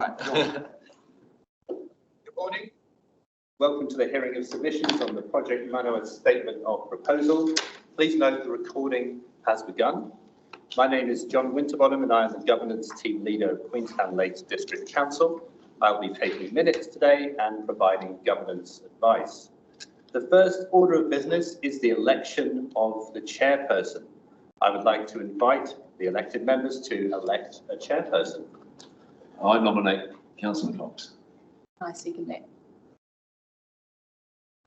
Good morning. Welcome to the hearing of submissions on the Project Manawa Statement of Proposal. Please note the recording has begun. My name is John Winterbottom and I am the Governance Team Leader of Queenstown Lakes District Council. I will be taking minutes today and providing governance advice. The first order of business is the election of the chairperson. I would like to invite the elected members to elect a chairperson. I nominate Councillor Cox. I second that.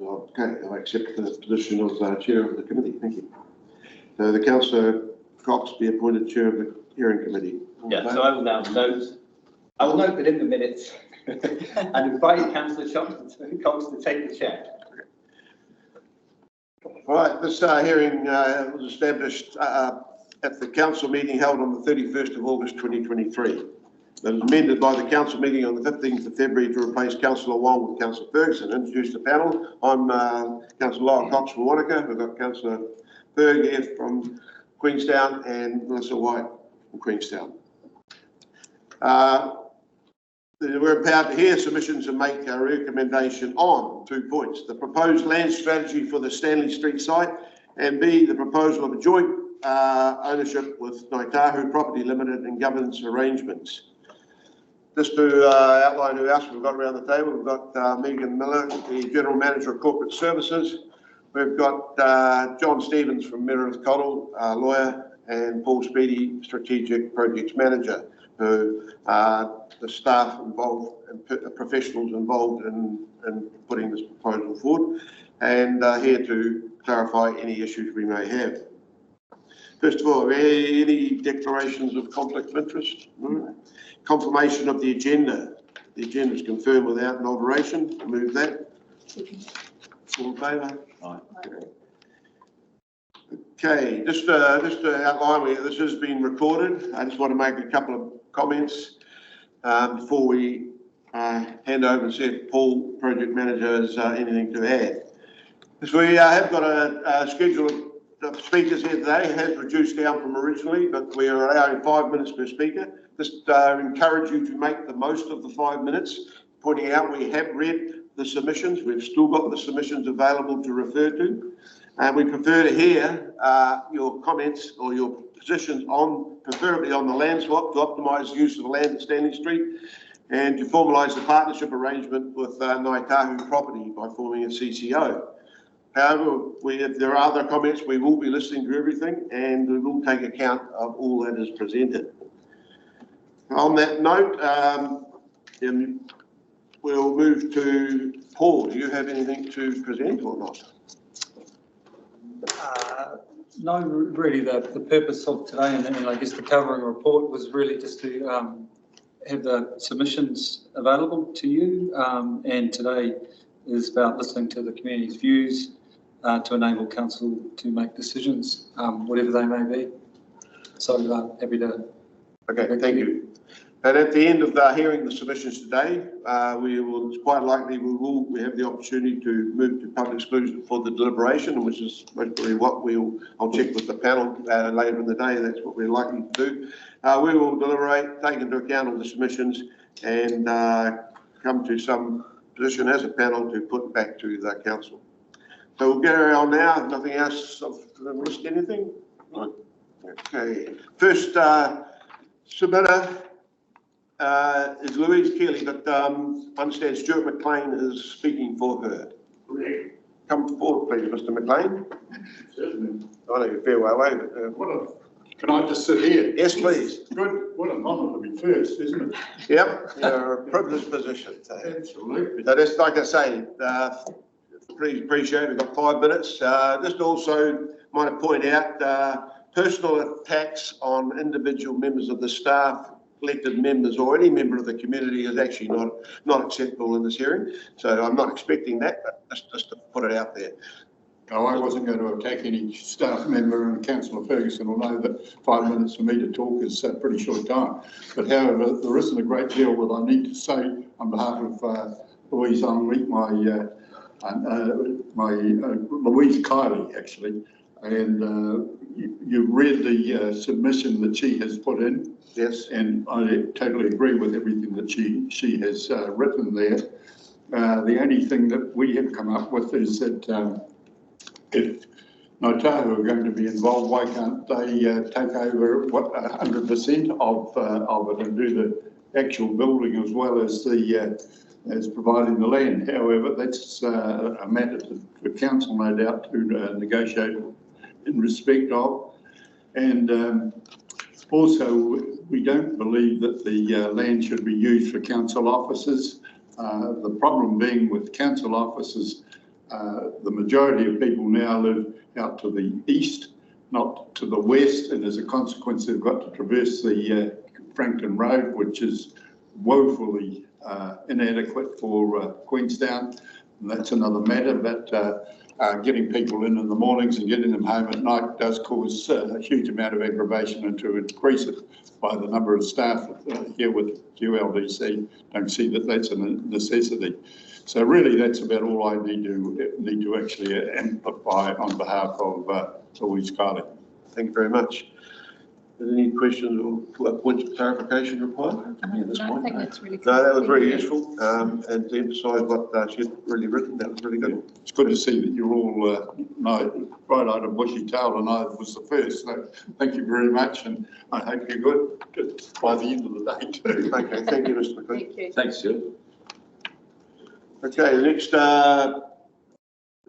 Okay, I accept the position of Chair of the Committee. Thank you. So the Councillor Cox be appointed Chair of the Hearing Committee. Yeah, so I will now note that in the minutes and invite Councillor Cox to take the chair. All right, this hearing was established at the Council meeting held on the 31st of August 2023. That was amended by the Council meeting on the 15th of February to replace Councillor Wong with Councillor Ferguson. Introduce the panel. I'm Councillor Lyle Cox from Wanaka. We've got Councillor Berg here from Queenstown and Melissa White from Queenstown. We're empowered to hear submissions and make a recommendation on 2 points: the proposed land strategy for the Stanley Street site, and B, the proposal of a joint ownership with Naitahu Property Limited and governance arrangements. Just to outline who else we've got around the table, we've got Megan Miller, the General Manager of Corporate Services. We've got John Stevens from Meredith Cottle, lawyer, and Paul Speedy, Strategic Projects Manager, who are the staff involved and professionals involved in putting this proposal forward, and here to clarify any issues we may have. First of all, any declarations of conflict of interest? No. Confirmation of the agenda. The agenda is confirmed without an alteration. I'll move that. All in favour? Aye. Okay, just to outline, this has been recorded. I just want to make a couple of comments before we hand over and see if Paul, Project Manager, has anything to add. So we have got a schedule of speakers here today. It has reduced down from originally, but we are allowing 5 minutes per speaker. Just encourage you to make the most of the 5 minutes, pointing out we have read the submissions. We've still got the submissions available to refer to. And we prefer to hear your comments or your positions on, preferably on the land swap, to optimise the use of the land at Stanley Street and to formalise the partnership arrangement with Naitahu Property by forming a CCO. However, if there are other comments, we will be listening to everything and we will take account of all that is presented. On that note, we'll move to Paul. Do you have anything to present or not? No, really. The purpose of today, and I guess the covering report, was really just to have the submissions available to you. And today is about listening to the community's views to enable council to make decisions, whatever they may be. So happy to. Okay, thank you. And at the end of hearing the submissions today, it's quite likely we have the opportunity to move to public exclusion for the deliberation, which is mostly what I'll check with the panel later in the day. That's what we're likely to do. We will deliberate, take into account all the submissions, and come to some position as a panel to put back to the council. So we'll get on now. If nothing else, I've missed anything. Right. Okay. First submitter is Louise Keeley, but I understand Stuart McLean is speaking for her. Correct. Come forward, please, Mr. McLean. Certainly. I know you're a fair way away, but can I just sit here? yes, please. Good. What an honour to be first, isn't it? Yep, you're a privileged position. So. Absolutely. So that's, like I say, pretty appreciate. We've got 5 minutes. Just also want to point out personal attacks on individual members of the staff, elected members, or any member of the community is actually not acceptable in this hearing. So I'm not expecting that, but just to put it out there. No, I wasn't going to attack any staff member, and Councillor Ferguson will know that 5 minutes for me to talk is a pretty short time. But however, there isn't a great deal that I need to say on behalf of Louise Henry, Louise Kiley actually, and you read the submission that she has put in. Yes. And I totally agree with everything that she has written there. The only thing that we have come up with is that if Notahu are going to be involved, why can't they take over 100% of it and do the actual building as well as the as providing the land? However, that's a matter for council, no doubt, to negotiate in respect of. And also, we don't believe that the land should be used for council offices. The problem being with council offices, the majority of people now live out to the east, not to the west, and as a consequence, they've got to traverse the Frankton Road, which is woefully inadequate for Queenstown. And that's another matter, but getting people in the mornings and getting them home at night does cause a huge amount of aggravation, and to increase it by the number of staff here with QLDC, don't see that that's a necessity. So really, that's about all I need to actually amplify on behalf of Louise Carley. Thank you very much. Any questions or points of clarification required? I think that's really No, that was very useful, and to emphasise what she's really written, that was really good. It's good to see that you're all right-eyed and bushy-tailed, and I was the first. So thank you very much, and I hope you're good by the end of the day too. Okay, thank you, Mr. McQueen. Thank you. Thanks, Stuart. Okay, the next,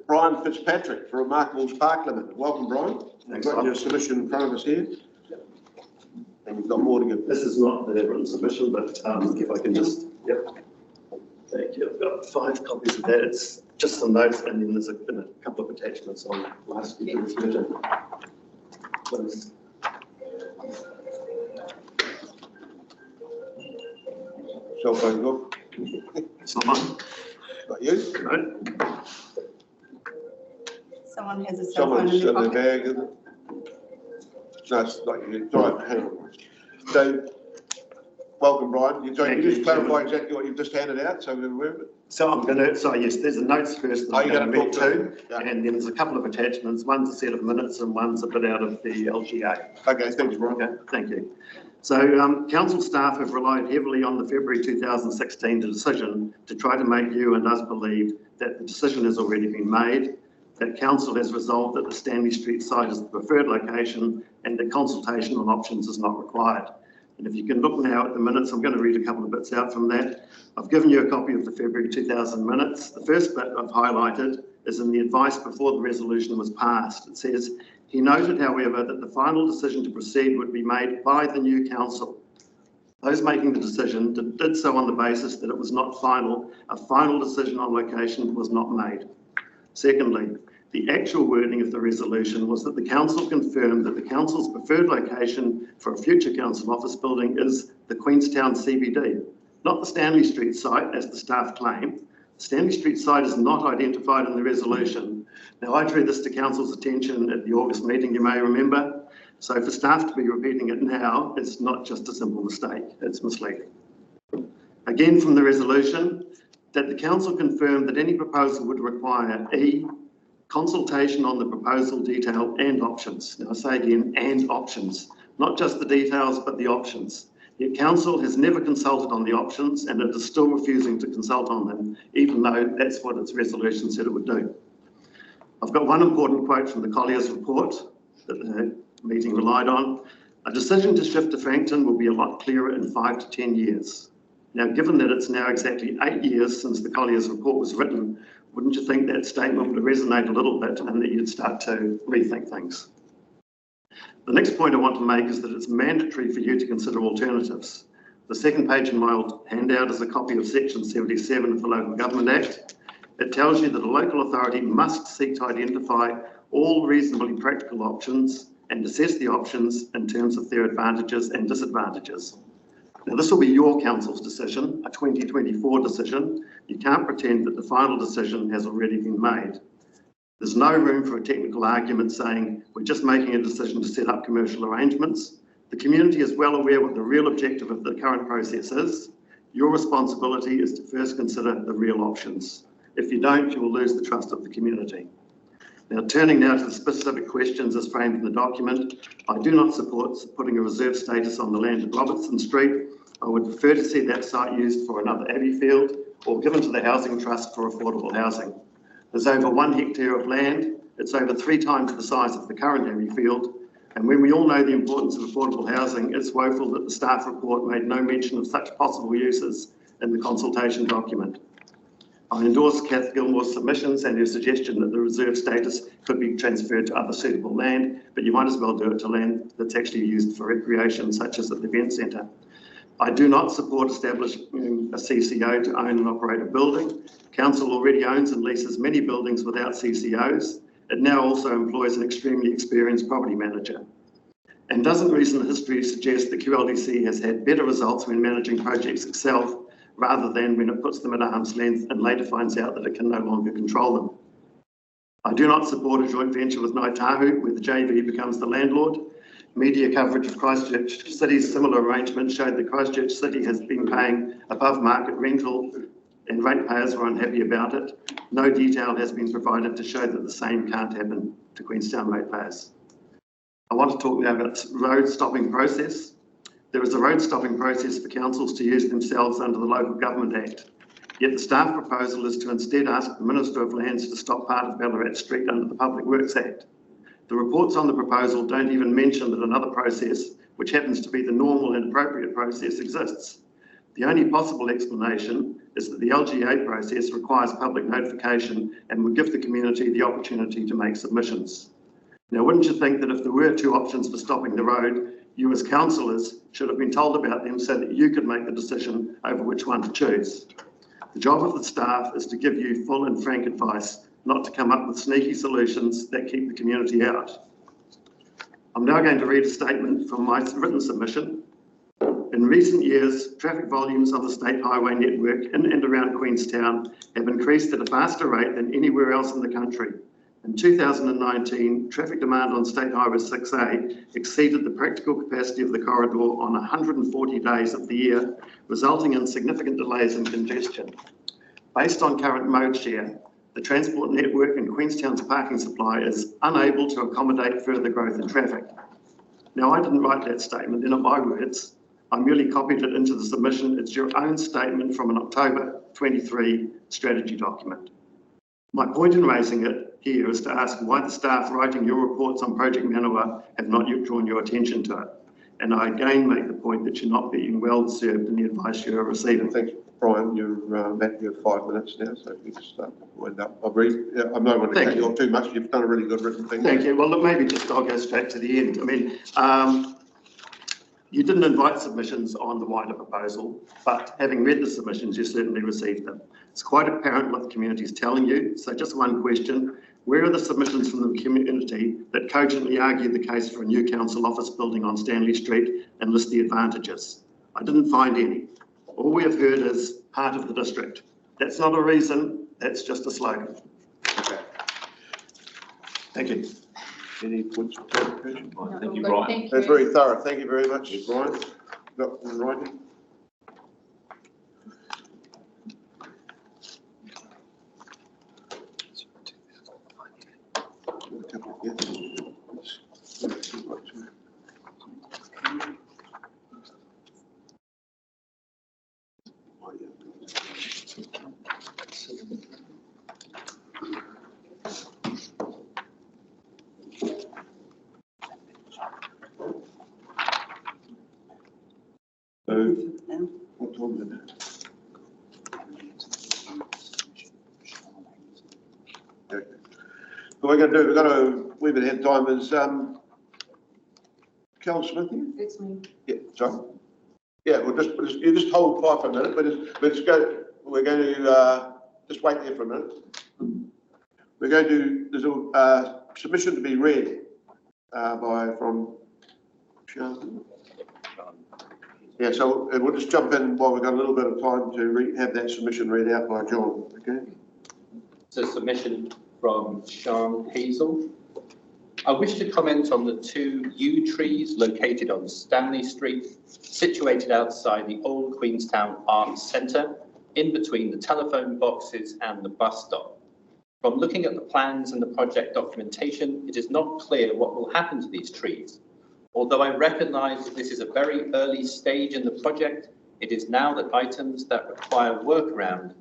Brian Fitzpatrick for Remarkables Park Limited. Welcome, Brian. We've got your submission in front of us here. And you've got more to give. This is not the written submission, but if I can just, yep. Thank you. I've got 5 copies of that. It's just some notes, and then there's a couple of attachments on last week's submission. Please. Cell phone book. It's not mine. Got you? No. Someone has a cell phone in Someone's their in their pocket. bag, isn't it? No, it's not you. Right, hang on. So, welcome, Brian. You just clarify exactly what you've just handed out, so we're aware of it. So I'm going to, sorry, yes, there's the notes first. Are you going to talk to? Yeah. And then there's a couple of attachments. One's a set of minutes and one's a bit out of the LGA. Okay, thanks, Brian. Okay, thank you. So council staff have relied heavily on the February 2016 decision to try to make you and us believe that the decision has already been made, that council has resolved that the Stanley Street site is the preferred location and that consultation on options is not required. And if you can look now at the minutes, I'm going to read a couple of bits out from that. I've given you a copy of the February 2000 minutes. The first bit I've highlighted is in the advice before the resolution was passed. It says, he noted, however, that the final decision to proceed would be made by the new council. Those making the decision did so on the basis that it was not final. A final decision on location was not made. Secondly, the actual wording of the resolution was that the council confirmed that the council's preferred location for a future council office building is the Queenstown CBD, not the Stanley Street site, as the staff claim. The Stanley Street site is not identified in the resolution. Now, I drew this to council's attention at the August meeting, you may remember. So for staff to be repeating it now, it's not just a simple mistake, it's misleading. Again, from the resolution, that the council confirmed that any proposal would require consultation on the proposal detail and options. Now I say again, and options, not just the details, but the options. Yet council has never consulted on the options and it is still refusing to consult on them, even though that's what its resolution said it would do. I've got one important quote from the Collier's report that the meeting relied on. A decision to shift to Frankton will be a lot clearer in 5 to 10 years. Now, given that it's now exactly 8 years since the Collier's report was written, wouldn't you think that statement would resonate a little bit and that you'd start to rethink things? The next point I want to make is that it's mandatory for you to consider alternatives. The second page in my handout is a copy of Section 77 of the Local Government Act. It tells you that a local authority must seek to identify all reasonably practical options and assess the options in terms of their advantages and disadvantages. Now, this will be your council's decision, a 2024 decision. You can't pretend that the final decision has already been made. There's no room for a technical argument saying we're just making a decision to set up commercial arrangements. The community is well aware what the real objective of the current process is. Your responsibility is to first consider the real options. If you don't, you will lose the trust of the community. Now, turning now to the specific questions as framed in the document, I do not support putting a reserve status on the land at Robertson Street. I would prefer to see that site used for another abbey field or given to the Housing Trust for affordable housing. There's over 1 hectare of land. It's over 3 times the size of the current abbey field. And when we all know the importance of affordable housing, it's woeful that the staff report made no mention of such possible uses in the consultation document. I endorse Kath Gilmore's submissions and her suggestion that the reserve status could be transferred to other suitable land, but you might as well do it to land that's actually used for recreation, such as at the event centre. I do not support establishing a CCO to own and operate a building. Council already owns and leases many buildings without CCOs. It now also employs an extremely experienced property manager. And doesn't recent history suggest that QLDC has had better results when managing projects itself, rather than when it puts them at arm's length and later finds out that it can no longer control them? I do not support a joint venture with Naitahu, where the JV becomes the landlord. Media coverage of Christchurch City's similar arrangement showed that Christchurch City has been paying above market rental and ratepayers are unhappy about it. No detail has been provided to show that the same can't happen to Queenstown ratepayers. I want to talk now about the road stopping process. There is a road stopping process for councils to use themselves under the Local Government Act. Yet the staff proposal is to instead ask the Minister of Lands to stop part of Ballarat Street under the Public Works Act. The reports on the proposal don't even mention that another process, which happens to be the normal and appropriate process, exists. The only possible explanation is that the LGA process requires public notification and would give the community the opportunity to make submissions. Now, wouldn't you think that if there were 2 options for stopping the road, you as councillors should have been told about them so that you could make the decision over which one to choose? The job of the staff is to give you full and frank advice, not to come up with sneaky solutions that keep the community out. I'm now going to read a statement from my written submission. In recent years, traffic volumes on the state highway network in and around Queenstown have increased at a faster rate than anywhere else in the country. In 2019, traffic demand on State Highway 6A exceeded the practical capacity of the corridor on 140 days of the year, resulting in significant delays and congestion. Based on current mode share, the transport network and Queenstown's parking supply is unable to accommodate further growth in traffic. Now, I didn't write that statement, they're not my words. I merely copied it into the submission. It's your own statement from an October 23 strategy document. My point in raising it here is to ask why the staff writing your reports on Project Manawa have not yet drawn your attention to it. And I again make the point that you're not being well served in the advice you're receiving. Thanks, Brian. You're back here 5 minutes now, so if you just wind up. I'm not going to cut you off too much. You've done a really good written thing. Thank you. Well, look, maybe just I'll go straight to the end. I mean, you didn't invite submissions on the wider proposal, but having read the submissions, you certainly received them. It's quite apparent what the community is telling you. So just one question, where are the submissions from the community that cogently argue the case for a new council office building on Stanley Street and list the advantages? I didn't find any. All we have heard is part of the district. That's not a reason, that's just a slogan. Okay. Thank you. Any points of clarification? Thank you, Brian. That's very thorough. Thank you very much, Brian. Got one in writing? What time is it? Okay. What we're going to do, we've got a wee bit ahead of time, is Cal Smith here? It's me. Yeah, sorry. Yeah, you just hold fire for a minute, we're going to just wait there for a minute. We're going to, there's a submission to be read from Sean. Yeah, so we'll just jump in while we've got a little bit of time to have that submission read out by John, okay? It's a submission from Sean Hazel. I wish to comment on the 2 yew trees located on Stanley Street, situated outside the old Queenstown Arts Centre, in between the telephone boxes and the bus stop. From looking at the plans and the project documentation, it is not clear what will happen to these trees. Although I recognise that this is a very early stage in the project, it is now that items that require workaround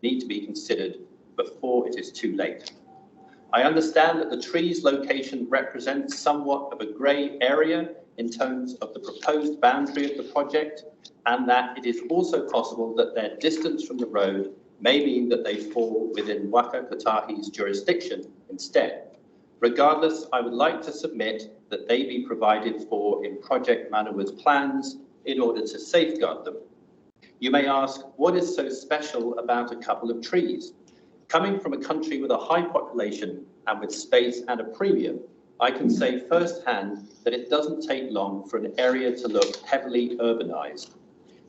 need to be considered before it is too late. I understand that the tree's location represents somewhat of a grey area in terms of the proposed boundary of the project, and that it is also possible that their distance from the road may mean that they fall within Waka Kotahi's jurisdiction instead. Regardless, I would like to submit that they be provided for in Project Manawa's plans in order to safeguard them. You may ask, what is so special about a couple of trees? Coming from a country with a high population and with space at a premium, I can say firsthand that it doesn't take long for an area to look heavily urbanised.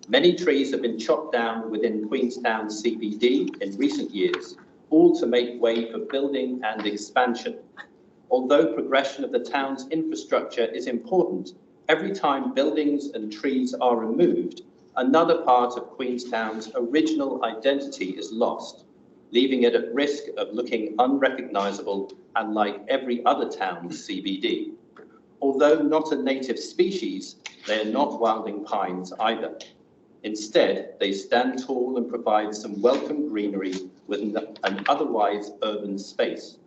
Many trees have been chopped down within Queenstown CBD in recent years, all to make way for building and expansion. Although progression of the town's infrastructure is important, every time buildings and trees are removed, another part of Queenstown's original identity is lost, leaving it at risk of looking unrecognisable and like every other town's CBD. Although not a native species, they are not wilding pines either. Instead, they stand tall and provide some welcome greenery within an otherwise urban space.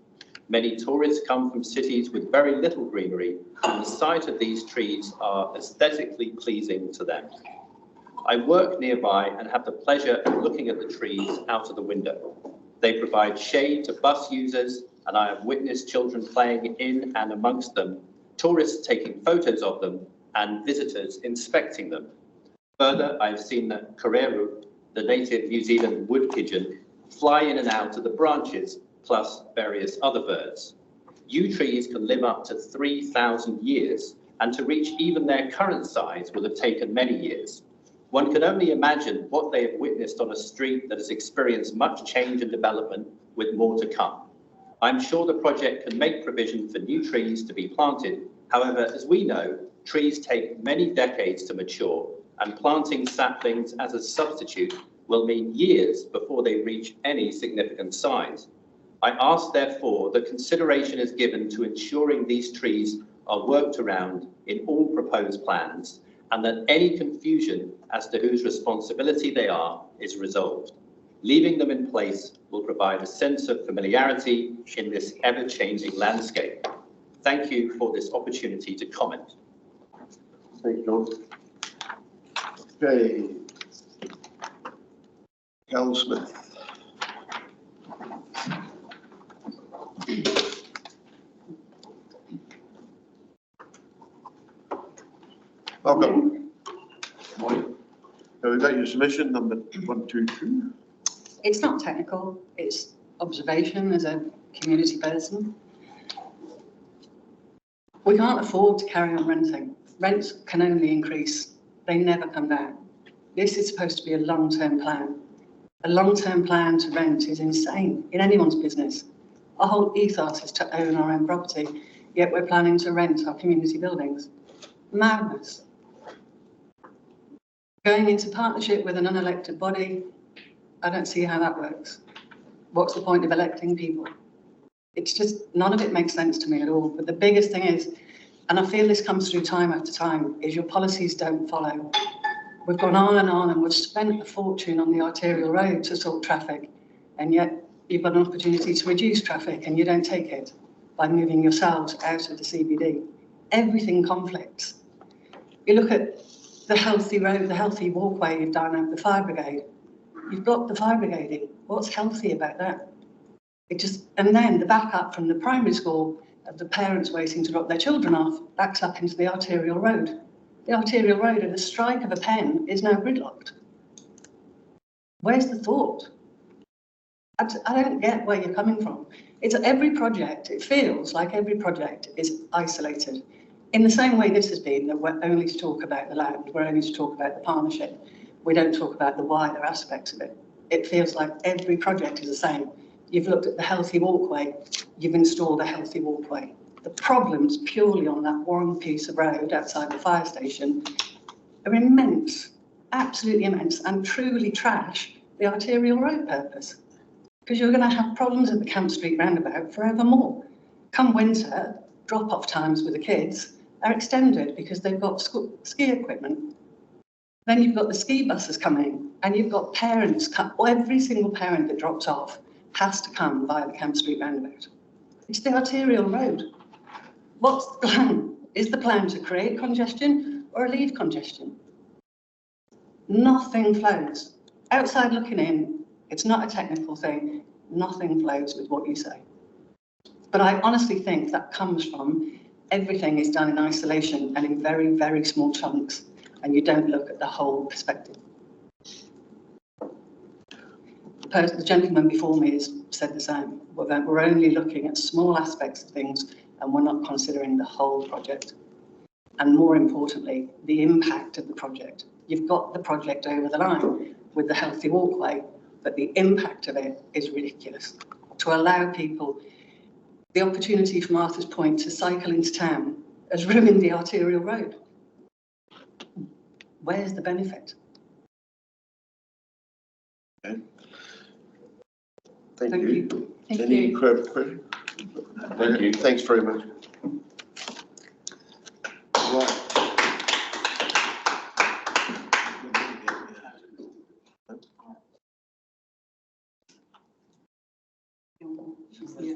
Many tourists come from cities with very little greenery, and the sight of these trees are aesthetically pleasing to them. I work nearby and have the pleasure of looking at the trees out of the window. They provide shade to bus users, and I have witnessed children playing in and amongst them, tourists taking photos of them, and visitors inspecting them. Further, I have seen the koreru, the native New Zealand wood pigeon, fly in and out of the branches, plus various other birds. Yew trees can live up to 3,000 years, and to reach even their current size will have taken many years. One can only imagine what they have witnessed on a street that has experienced much change and development, with more to come. I'm sure the project can make provision for new trees to be planted. However, as we know, trees take many decades to mature, and planting saplings as a substitute will mean years before they reach any significant size. I ask, therefore, that consideration is given to ensuring these trees are worked around in all proposed plans, and that any confusion as to whose responsibility they are is resolved. Leaving them in place will provide a sense of familiarity in this ever-changing landscape. Thank you for this opportunity to comment. Thank you, John. Okay. Carol Smith. Welcome. Morning. So we've got your submission, number 122. It's not technical, it's observation as a community person. We can't afford to carry on renting. Rents can only increase, they never come down. This is supposed to be a long-term plan. A long-term plan to rent is insane in anyone's business. Our whole ethos is to own our own property, yet we're planning to rent our community buildings. Madness. Going into partnership with an unelected body, I don't see how that works. What's the point of electing people? It's just, none of it makes sense to me at all. But the biggest thing is, and I feel this comes through time after time, is your policies don't follow. We've gone on and we've spent a fortune on the arterial road to sort traffic, and yet you've got an opportunity to reduce traffic and you don't take it by moving yourselves out of the CBD. Everything conflicts. You look at the healthy road, the healthy walkway you've done over the fire brigade. You've blocked the fire brigade in. What's healthy about that? It just, and then the backup from the primary school of the parents waiting to drop their children off backs up into the arterial road. The arterial road at a strike of a pen is now gridlocked. Where's the thought? I don't get where you're coming from. It's every project, it feels like every project is isolated. In the same way this has been, that we're only to talk about the land, we're only to talk about the partnership. We don't talk about the wider aspects of it. It feels like every project is the same. You've looked at the healthy walkway, you've installed a healthy walkway. The problems purely on that one piece of road outside the fire station are immense, absolutely immense, and truly trash the arterial road purpose. because you're going to have problems at the Camp Street roundabout forevermore. Come winter, drop-off times with the kids are extended because they've got ski equipment. Then you've got the ski buses coming, and you've got parents, every single parent that drops off has to come via the Camp Street roundabout. It's the arterial road. What's the plan? Is the plan to create congestion or alleviate congestion? Nothing flows. Outside looking in, it's not a technical thing. Nothing flows with what you say. But I honestly think that comes from everything is done in isolation and in very, very small chunks, and you don't look at the whole perspective. The gentleman before me has said the same. We're only looking at small aspects of things and we're not considering the whole project. And more importantly, the impact of the project. You've got the project over the line with the healthy walkway, but the impact of it is ridiculous. To allow people the opportunity from Arthur's Point to cycle into town has ruined the arterial road. Where's the benefit? Okay. Thank you. Any further questions? Thank you. Thanks very much. Right. Yeah.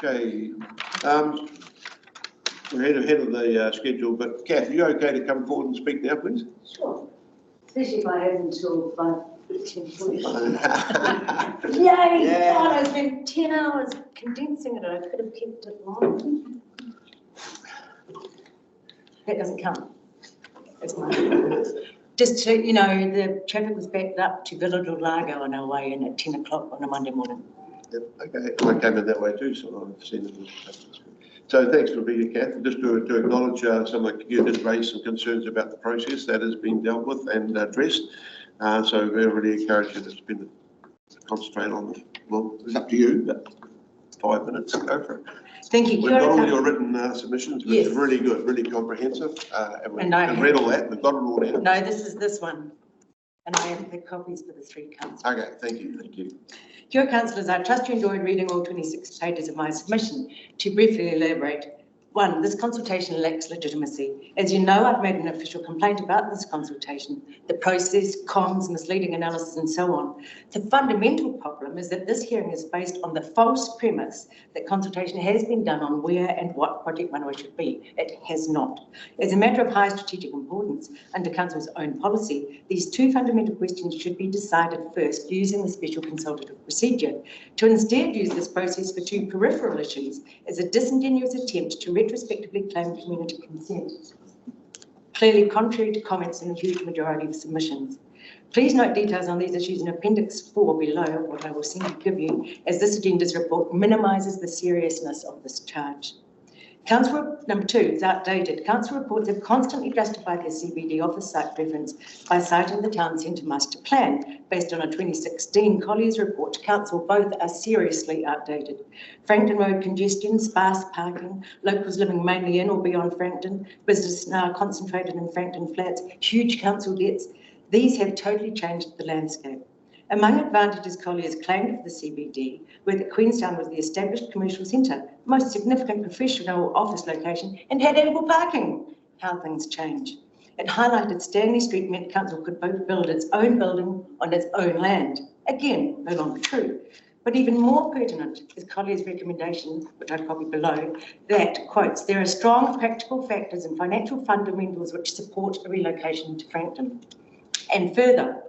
Okay, we're ahead of the schedule, but Kath, are you okay to come forward and speak now, please? Sure. Especially if I have until 5:15. Yay! Yeah. God, I spent 10 hours condensing it. I could have kept it long. That doesn't count. That's mine. Just to, you know, the traffic was backed up to Villa del Lago on our way in at 10 o'clock on a Monday morning. Yep, okay, I came in that way too, so I've seen it. So thanks for being here, Kath. Just to acknowledge some of you did raise some concerns about the process that has been dealt with and addressed. So we really encourage you to spend concentrate on it. Well, it's up to you, but 5 minutes, go for it. Thank you. We've got all your written submissions, which Yes. is really good, really comprehensive. And we've And I read all that, we've got it all now. No, this is this one. And I have the copies for the 3 councillors. Okay, thank you, thank you. Dear councillors, I trust you enjoyed reading all 26 pages of my submission. To briefly elaborate, 1, this consultation lacks legitimacy. As you know, I've made an official complaint about this consultation, the process, comms, misleading analysis and so on. The fundamental problem is that this hearing is based on the false premise that consultation has been done on where and what Project Manawa should be. It has not. As a matter of high strategic importance, under Council's own policy, these 2 fundamental questions should be decided first using the special consultative procedure. To instead use this process for 2 peripheral issues is a disingenuous attempt to retrospectively claim community consent, clearly contrary to comments in the huge majority of submissions. Please note details on these issues in Appendix 4 below, what I will simply give you, as this agenda's report minimises the seriousness of this charge. Council number 2 is outdated. Council reports have constantly justified their CBD office site preference by citing the town centre master plan based on a 2016 Collier's report. Council both are seriously outdated. Frankton Road congestion, sparse parking, locals living mainly in or beyond Frankton, business now concentrated in Frankton flats, huge council debts. These have totally changed the landscape. Among advantages Collier's claimed for the CBD were that Queenstown was the established commercial centre, most significant professional office location, and had ample parking. How things change. It highlighted Stanley Street meant council could both build its own building on its own land. Again, no longer true. But even more pertinent is Collier's recommendation, which I copy below, that, quotes, there are strong practical factors and financial fundamentals which support a relocation to Frankton. And further,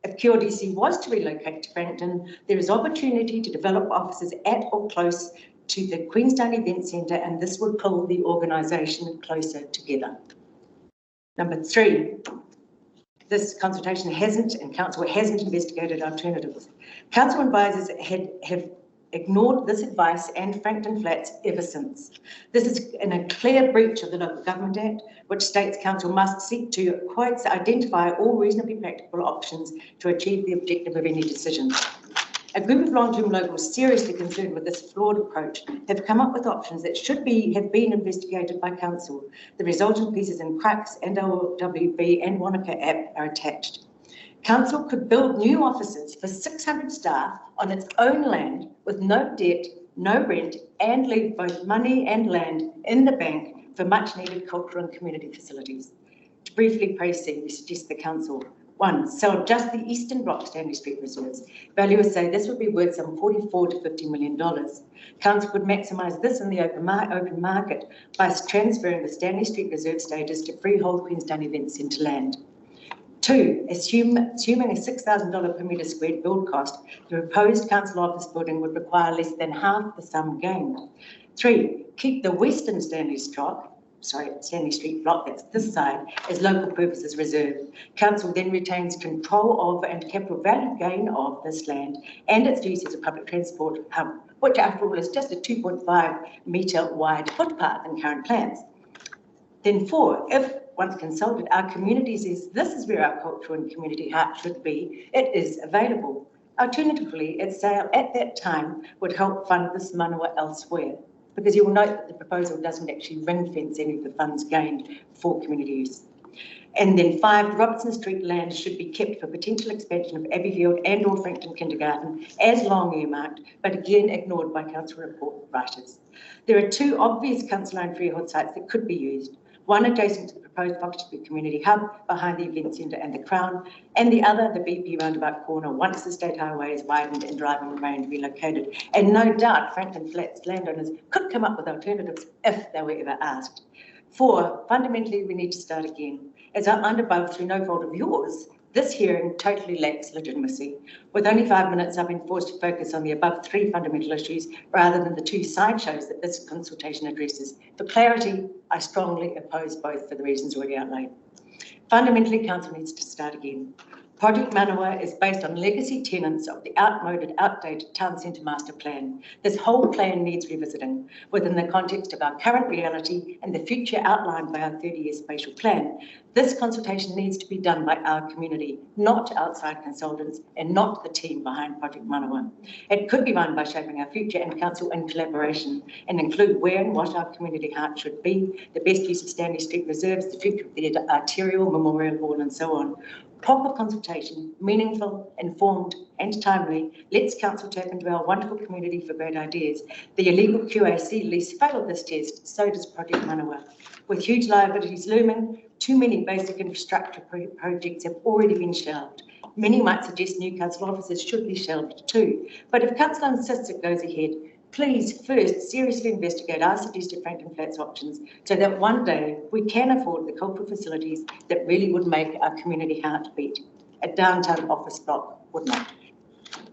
if QRDC was to relocate to Frankton, there is opportunity to develop offices at or close to the Queenstown Event Centre, and this would pull the organisation closer together. Number 3, this consultation hasn't, and council hasn't investigated alternatives. Council advisors have ignored this advice and Frankton Flats ever since. This is in a clear breach of the Local Government Act, which states council must seek to, quotes, identify all reasonably practical options to achieve the objective of any decision. A group of long-term locals seriously concerned with this flawed approach have come up with options that have been investigated by council. The resultant pieces in Crux and LWB and Wanaka app are attached. Council could build new offices for 600 staff on its own land with no debt, no rent, and leave both money and land in the bank for much needed cultural and community facilities. To briefly proceed, we suggest the council: 1, sell just the eastern block Stanley Street reserves. Valuers say this would be worth some $44 to $50 million. Council could maximise this in the open market by transferring the Stanley Street reserve status to freehold Queenstown Event Centre land. 2, assuming a $6,000 per metre squared build cost, the proposed council office building would require less than half the sum gained. 3, keep the western Stanley Street block, that's this side, as local purposes reserved. Council then retains control of and capital value gain of this land and its use as a public transport hub, which after all is just a 2.5 metre wide footpath in current plans. Then 4, if once consulted, our community says this is where our cultural and community heart should be, it is available. Alternatively, its sale at that time would help fund this Manawa elsewhere, because you will note that the proposal doesn't actually ring fence any of the funds gained for community use. And then 5, the Robertson Street land should be kept for potential expansion of Abbeyfield and or Frankton Kindergarten as long earmarked, but again ignored by council report writers. There are 2 obvious council-owned freehold sites that could be used. One adjacent to the proposed Foxtree Community Hub behind the Event Centre and the Crown, and the other, the BP roundabout corner, once the State Highway is widened and driving remained relocated. And no doubt Franklin Flats landowners could come up with alternatives if they were ever asked. 4, fundamentally, we need to start again. As outlined above, through no fault of yours, this hearing totally lacks legitimacy. With only 5 minutes, I've been forced to focus on the above 3 fundamental issues rather than the 2 sideshows that this consultation addresses. For clarity, I strongly oppose both for the reasons already outlined. Fundamentally, council needs to start again. Project Manawa is based on legacy tenets of the outmoded, outdated town centre master plan. This whole plan needs revisiting within the context of our current reality and the future outlined by our 30-year spatial plan. This consultation needs to be done by our community, not outside consultants and not the team behind Project Manawa. It could be run by shaping our future and council in collaboration and include where and what our community heart should be, the best use of Stanley Street reserves, the future of the arterial, Memorial Hall and so on. Proper consultation, meaningful, informed and timely, lets council tap into our wonderful community for great ideas. The illegal QAC lease failed this test, so does Project Manawa. With huge liabilities looming, too many basic infrastructure projects have already been shelved. Many might suggest new council offices should be shelved too. But if council insists it goes ahead, please first seriously investigate our suggested Franklin Flats options so that one day we can afford the cultural facilities that really would make our community heart beat. A downtown office block would not.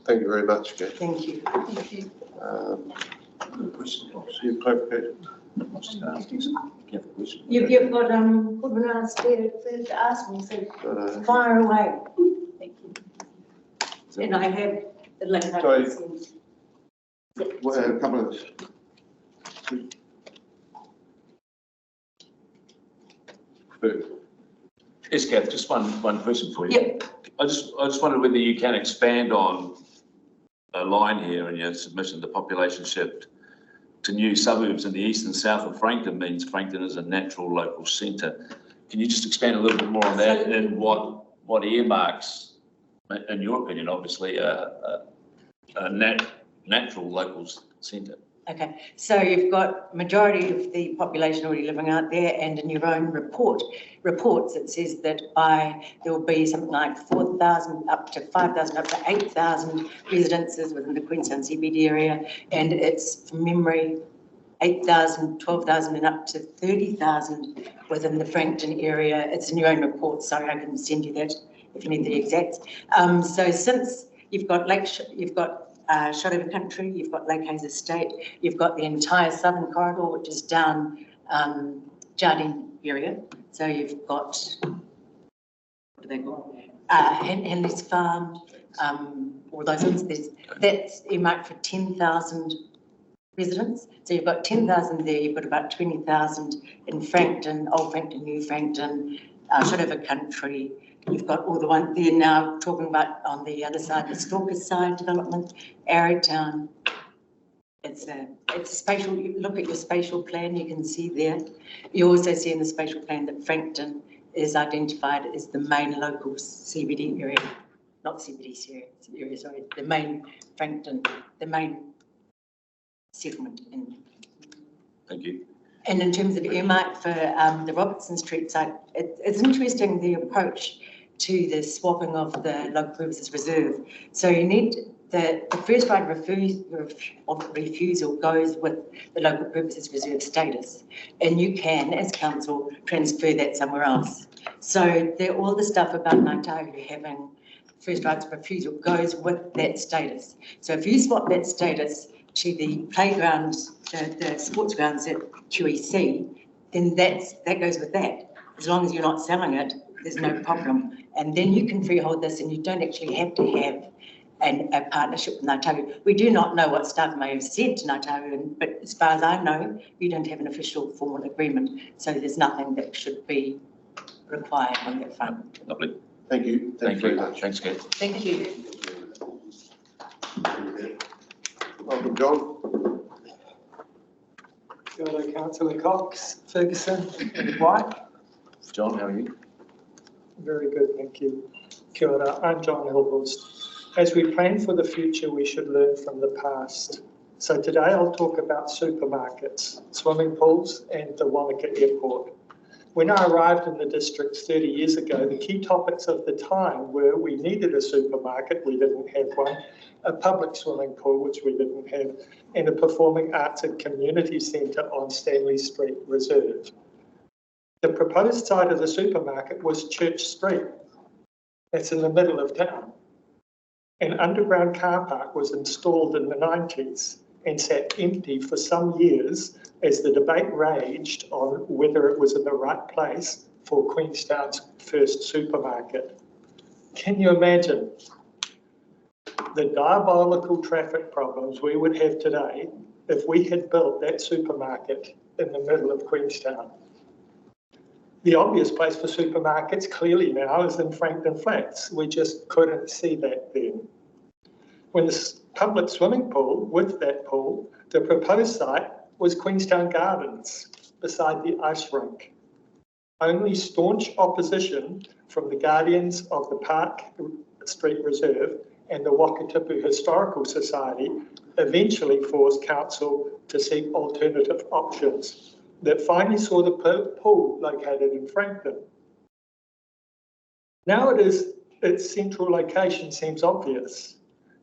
Thank you very much, Gav. Thank you. Thank you. Your clarification. You've got Goodwin asked to ask me, so fire away. Thank you. And I have the link. Well, a couple of Yes, Kath, just one question for you. Yep. I just wondered whether you can expand on a line here in your submission, the population shift to new suburbs in the east and south of Frankton means Frankton is a natural local centre. Can you just expand a little bit more on that and what earmarks, in your opinion, obviously, a natural local centre? Okay, so you've got majority of the population already living out there, and in your own reports it says that there will be something like 4,000 up to 5,000 up to 8,000 residences within the Queenstown CBD area, and it's from memory 8,000, 12,000 and up to 30,000 within the Frankton area. It's in your own report, so I can send you that if you need the exacts. So since you've got Shotover Country, you've got Lake Hayes Estate, you've got the entire southern corridor, which is down Jardine area. So you've got, what do they call it? Henley's Farm, all those ones. That's earmarked for 10,000 residents. So you've got 10,000 there, you've got about 20,000 in Frankton, Old Frankton, New Frankton, Shotover Country, You've got all the one, they're now talking about on the other side, the Stalker side development, Arrowtown. It's a spatial, you look at your spatial plan, you can see there. You also see in the spatial plan that Frankton is identified as the main local CBD area, not CBD area, sorry, the main Frankton, the main settlement in. Thank you. And in terms of earmark for the Robertson Street site, it's interesting the approach to the swapping of the local purposes reserve. So you need the first right of refusal goes with the local purposes reserve status, and you can, as council, transfer that somewhere else. So all the stuff about Ngātahu having first rights of refusal goes with that status. So if you swap that status to the playgrounds, the sports grounds at QEC, then that goes with that. As long as you're not selling it, there's no problem. And then you can freehold this and you don't actually have to have a partnership with Ngātahu. We do not know what staff may have said to Ngātahu, but as far as I know, you don't have an official formal agreement. So there's nothing that should be required on that front. Lovely. Thank you. Thank very you. much. Thanks, Kate. Thank you. Welcome, John. Kia ora, Councillor Cox, Ferguson and White. John, how are you? Very good, thank you. Kia ora, I'm John Hilhorst. As we plan for the future, we should learn from the past. So today I'll talk about supermarkets, swimming pools and the Wanaka Airport. When I arrived in the district 30 years ago, the key topics of the time were we needed a supermarket, we didn't have one, a public swimming pool, which we didn't have, and a performing arts and community centre on Stanley Street Reserve. The proposed site of the supermarket was Church Street. That's in the middle of town. An underground car park was installed in the 90s and sat empty for some years as the debate raged on whether it was in the right place for Queenstown's first supermarket. Can you imagine the diabolical traffic problems we would have today if we had built that supermarket in the middle of Queenstown? The obvious place for supermarkets clearly now is in Frankton Flats. We just couldn't see that then. When the public swimming pool, with that pool, the proposed site was Queenstown Gardens beside the ice rink. Only staunch opposition from the guardians of the Park Street Reserve and the Wakatipu Historical Society eventually forced council to seek alternative options that finally saw the pool located in Frankton. Now its central location seems obvious.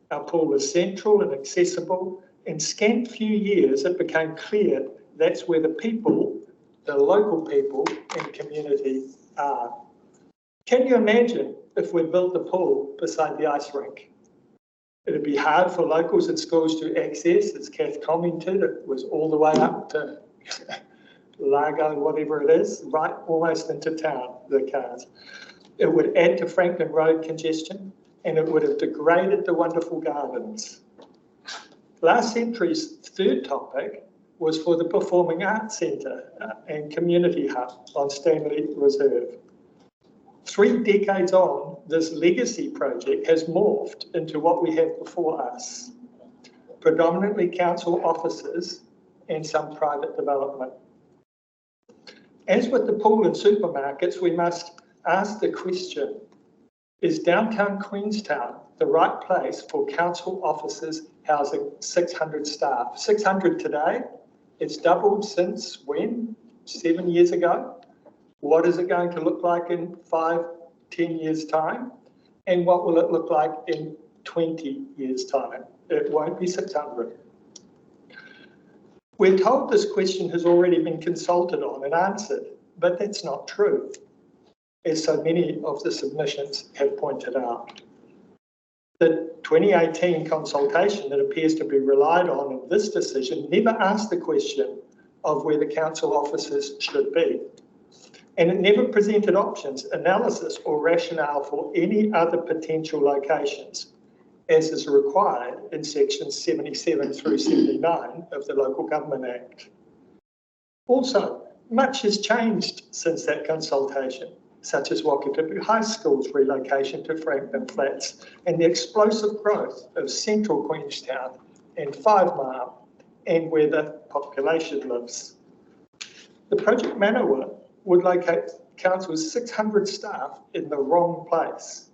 Our pool is central and accessible. In scant few years, it became clear that's where the people, the local people and community are. Can you imagine if we built the pool beside the ice rink? It'd be hard for locals and schools to access, as Kath commented, it was all the way up to Largo, whatever it is, right almost into town, the cars. It would add to Franklin Road congestion and it would have degraded the wonderful gardens. Last century's third topic was for the Performing Arts Centre and Community Hub on Stanley Reserve. 3 decades on, this legacy project has morphed into what we have before us, predominantly council offices and some private development. As with the pool and supermarkets, we must ask the question, is downtown Queenstown the right place for council offices housing 600 staff? 600 today, it's doubled since when? 7 years ago? What is it going to look like in 5, 10 years' time? And what will it look like in 20 years' time? It won't be 600. We're told this question has already been consulted on and answered, but that's not true, as so many of the submissions have pointed out. The 2018 consultation that appears to be relied on in this decision never asked the question of where the council offices should be. And it never presented options, analysis or rationale for any other potential locations, as is required in sections 77 through 79 of the Local Government Act. Also, much has changed since that consultation. such as Wakatipu High School's relocation to Franklin Flats and the explosive growth of central Queenstown and 5 Mile and where the population lives. The project Manawa would locate council's 600 staff in the wrong place,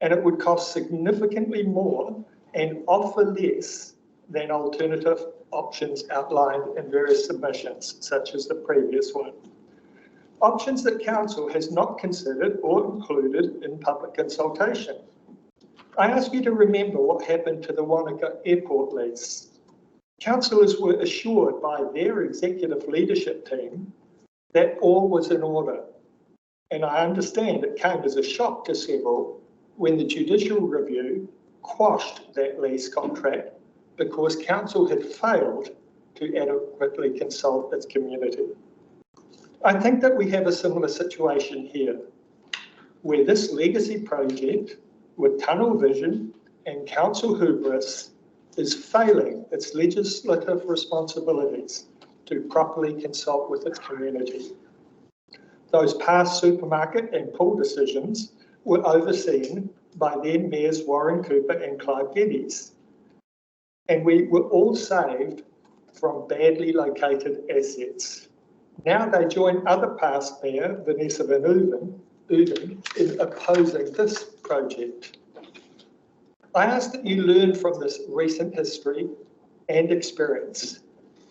and it would cost significantly more and offer less than alternative options outlined in various submissions, such as the previous one. Options that council has not considered or included in public consultation. I ask you to remember what happened to the Wanaka Airport lease. Councillors were assured by their executive leadership team that all was in order. And I understand it came as a shock to several when the judicial review quashed that lease contract because council had failed to adequately consult its community. I think that we have a similar situation here, where this legacy project with tunnel vision and council hubris is failing its legislative responsibilities to properly consult with its community. Those past supermarket and pool decisions were overseen by then Mayors Warren Cooper and Clive Geddes, and we were all saved from badly located assets. Now they join other past Mayor Vanessa Van Uden in opposing this project. I ask that you learn from this recent history and experience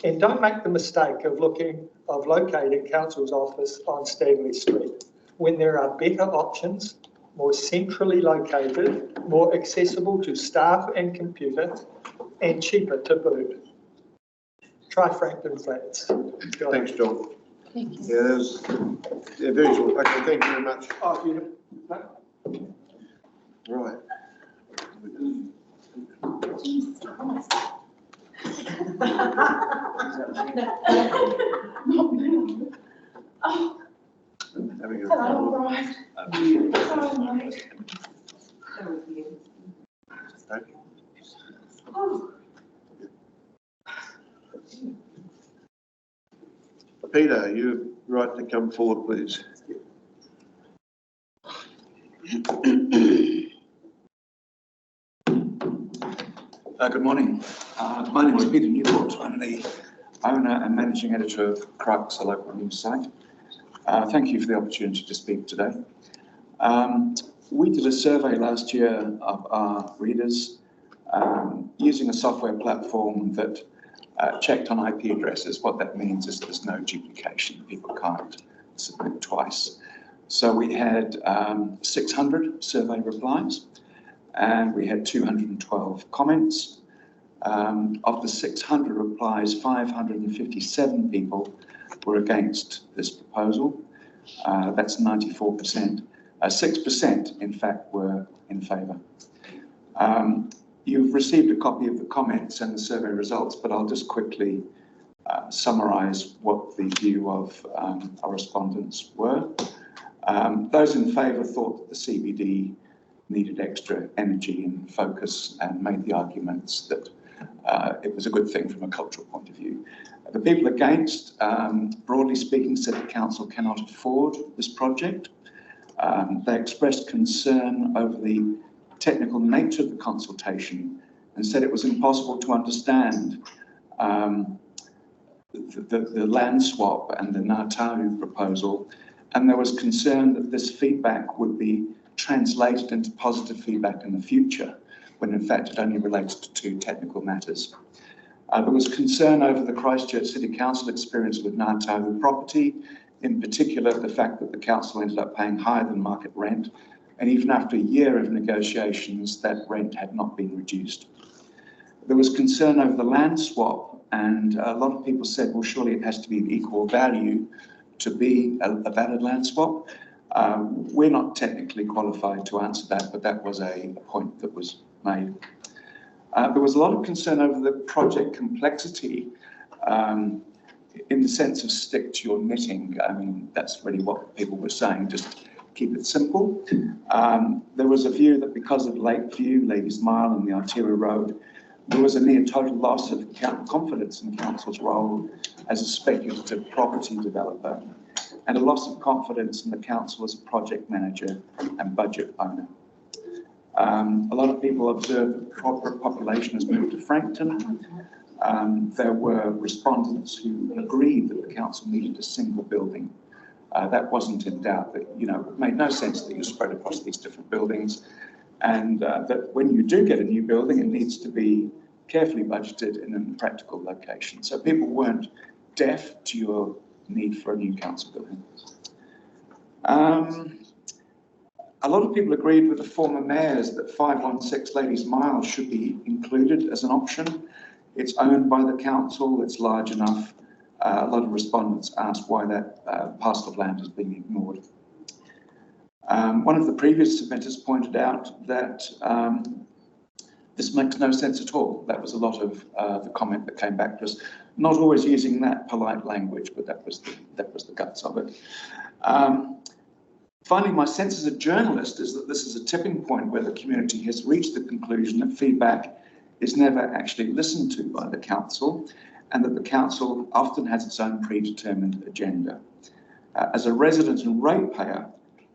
and don't make the mistake of locating council's office on Stanley Street when there are better options, more centrally located, more accessible to staff and computer, and cheaper to boot. Try Franklin Flats. Thanks, John. Yeah, there's visual. Okay, thank you very much. Oh, you know. Right. There we go. Hello, right. Hello, mate. Okay. Oh. Peter, you're right to come forward, please. Good morning. My name is Peter Newport. I'm the owner and managing editor of Crux, a local news site. Thank you for the opportunity to speak today. We did a survey last year of our readers using a software platform that checked on IP addresses. What that means is there's no duplication. People can't submit twice. So we had 600 survey replies and we had 212 comments. Of the 600 replies, 557 people were against this proposal. That's 94%. 6%, in fact, were in favour. You've received a copy of the comments and the survey results, but I'll just quickly summarise what the view of our respondents were. Those in favour thought that the CBD needed extra energy and focus and made the arguments that it was a good thing from a cultural point of view. The people against, broadly speaking, said the council cannot afford this project. They expressed concern over the technical nature of the consultation and said it was impossible to understand the land swap and the Ngātahu proposal, and there was concern that this feedback would be translated into positive feedback in the future, when in fact it only relates to 2 technical matters. There was concern over the Christchurch City Council experience with Ngātahu property, in particular the fact that the council ended up paying higher than market rent, and even after a year of negotiations, that rent had not been reduced. There was concern over the land swap, and a lot of people said, well, surely it has to be of equal value to be a valid land swap. We're not technically qualified to answer that, but that was a point that was made. There was a lot of concern over the project complexity in the sense of stick to your knitting. I mean, that's really what people were saying, just keep it simple. There was a view that because of Lakeview, Ladies Mile and the Artera Road, there was a near total loss of confidence in council's role as a speculative property developer. and a loss of confidence in the council as a project manager and budget owner. A lot of people observed that the corporate population has moved to Frankton. There were respondents who agreed that the council needed a single building. That wasn't in doubt, that, you know, it made no sense that you spread across these different buildings, and that when you do get a new building, it needs to be carefully budgeted in a practical location. So people weren't deaf to your need for a new council building. A lot of people agreed with the former mayors that 516 Ladies Mile should be included as an option. It's owned by the council, it's large enough. A lot of respondents asked why that parcel of land has been ignored. One of the previous submitters pointed out that this makes no sense at all. That was a lot of the comment that came back to us. Not always using that polite language, but that was the guts of it. Finally, my sense as a journalist is that this is a tipping point where the community has reached the conclusion that feedback is never actually listened to by the council, and that the council often has its own predetermined agenda. As a resident and ratepayer,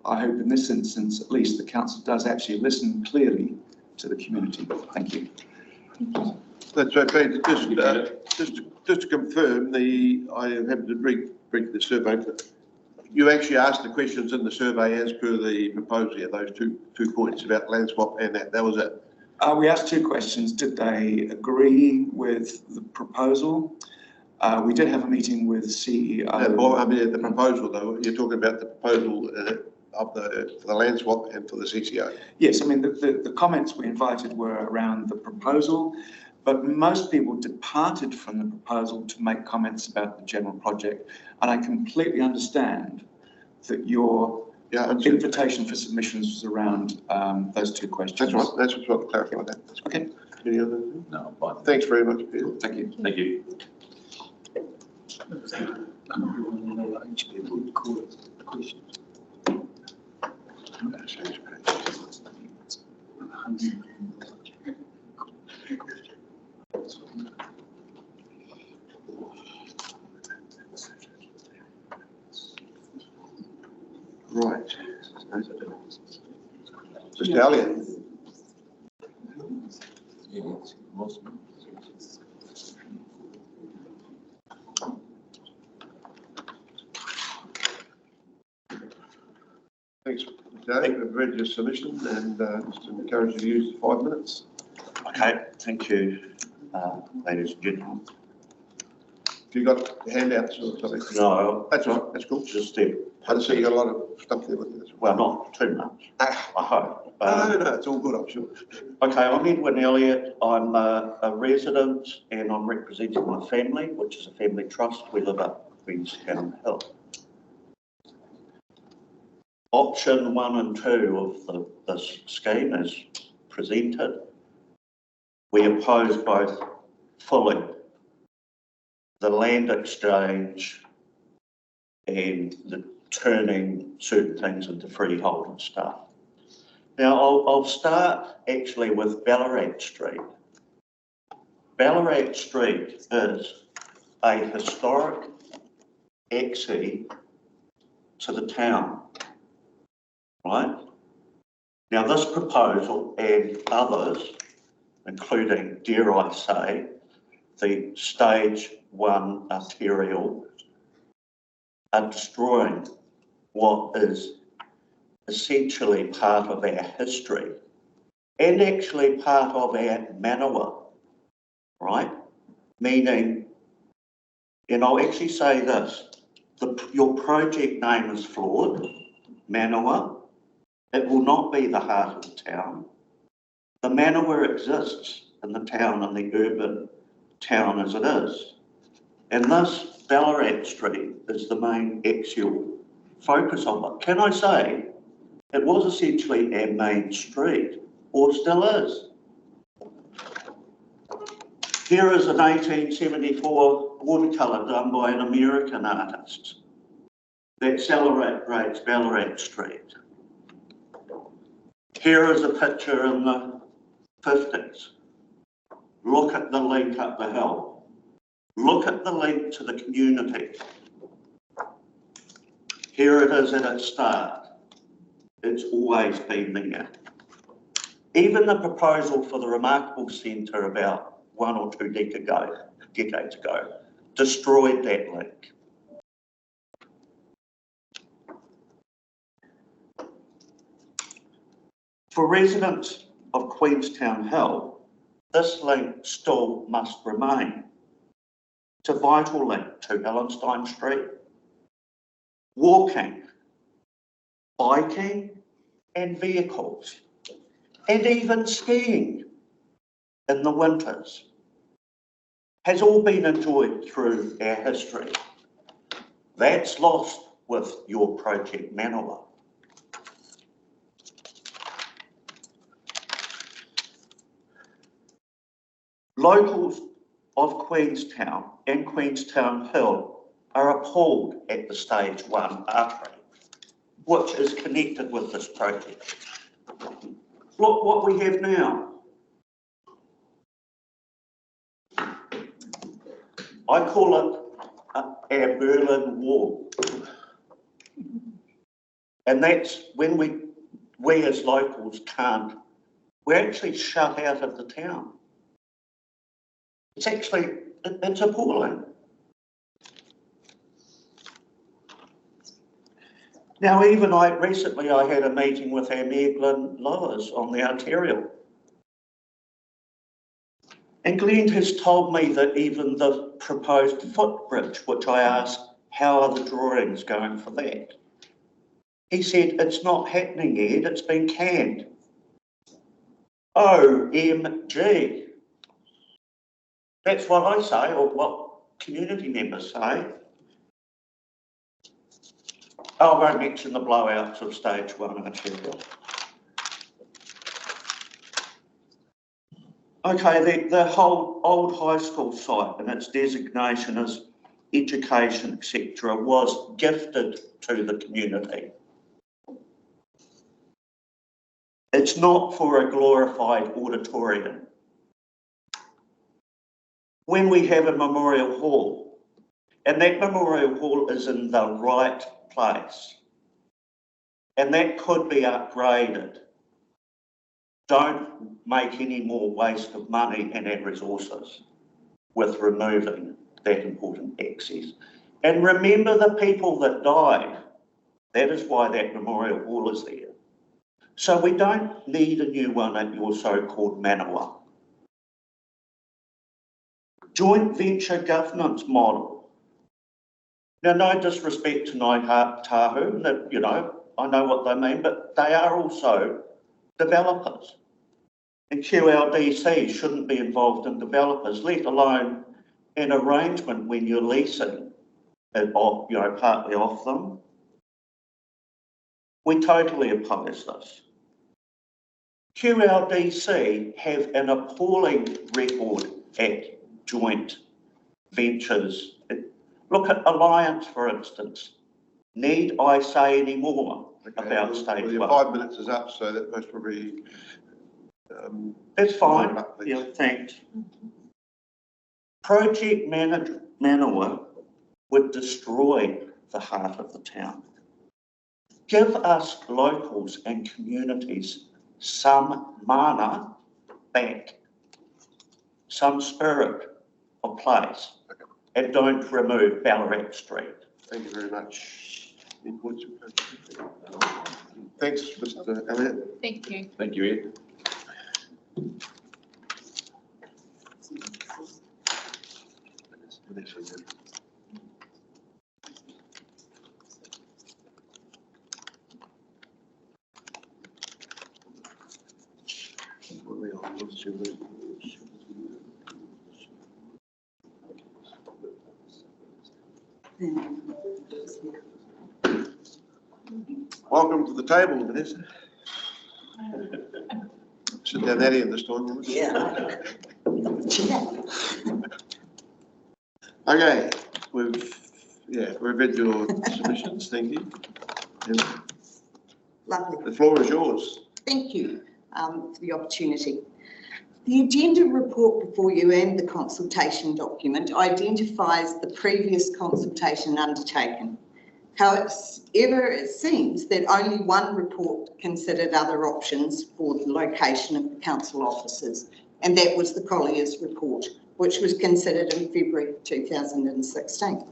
I hope in this instance, at least, the council does actually listen clearly to the community. Thank you. That's okay. Just to confirm, I have to bring the survey. You actually asked the questions in the survey as per the proposal here, those two points about land swap and that was it. We asked two questions. Did they agree with the proposal? We did have a meeting with CEO. I mean, the proposal though, you're talking about the proposal for the land swap and for the CCO. Yes, I mean, the comments we invited were around the proposal, but most people departed from the proposal to make comments about the general project. And I completely understand that your invitation for submissions was around those two questions. That's right. That's what I'll clarify that. Okay. Any other? No, fine. Thanks very much, Peter. Thank you. Thank you. Right. Mr. Elliott. Thanks, Mr. Elliott. I've read your submission and just encourage you to use the 5 minutes. Okay, thank you, ladies and gentlemen. Have you got handouts or something? No, That's right, that's cool. just I just see you got a lot of stuff there with you. well, not too much, I hope. No, it's all good, I'm sure. Okay, I'm Edwin Elliott. I'm a resident and I'm representing my family, which is a family trust. We live up Queenstown Hill. Option 1 and 2 of this scheme is presented. We oppose both fully. The land exchange and the turning certain things into freehold and stuff. Now, I'll start actually with Ballarat Street. Ballarat Street is a historic access to the town, right? Now, this proposal and others, including, dare I say, the stage 1 arterial, are destroying what is essentially part of our history and actually part of our Manawa, right? Meaning, and I'll actually say this, your project name is flawed, Manawa. It will not be the heart of the town. The Manawa exists in the town and the urban town as it is. And this Ballarat Street is the main actual focus of it. Can I say, it was essentially our main street, or still is. Here is an 1874 watercolour done by an American artist that celebrates Ballarat Street. Here is a picture in the 50s. Look at the link up the hill. Look at the link to the community. Here it is at its start. It's always been there. Even the proposal for the remarkable centre about 1 or 2 decades ago destroyed that link. For residents of Queenstown Hill, this link still must remain. It's a vital link to Ellenstein Street, walking, biking and vehicles, and even skiing in the winters has all been enjoyed through our history. That's lost with your project Manawa. Locals of Queenstown and Queenstown Hill are appalled at the stage 1 artery, which is connected with this project. Look what we have now. I call it our Berlin Wall. And that's when we as locals can't, we're actually shut out of the town. It's actually, it's appalling. Now, even recently I had a meeting with our Mayor Glenn Lewis on the arterial. And Glenn has told me that even the proposed footbridge, which I asked, how are the drawings going for that? He said, it's not happening yet, it's been canned. OMG. That's what I say, or what community members say. I won't mention the blowouts of stage 1 arterial. Okay, the whole old high school site and its designation as education, etc., was gifted to the community. It's not for a glorified auditorium. When we have a memorial hall, and that memorial hall is in the right place, and that could be upgraded, don't make any more waste of money and our resources with removing that important access. And remember the people that died. That is why that memorial hall is there. So we don't need a new one at your so-called Manawa. Joint venture governance model. Now, no disrespect to Ngāi Tahu, that, you know, I know what they mean, but they are also developers. And QLDC shouldn't be involved in developers, let alone an arrangement when you're leasing it off, you know, partly off them. We totally oppose this. QLDC have an appalling record at joint ventures. Look at Alliance, for instance. Need I say any more about stage 1? Your 5 minutes is up, so that most probably... That's fine. Yeah, thanks. Project Manawa would destroy the heart of the town. Give us locals and communities some mana back, some spirit of place, and don't remove Ballarat Street. Thank you very much. Thanks, Mr. Elliott. Thank you. Thank you, Ed. Welcome to the table, Vanessa. Sit down that end this time. Will you? Yeah. Okay, we've read your submissions, thank you. And Lovely. the floor is yours. Thank you for the opportunity. The agenda report before you and the consultation document identifies the previous consultation undertaken. However, it seems that only one report considered other options for the location of the council offices, and that was the Collier's report, which was considered in February 2016.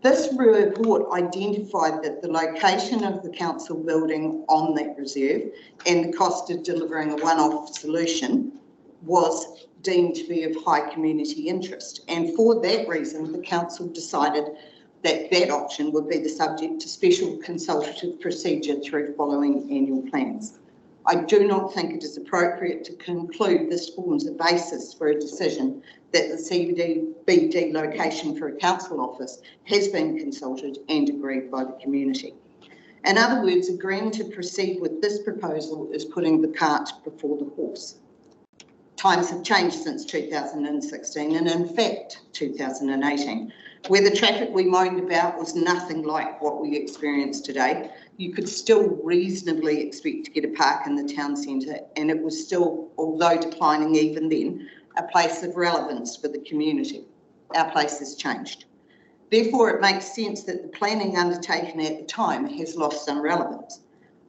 This report identified that the location of the council building on that reserve and the cost of delivering a one-off solution was deemed to be of high community interest. And for that reason, the council decided that that option would be the subject to special consultative procedure through following annual plans. I do not think it is appropriate to conclude this forms a basis for a decision that the CBD location for a council office has been consulted and agreed by the community. In other words, agreeing to proceed with this proposal is putting the cart before the horse. Times have changed since 2016 and in fact 2018, where the traffic we moaned about was nothing like what we experience today. You could still reasonably expect to get a park in the town centre, and it was still, although declining even then, a place of relevance for the community. Our place has changed. Therefore, it makes sense that the planning undertaken at the time has lost some relevance.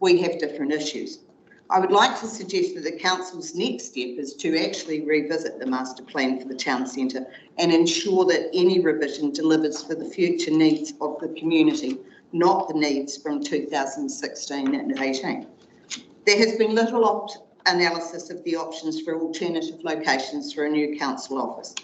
We have different issues. I would like to suggest that the council's next step is to actually revisit the master plan for the town centre and ensure that any revision delivers for the future needs of the community, not the needs from 2016 and 18. There has been little analysis of the options for alternative locations for a new council office.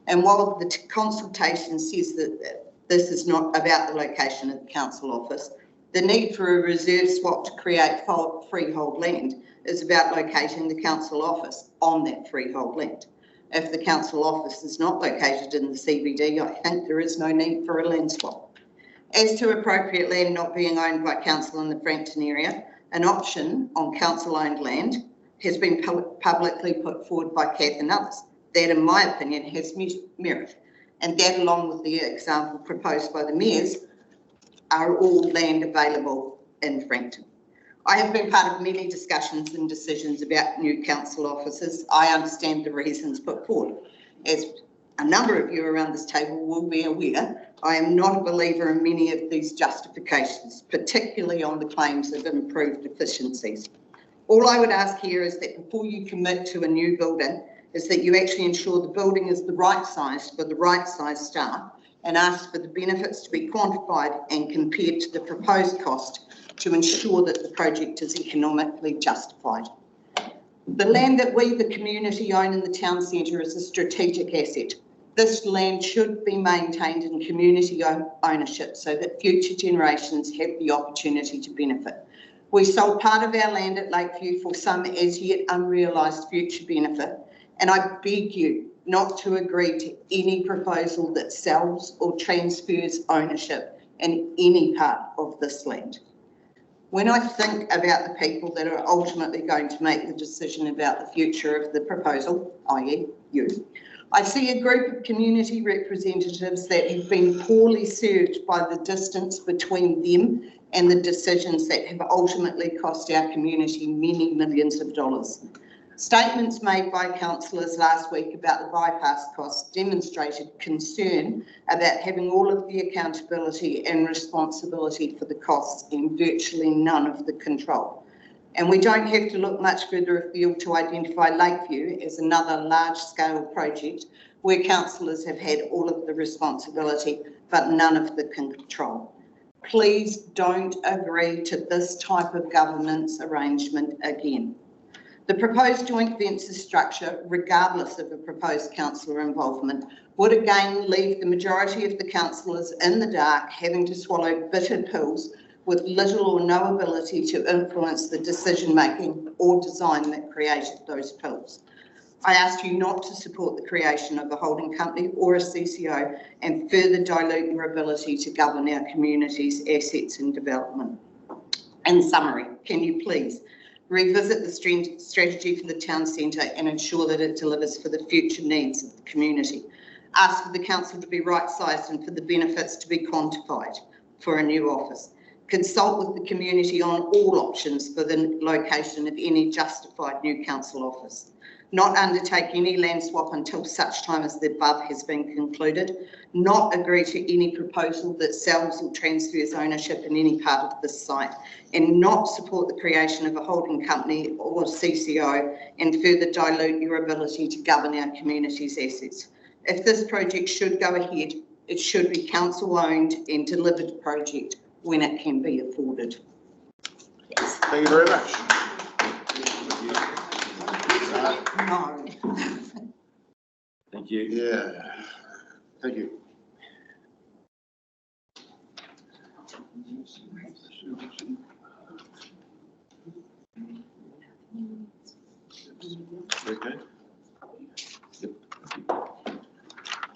And while the consultation says that this is not about the location of the council office, the need for a reserve swap to create freehold land is about locating the council office on that freehold land. If the council office is not located in the CBD, I think there is no need for a land swap. As to appropriate land not being owned by council in the Frankton area, an option on council-owned land has been publicly put forward by Kath and others. That, in my opinion, has merit. And that, along with the example proposed by the mayors, are all land available in Frankton. I have been part of many discussions and decisions about new council offices. I understand the reasons put forward. As a number of you around this table will be aware, I am not a believer in many of these justifications, particularly on the claims of improved efficiencies. All I would ask here is that before you commit to a new building, is that you actually ensure the building is the right size for the right size staff and ask for the benefits to be quantified and compared to the proposed cost to ensure that the project is economically justified. The land that we, the community, own in the town centre is a strategic asset. This land should be maintained in community ownership so that future generations have the opportunity to benefit. We sold part of our land at Lakeview for some as yet unrealised future benefit, and I beg you not to agree to any proposal that sells or transfers ownership in any part of this land. When I think about the people that are ultimately going to make the decision about the future of the proposal, i.e. you, I see a group of community representatives that have been poorly served by the distance between them and the decisions that have ultimately cost our community many millions of dollars. Statements made by councillors last week about the bypass costs demonstrated concern about having all of the accountability and responsibility for the costs and virtually none of the control. And we don't have to look much further afield to identify Lakeview as another large-scale project where councillors have had all of the responsibility but none of the control. Please don't agree to this type of governance arrangement again. The proposed joint venture structure, regardless of a proposed councillor involvement, would again leave the majority of the councillors in the dark, having to swallow bitter pills with little or no ability to influence the decision-making or design that created those pills. I ask you not to support the creation of a holding company or a CCO and further dilute your ability to govern our community's assets and development. In summary, can you please revisit the strategy for the town centre and ensure that it delivers for the future needs of the community? Ask for the council to be right-sized and for the benefits to be quantified for a new office. Consult with the community on all options for the location of any justified new council office. not undertake any land swap until such time as the above has been concluded, not agree to any proposal that sells or transfers ownership in any part of this site, and not support the creation of a holding company or CCO and further dilute your ability to govern our community's assets. If this project should go ahead, it should be council-owned and delivered project when it can be afforded. Yes. Thank you very much. No. Thank you. Yeah, thank you. Okay.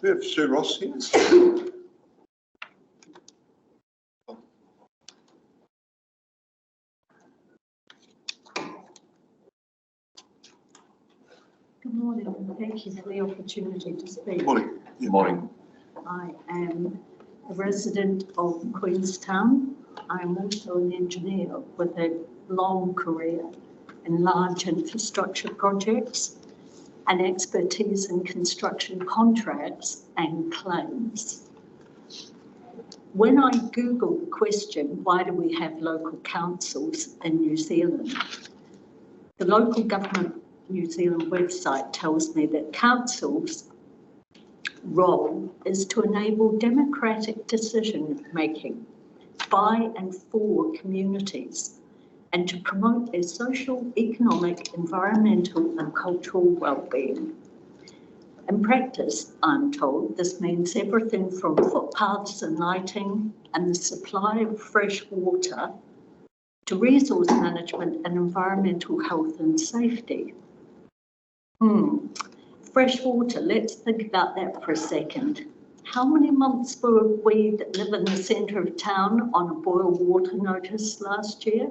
We have Sue Ross here. Good morning, and thank you for the opportunity to speak. Good morning. Good morning. I am a resident of Queenstown. I am also an engineer with a long career in large infrastructure projects and expertise in construction contracts and claims. When I Google the question, why do we have local councils in New Zealand? The local government New Zealand website tells me that councils' role is to enable democratic decision making by and for communities and to promote their social, economic, environmental and cultural well-being. In practice, I'm told, this means everything from footpaths and lighting and the supply of fresh water to resource management and environmental health and safety. Fresh water, let's think about that for a second. How many months were we that live in the centre of town on a boil water notice last year?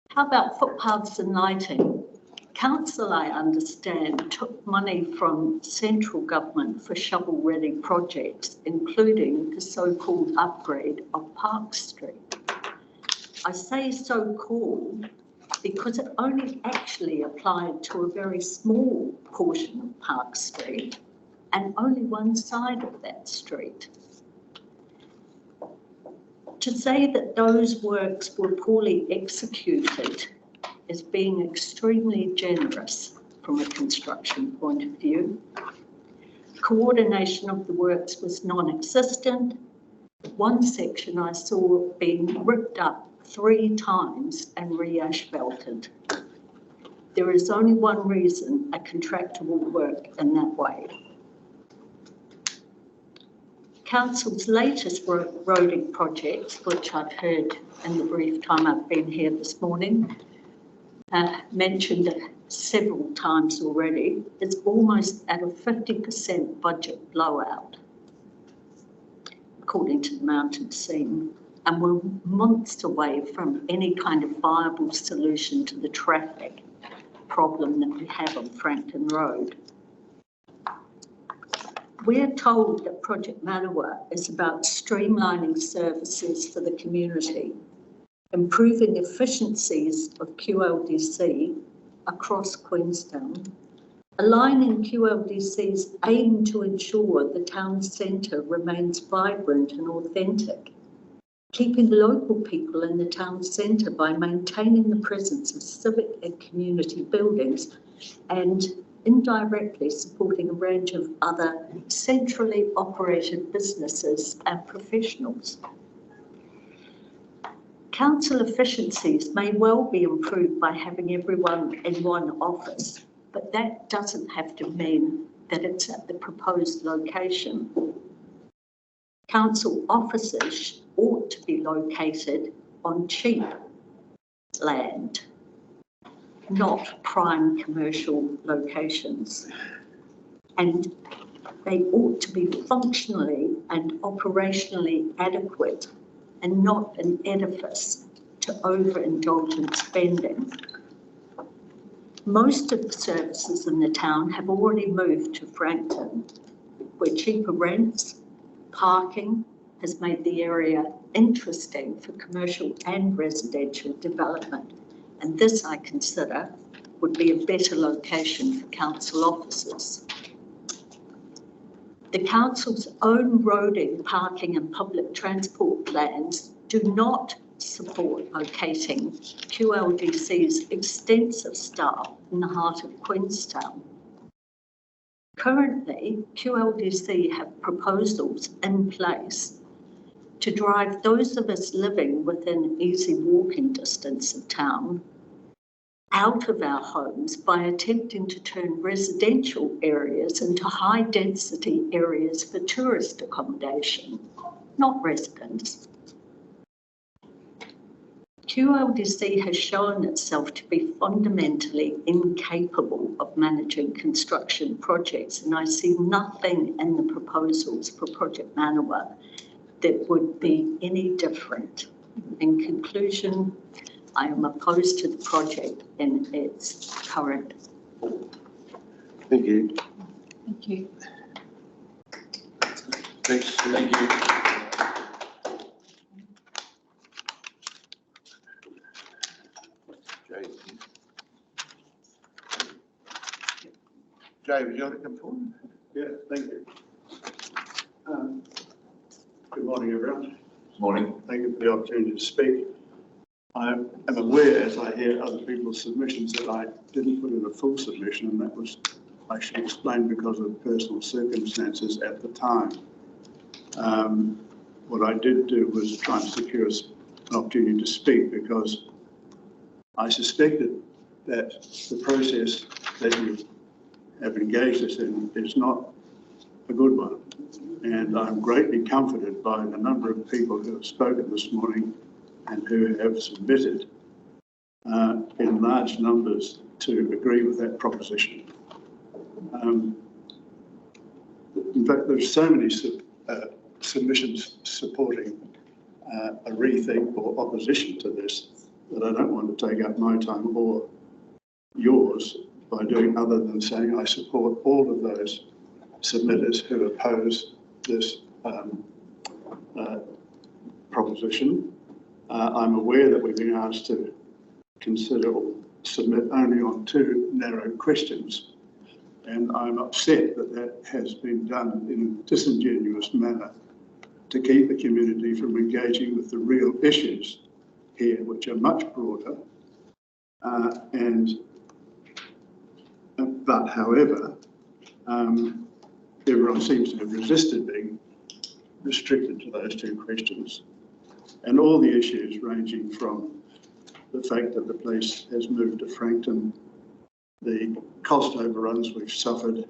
How about footpaths and lighting? Council, I understand, took money from central government for shovel-ready projects, including the so-called upgrade of Park Street. I say so-called because it only actually applied to a very small portion of Park Street and only one side of that street. To say that those works were poorly executed is being extremely generous from a construction point of view. Coordination of the works was non-existent. One section I saw being ripped up 3 times and re-asphalted. There is only one reason a contractor will work in that way. Council's latest roading projects, which I've heard in the brief time I've been here this morning, mentioned several times already, is almost at a 50% budget blowout, according to the mountain scene. And we're months away from any kind of viable solution to the traffic problem that we have on Frankton Road. We're told that Project Manawa is about streamlining services for the community, improving efficiencies of QLDC across Queenstown, aligning QLDC's aim to ensure the town centre remains vibrant and authentic, keeping local people in the town centre by maintaining the presence of civic and community buildings and indirectly supporting a range of other centrally operated businesses and professionals. Council efficiencies may well be improved by having everyone in one office, but that doesn't have to mean that it's at the proposed location. Council offices ought to be located on cheap land, not prime commercial locations. And they ought to be functionally and operationally adequate and not an edifice to overindulge in spending. Most of the services in the town have already moved to Frankton, where cheaper rents, parking has made the area interesting for commercial and residential development. And this I consider would be a better location for council offices. The council's own roading, parking and public transport plans do not support locating QLDC's extensive staff in the heart of Queenstown. Currently, QLDC have proposals in place to drive those of us living within easy walking distance of town out of our homes by attempting to turn residential areas into high-density areas for tourist accommodation, not residents. QLDC has shown itself to be fundamentally incapable of managing construction projects, and I see nothing in the proposals for Project Manawa that would be any different. In conclusion, I am opposed to the project in its current form. Thank you. Thank you. Thanks. Thank you. Jay, would you like to come forward? Yeah, thank you. Good morning, everyone. Morning. Thank you for the opportunity to speak. I am aware, as I hear other people's submissions, that I didn't put in a full submission, and that was actually explained because of personal circumstances at the time. What I did do was try and secure an opportunity to speak because I suspected that the process that you have engaged us in is not a good one. And I'm greatly comforted by the number of people who have spoken this morning and who have submitted in large numbers to agree with that proposition. In fact, there's so many submissions supporting a rethink or opposition to this that I don't want to take up my time or yours by doing other than saying I support all of those submitters who oppose this proposition. I'm aware that we've been asked to consider or submit only on 2 narrow questions, and I'm upset that that has been done in a disingenuous manner to keep the community from engaging with the real issues here, which are much broader. But however, everyone seems to have resisted being restricted to those 2 questions. And all the issues ranging from the fact that the place has moved to Frankton, the cost overruns we've suffered,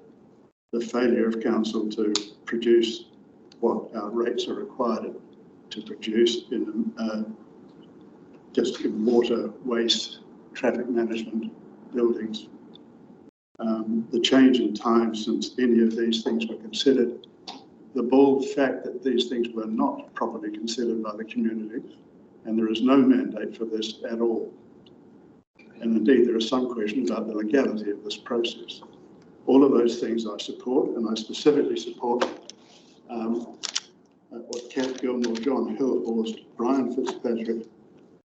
the failure of council to produce what our rates are required to produce in just in water, waste, traffic management, buildings. The change in time since any of these things were considered, the bold fact that these things were not properly considered by the community, and there is no mandate for this at all. And indeed, there is some question about the legality of this process. All of those things I support, and I specifically support what Kath Gilmore, John Hillhorst, Brian Fitzpatrick,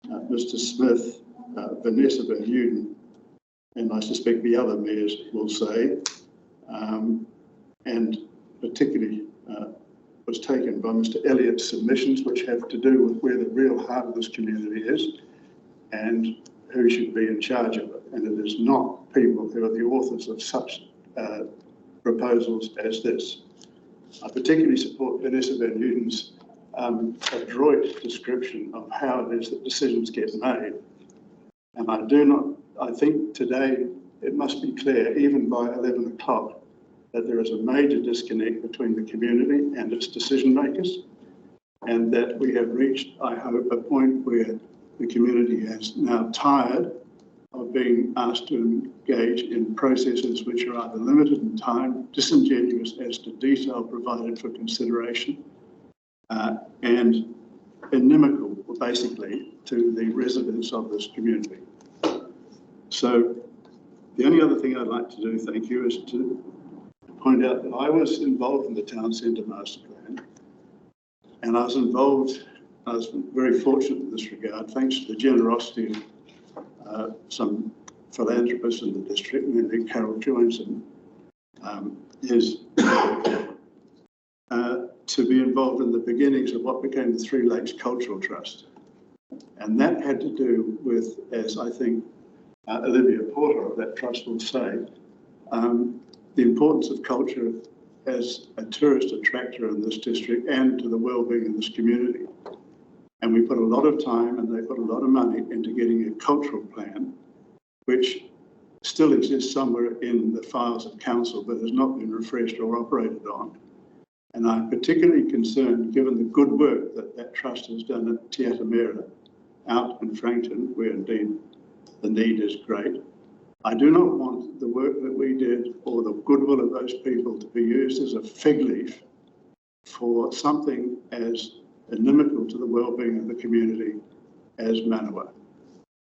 Mr. Smith, Vanessa Van Uden, and I suspect the other mayors will say, and particularly was taken by Mr. Elliott's submissions, which have to do with where the real heart of this community is and who should be in charge of it. And it is not people who are the authors of such proposals as this. I particularly support Vanessa Van Uden's adroit description of how it is that decisions get made. And I think today it must be clear, even by 11 o'clock, that there is a major disconnect between the community and its decision makers, and that we have reached, I hope, a point where the community is now tired of being asked to engage in processes which are either limited in time, disingenuous as to detail provided for consideration, and inimical, basically, to the residents of this community. So the only other thing I'd like to do, thank you, is to point out that I was involved in the town centre master plan, and I was very fortunate in this regard, thanks to the generosity of some philanthropist in the district, namely Carol Joinson, is to be involved in the beginnings of what became the Three Lakes Cultural Trust. And that had to do with, as I think Olivia Porter of that trust will say, the importance of culture as a tourist attractor in this district and to the well-being of this community. And we put a lot of time and they put a lot of money into getting a cultural plan, which still exists somewhere in the files of council, but has not been refreshed or operated on. And I'm particularly concerned, given the good work that that trust has done at Te Atamera, out in Frankton, where indeed the need is great. I do not want the work that we did or the goodwill of those people to be used as a fig leaf for something as inimical to the well-being of the community as Manawa.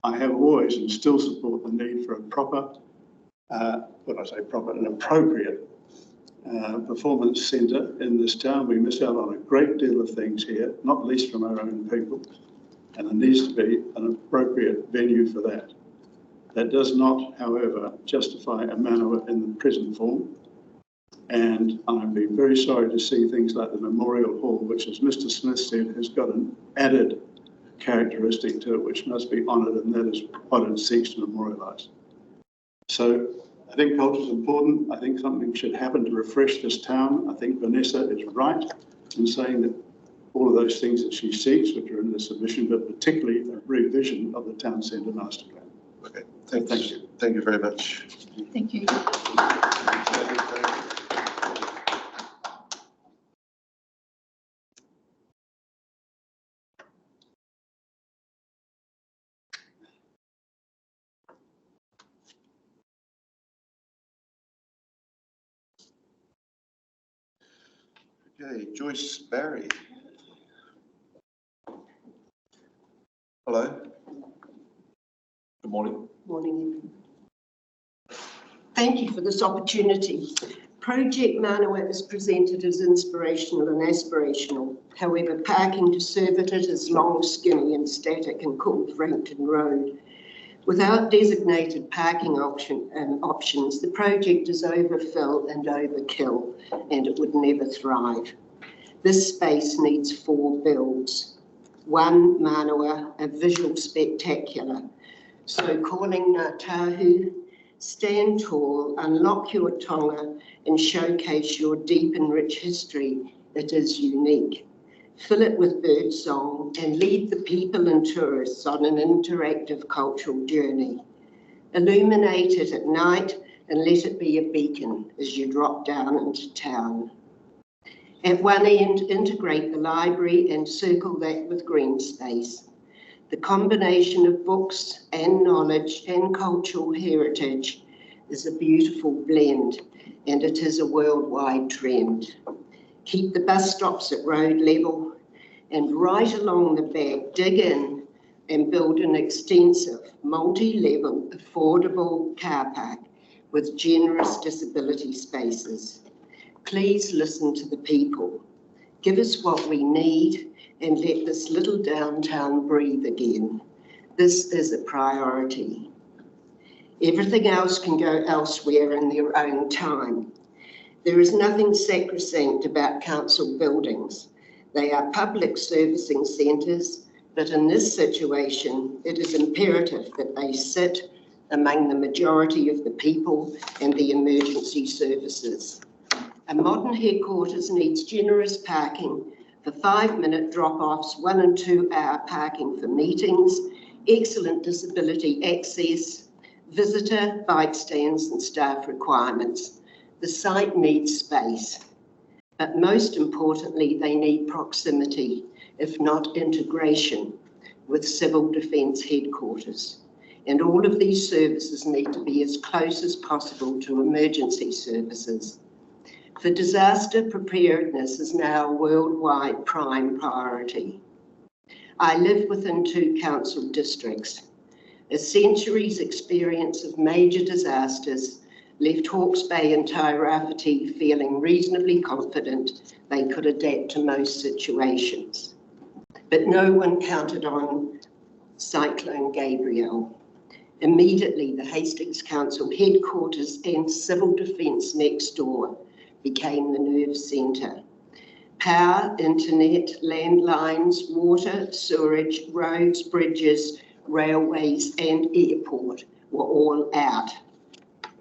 I have always and still support the need for a proper, an appropriate performance centre in this town. We miss out on a great deal of things here, not least from our own people, and there needs to be an appropriate venue for that. That does not, however, justify a Manawa in the present form. And I've been very sorry to see things like the Memorial Hall, which, as Mr. Smith said, has got an added characteristic to it, which must be honoured, and that is what it seeks to memorialise. So I think culture is important. I think something should happen to refresh this town. I think Vanessa is right in saying that all of those things that she seeks, which are in the submission, but particularly a revision of the town centre master plan. Okay, thank you. Thank you very much. Thank you. Okay, Joyce Barry. Hello. Good morning. Morning. Thank you for this opportunity. Project Manawa is presented as inspirational and aspirational. However, parking to serve it is long, skinny and static and called Frankton Road. Without designated parking options, the project is overfill and overkill, and it would never thrive. This space needs 4 builds. 1, Manawa, a visual spectacular. So calling Ngā Tahu, stand tall, unlock your tonga and showcase your deep and rich history. It is unique. Fill it with birdsong and lead the people and tourists on an interactive cultural journey. Illuminate it at night and let it be a beacon as you drop down into town. At one end, integrate the library and circle that with green space. The combination of books and knowledge and cultural heritage is a beautiful blend, and it is a worldwide trend. Keep the bus stops at road level, and right along the back, dig in and build an extensive, multi-level, affordable car park with generous disability spaces. Please listen to the people. Give us what we need and let this little downtown breathe again. This is a priority. Everything else can go elsewhere in their own time. There is nothing sacrosanct about council buildings. They are public servicing centres, but in this situation, it is imperative that they sit among the majority of the people and the emergency services. A modern headquarters needs generous parking for 5-minute drop-offs, 1 and 2 hour parking for meetings, excellent disability access, visitor, bike stands and staff requirements. The site needs space, but most importantly, they need proximity, if not integration, with Civil Defence headquarters. And all of these services need to be as close as possible to emergency services. For disaster preparedness is now a worldwide prime priority. I live within 2 council districts. A century's experience of major disasters left Hawke's Bay and Tairāwhiti feeling reasonably confident they could adapt to most situations. But no one counted on Cyclone Gabrielle. Immediately, the Hastings Council headquarters and civil defence next door became the nerve centre. Power, internet, landlines, water, sewerage, roads, bridges, railways and airport were all out.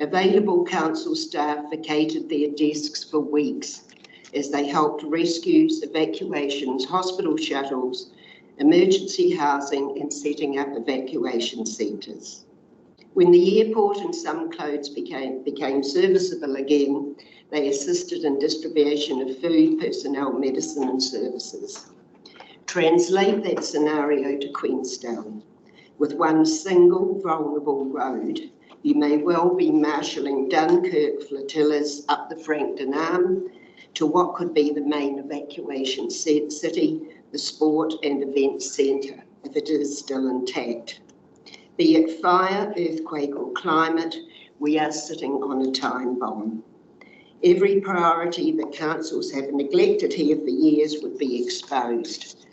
Available council staff vacated their desks for weeks as they helped rescues, evacuations, hospital shuttles, emergency housing and setting up evacuation centres. When the airport and some clothes became serviceable again, they assisted in distribution of food, personnel, medicine and services. Translate that scenario to Queenstown. With one single vulnerable road, you may well be marshalling Dunkirk flotillas up the Frankton Arm to what could be the main evacuation city, the sport and events centre, if it is still intact. Be it fire, earthquake or climate, we are sitting on a time bomb. Every priority that councils have neglected here for years would be exposed.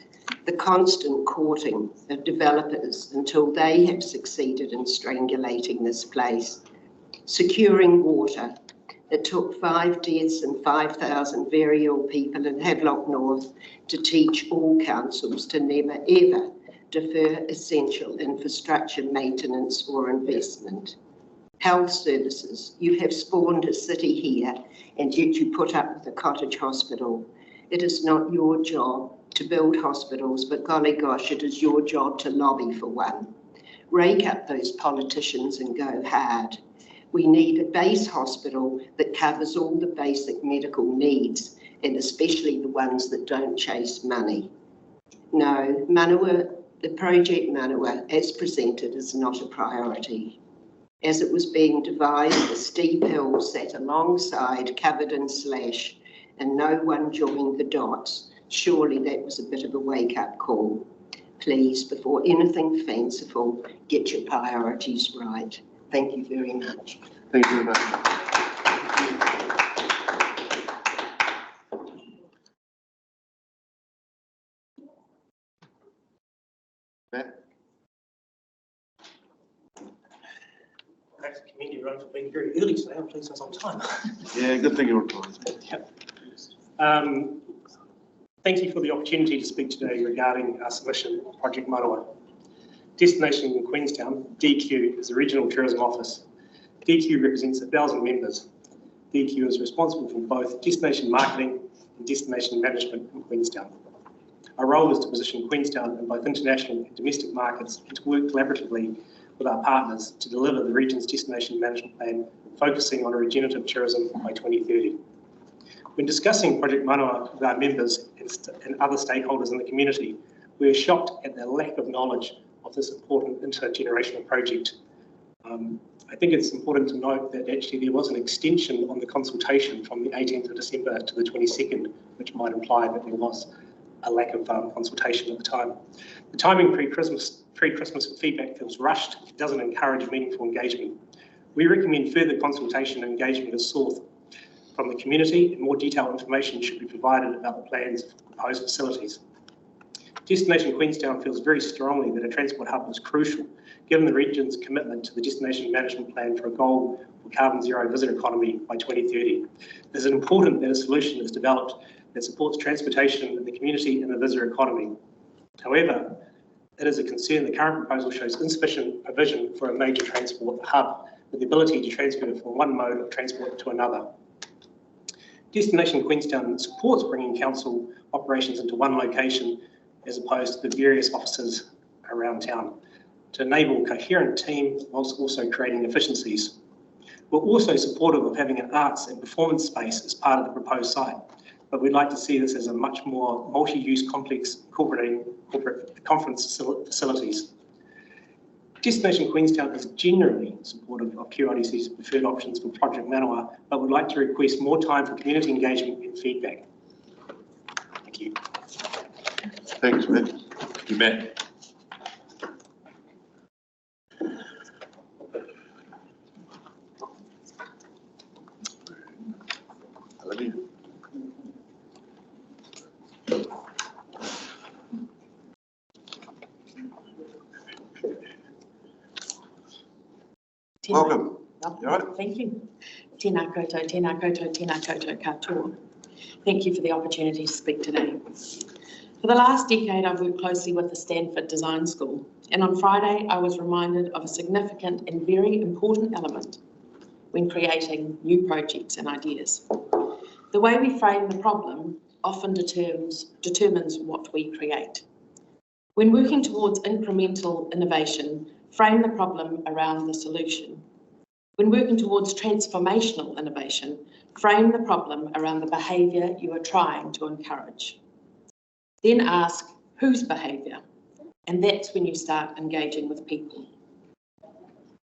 The constant courting of developers until they have succeeded in strangulating this place. Securing water. It took 5 deaths and 5,000 very ill people in Havelock North to teach all councils to never ever defer essential infrastructure maintenance or investment. Health services. You have spawned a city here and yet you put up with a cottage hospital. It is not your job to build hospitals, but golly gosh, it is your job to lobby for one. Rake up those politicians and go hard. We need a base hospital that covers all the basic medical needs, and especially the ones that don't chase money. No, Manawa, the project Manawa, as presented, is not a priority. As it was being devised, the steep hill sat alongside, covered in slash, and no one joined the dots. Surely that was a bit of a wake-up call. Please, before anything fanciful, get your priorities right. Thank you very much. Thank you very much. Matt? Thanks, community run for being very early today. I'm pleased I was on time. Yeah, good thing you're on time. Thank you for the opportunity to speak today regarding our submission, Project Manawa. Destination in Queenstown, DQ, is the Regional Tourism Office. DQ represents 1,000 members. DQ is responsible for both destination marketing and destination management in Queenstown. Our role is to position Queenstown in both international and domestic markets and to work collaboratively with our partners to deliver the region's destination management plan, focusing on a regenerative tourism by 2030. When discussing Project Manawa with our members and other stakeholders in the community, we are shocked at the lack of knowledge of this important intergenerational project. I think it's important to note that actually there was an extension on the consultation from the 18th of December to the 22nd, which might imply that there was a lack of consultation at the time. The timing pre-Christmas feedback feels rushed. It doesn't encourage meaningful engagement. We recommend further consultation and engagement is sought from the community, and more detailed information should be provided about the plans for proposed facilities. Destination Queenstown feels very strongly that a transport hub is crucial, given the region's commitment to the destination management plan for a goal for carbon zero visitor economy by 2030. It is important that a solution is developed that supports transportation in the community and the visitor economy. However, it is a concern the current proposal shows insufficient provision for a major transport hub with the ability to transfer from one mode of transport to another. Destination Queenstown supports bringing council operations into one location as opposed to the various offices around town to enable a coherent team whilst also creating efficiencies. We're also supportive of having an arts and performance space as part of the proposed site, but we'd like to see this as a much more multi-use complex incorporating corporate conference facilities. Destination Queenstown is generally supportive of QRDC's preferred options for Project Manawa, but would like to request more time for community engagement and feedback. Thank you. Thanks, Matt. Thank you, Matt. Olivia. Welcome. You all right? Thank you. Tēnā koutou, tēnā koutou, tēnā koutou katoa. Thank you for the opportunity to speak today. For the last decade, I've worked closely with the Stanford Design School, and on Friday, I was reminded of a significant and very important element when creating new projects and ideas. The way we frame the problem often determines what we create. When working towards incremental innovation, frame the problem around the solution. When working towards transformational innovation, frame the problem around the behaviour you are trying to encourage. Then ask whose behaviour, and that's when you start engaging with people.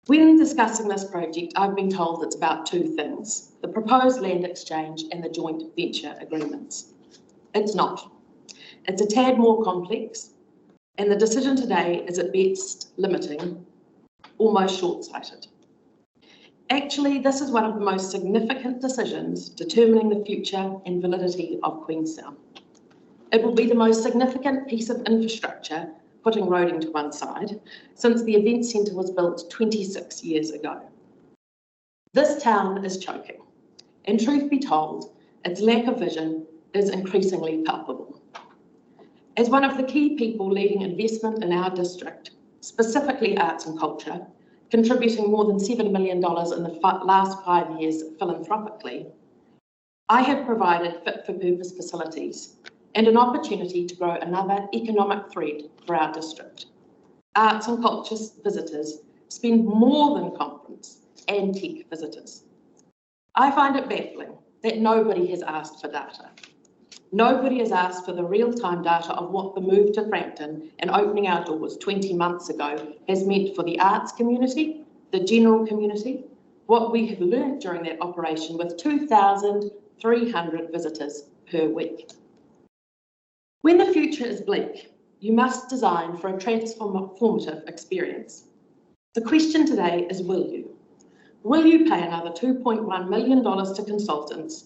When discussing this project, I've been told it's about two things: the proposed land exchange and the joint venture agreements. It's not. It's a tad more complex, and the decision today is at best limiting, almost short-sighted. Actually, this is one of the most significant decisions determining the future and validity of Queenstown. It will be the most significant piece of infrastructure, putting roading to one side, since the event centre was built 26 years ago. This town is choking, and truth be told, its lack of vision is increasingly palpable. As one of the key people leading investment in our district, specifically arts and culture, contributing more than $7 million in the last 5 years philanthropically, I have provided fit-for-purpose facilities and an opportunity to grow another economic thread for our district. Arts and culture visitors spend more than conference and tech visitors. I find it baffling that nobody has asked for data. Nobody has asked for the real-time data of what the move to Frankton and opening our doors 20 months ago has meant for the arts community, the general community, what we have learnt during that operation with 2,300 visitors per week. When the future is bleak, you must design for a transformative experience. The question today is, will you? Will you pay another $2.1 million to consultants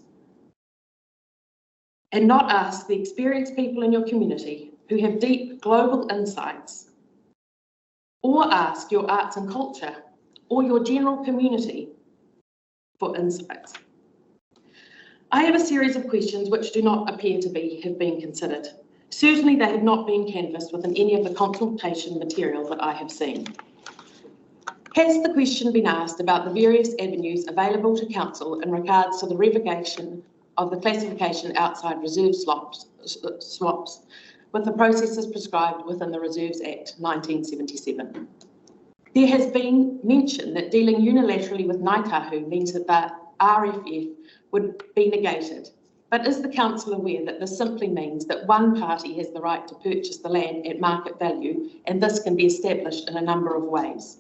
and not ask the experienced people in your community who have deep global insights, or ask your arts and culture or your general community for insights? I have a series of questions which do not appear to have been considered. Certainly they have not been canvassed within any of the consultation material that I have seen. Has the question been asked about the various avenues available to council in regards to the revocation of the classification outside reserve slops with the processes prescribed within the Reserves Act 1977? There has been mention that dealing unilaterally with Ngāi Tahu means that the RFF would be negated. But is the council aware that this simply means that one party has the right to purchase the land at market value, and this can be established in a number of ways?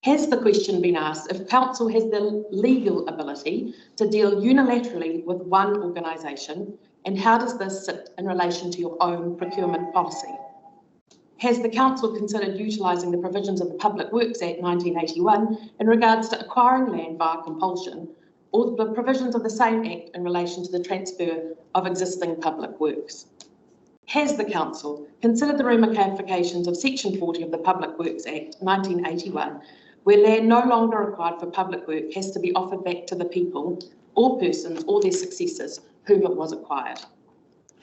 Has the question been asked if council has the legal ability to deal unilaterally with one organisation, and how does this sit in relation to your own procurement policy? Has the council considered utilising the provisions of the Public Works Act 1981 in regards to acquiring land via compulsion, or the provisions of the same act in relation to the transfer of existing public works? Has the council considered the ramifications of Section 40 of the Public Works Act 1981, where land no longer required for public work has to be offered back to the people or persons or their successors whom it was acquired?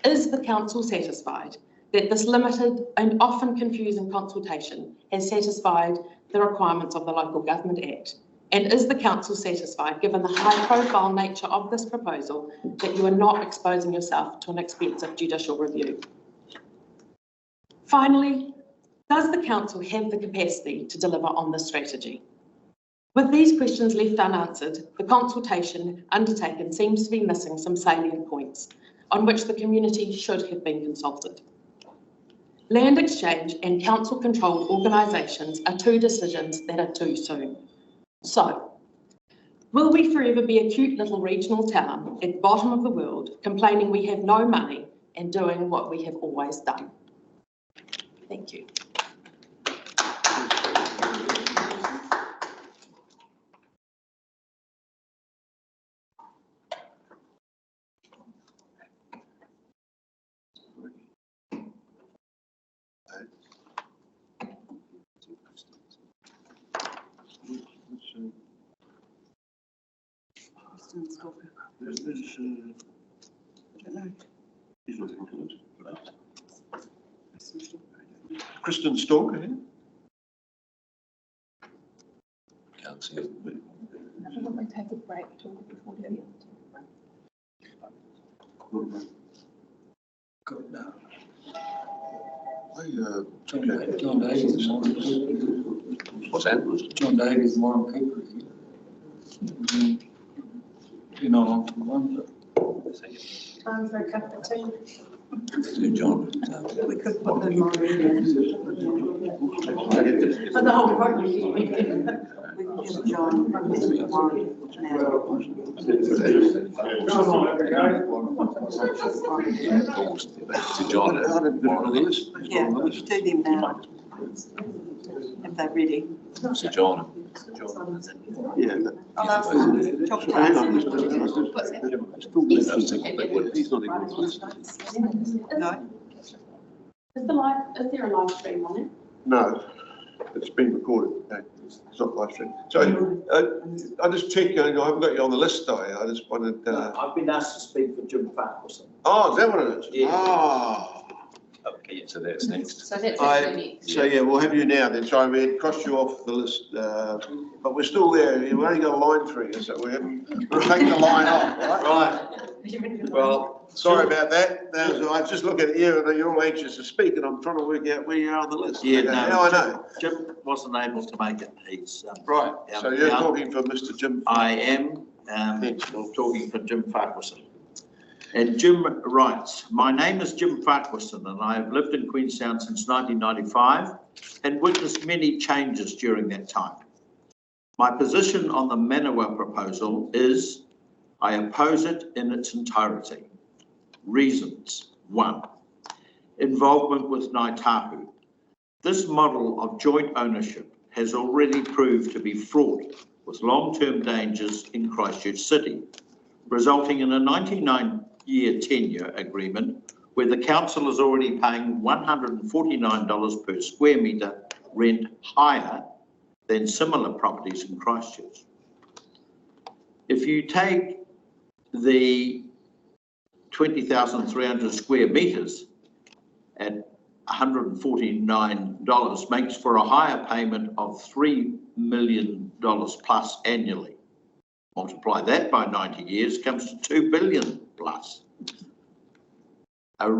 Is the council satisfied that this limited and often confusing consultation has satisfied the requirements of the Local Government Act? And is the council satisfied, given the high-profile nature of this proposal, that you are not exposing yourself to an expensive judicial review? Finally, does the council have the capacity to deliver on this strategy? With these questions left unanswered, the consultation undertaken seems to be missing some salient points on which the community should have been consulted. Land exchange and council-controlled organisations are two decisions that are too soon. So, will we forever be a cute little regional town at the bottom of the world, complaining we have no money and doing what we have always done? Thank you. Kristen Stalker. I don't know. He's not on the list. Kristen Stalker, yeah? Can't see it. I don't want to take a break till before the end. Good now. Okay. John Davies, What's that? John Davies, Warren Cooper. You're not on from one, but. Time for a cup of tea. John. We could put them on. For the whole project. We can give John from Mr. Warren To John. now. Yeah, do them now. If they're ready. To John. Yeah. I'll ask them to talk to Hang us. on, He's not even on. No? Is there a live stream on it? No, it's been recorded. No, it's not live stream. So, I just check, I haven't got you on the list, though. I just wanted, I've been asked to speak for Jim Farquharson. oh, is that what it is? Yeah. Ah. Okay, so that's next. So that's I- actually next. So, yeah, we'll have you now then. Sorry, we had crossed you off the list, but we're still there. We've only got a line through you, so we'll take the line off, right? Well, Sorry about that. I just look at you and you're all anxious to speak and I'm trying to work out where you are on the list. yeah, Okay, no. now I know. Jim wasn't able to make it. He's, Right, so you're yeah. talking for Mr. Jim. I am, talking for Jim Farquharson. And Jim writes, my name is Jim Farquharson and I have lived in Queenstown since 1995 and witnessed many changes during that time. My position on the Manawa proposal is I oppose it in its entirety. Reasons. 1. Involvement with Ngāi Tahu. This model of joint ownership has already proved to be fraught with long-term dangers in Christchurch City, resulting in a 99-year tenure agreement where the council is already paying $149 per square metre rent higher than similar properties in Christchurch. If you take the 20,300 square metres at $149 makes for a higher payment of $3 million plus annually. Multiply that by 90 years, comes to $2 billion plus. A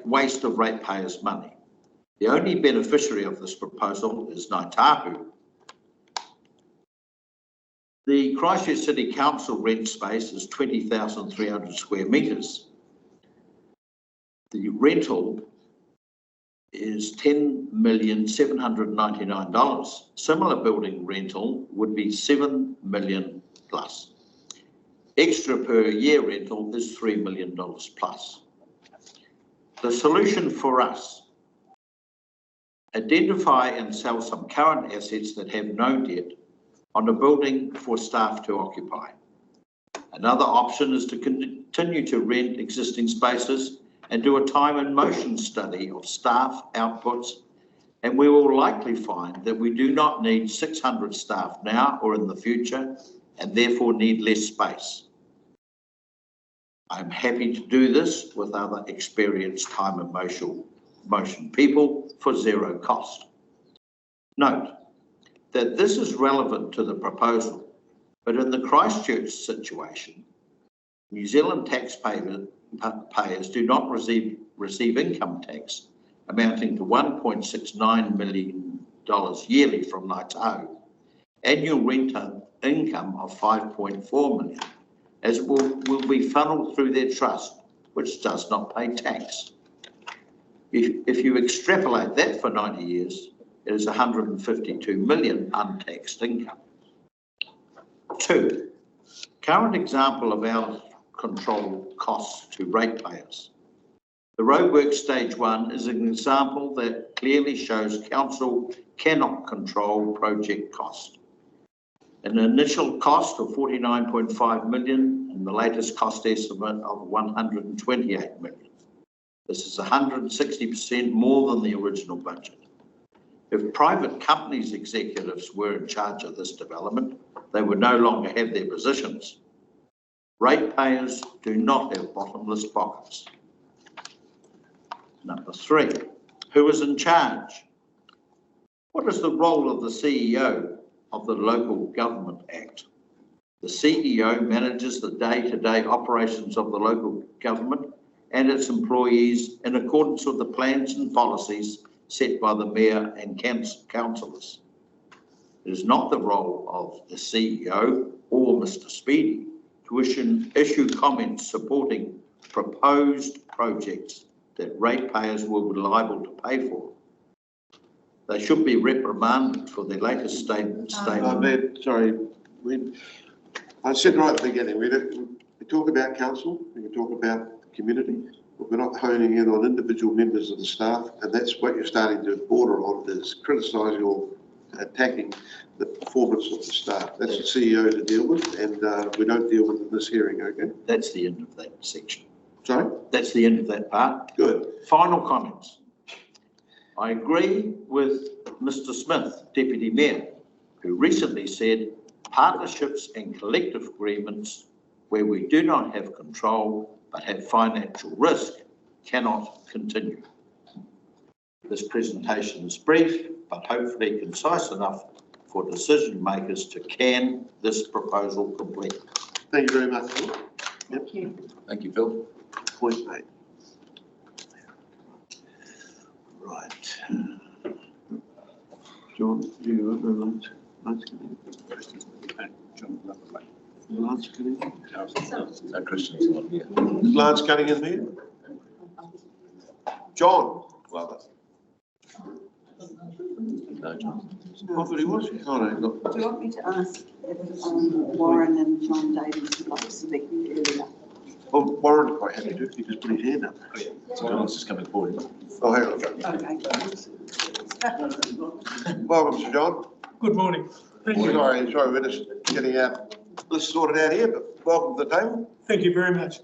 waste of ratepayers' money. The only beneficiary of this proposal is Ngāi Tahu. The Christchurch City Council rent space is 20,300 square metres. The rental is $10,799,000. Similar building rental would be $7 million plus. Extra per year rental is $3 million plus. The solution for us, identify and sell some current assets that have no debt on a building for staff to occupy. Another option is to continue to rent existing spaces and do a time and motion study of staff outputs, and we will likely find that we do not need 600 staff now or in the future, and therefore need less space. I'm happy to do this with other experienced time and motion people for zero cost. Note that this is relevant to the proposal, but in the Christchurch situation, New Zealand taxpayers do not receive income tax amounting to $1.69 million yearly from Ngāi Tahu, annual rental income of $5.4 million, as will be funneled through their trust, which does not pay tax. If you extrapolate that for 90 years, it is $152 million untaxed income. 2, current example of our control costs to ratepayers. The roadwork stage 1 is an example that clearly shows council cannot control project cost. An initial cost of $49.5 million and the latest cost estimate of $128 million. This is 160% more than the original budget. If private companies' executives were in charge of this development, they would no longer have their positions. Ratepayers do not have bottomless pockets. Number 3, who is in charge? What is the role of the CEO of the Local Government Act? The CEO manages the day-to-day operations of the local government and its employees in accordance with the plans and policies set by the Mayor and councillors. It is not the role of the CEO or Mr. Speedy to issue comments supporting proposed projects that ratepayers will be liable to pay for. They should be reprimanded for their latest statement. I said right at the beginning, we talk about council, we can talk about the community, but we're not honing in on individual members of the staff, and that's what you're starting to border on, is criticising or attacking the performance of the staff. That's the CEO to deal with, and we don't deal with it in this hearing, okay? That's the end of that section. Sorry? That's the end of that part. Good. Final comments. I agree with Mr. Smith, Deputy Mayor, who recently said partnerships and collective agreements where we do not have control but have financial risk cannot continue. This presentation is brief, but hopefully concise enough for decision makers to can this proposal complete. Thank you very much. Thank you. Thank you, Phil. Point made. Right. John, do you have lunch? Lance Cutting? No Christian's not here. Is Lance Cutting in here? John? Well, No, John. I thought he was. Oh, no, look. Do you want me to ask if Warren and John Davies would like to speak earlier? Well, Warren quite happy to. He just put his hand up. John's just coming forward. Oh, hang on. Okay. Welcome, Sir John. Good morning. Thank you. Sorry, we're just getting out. Let's sort it out here, but welcome to the table. Thank you very much.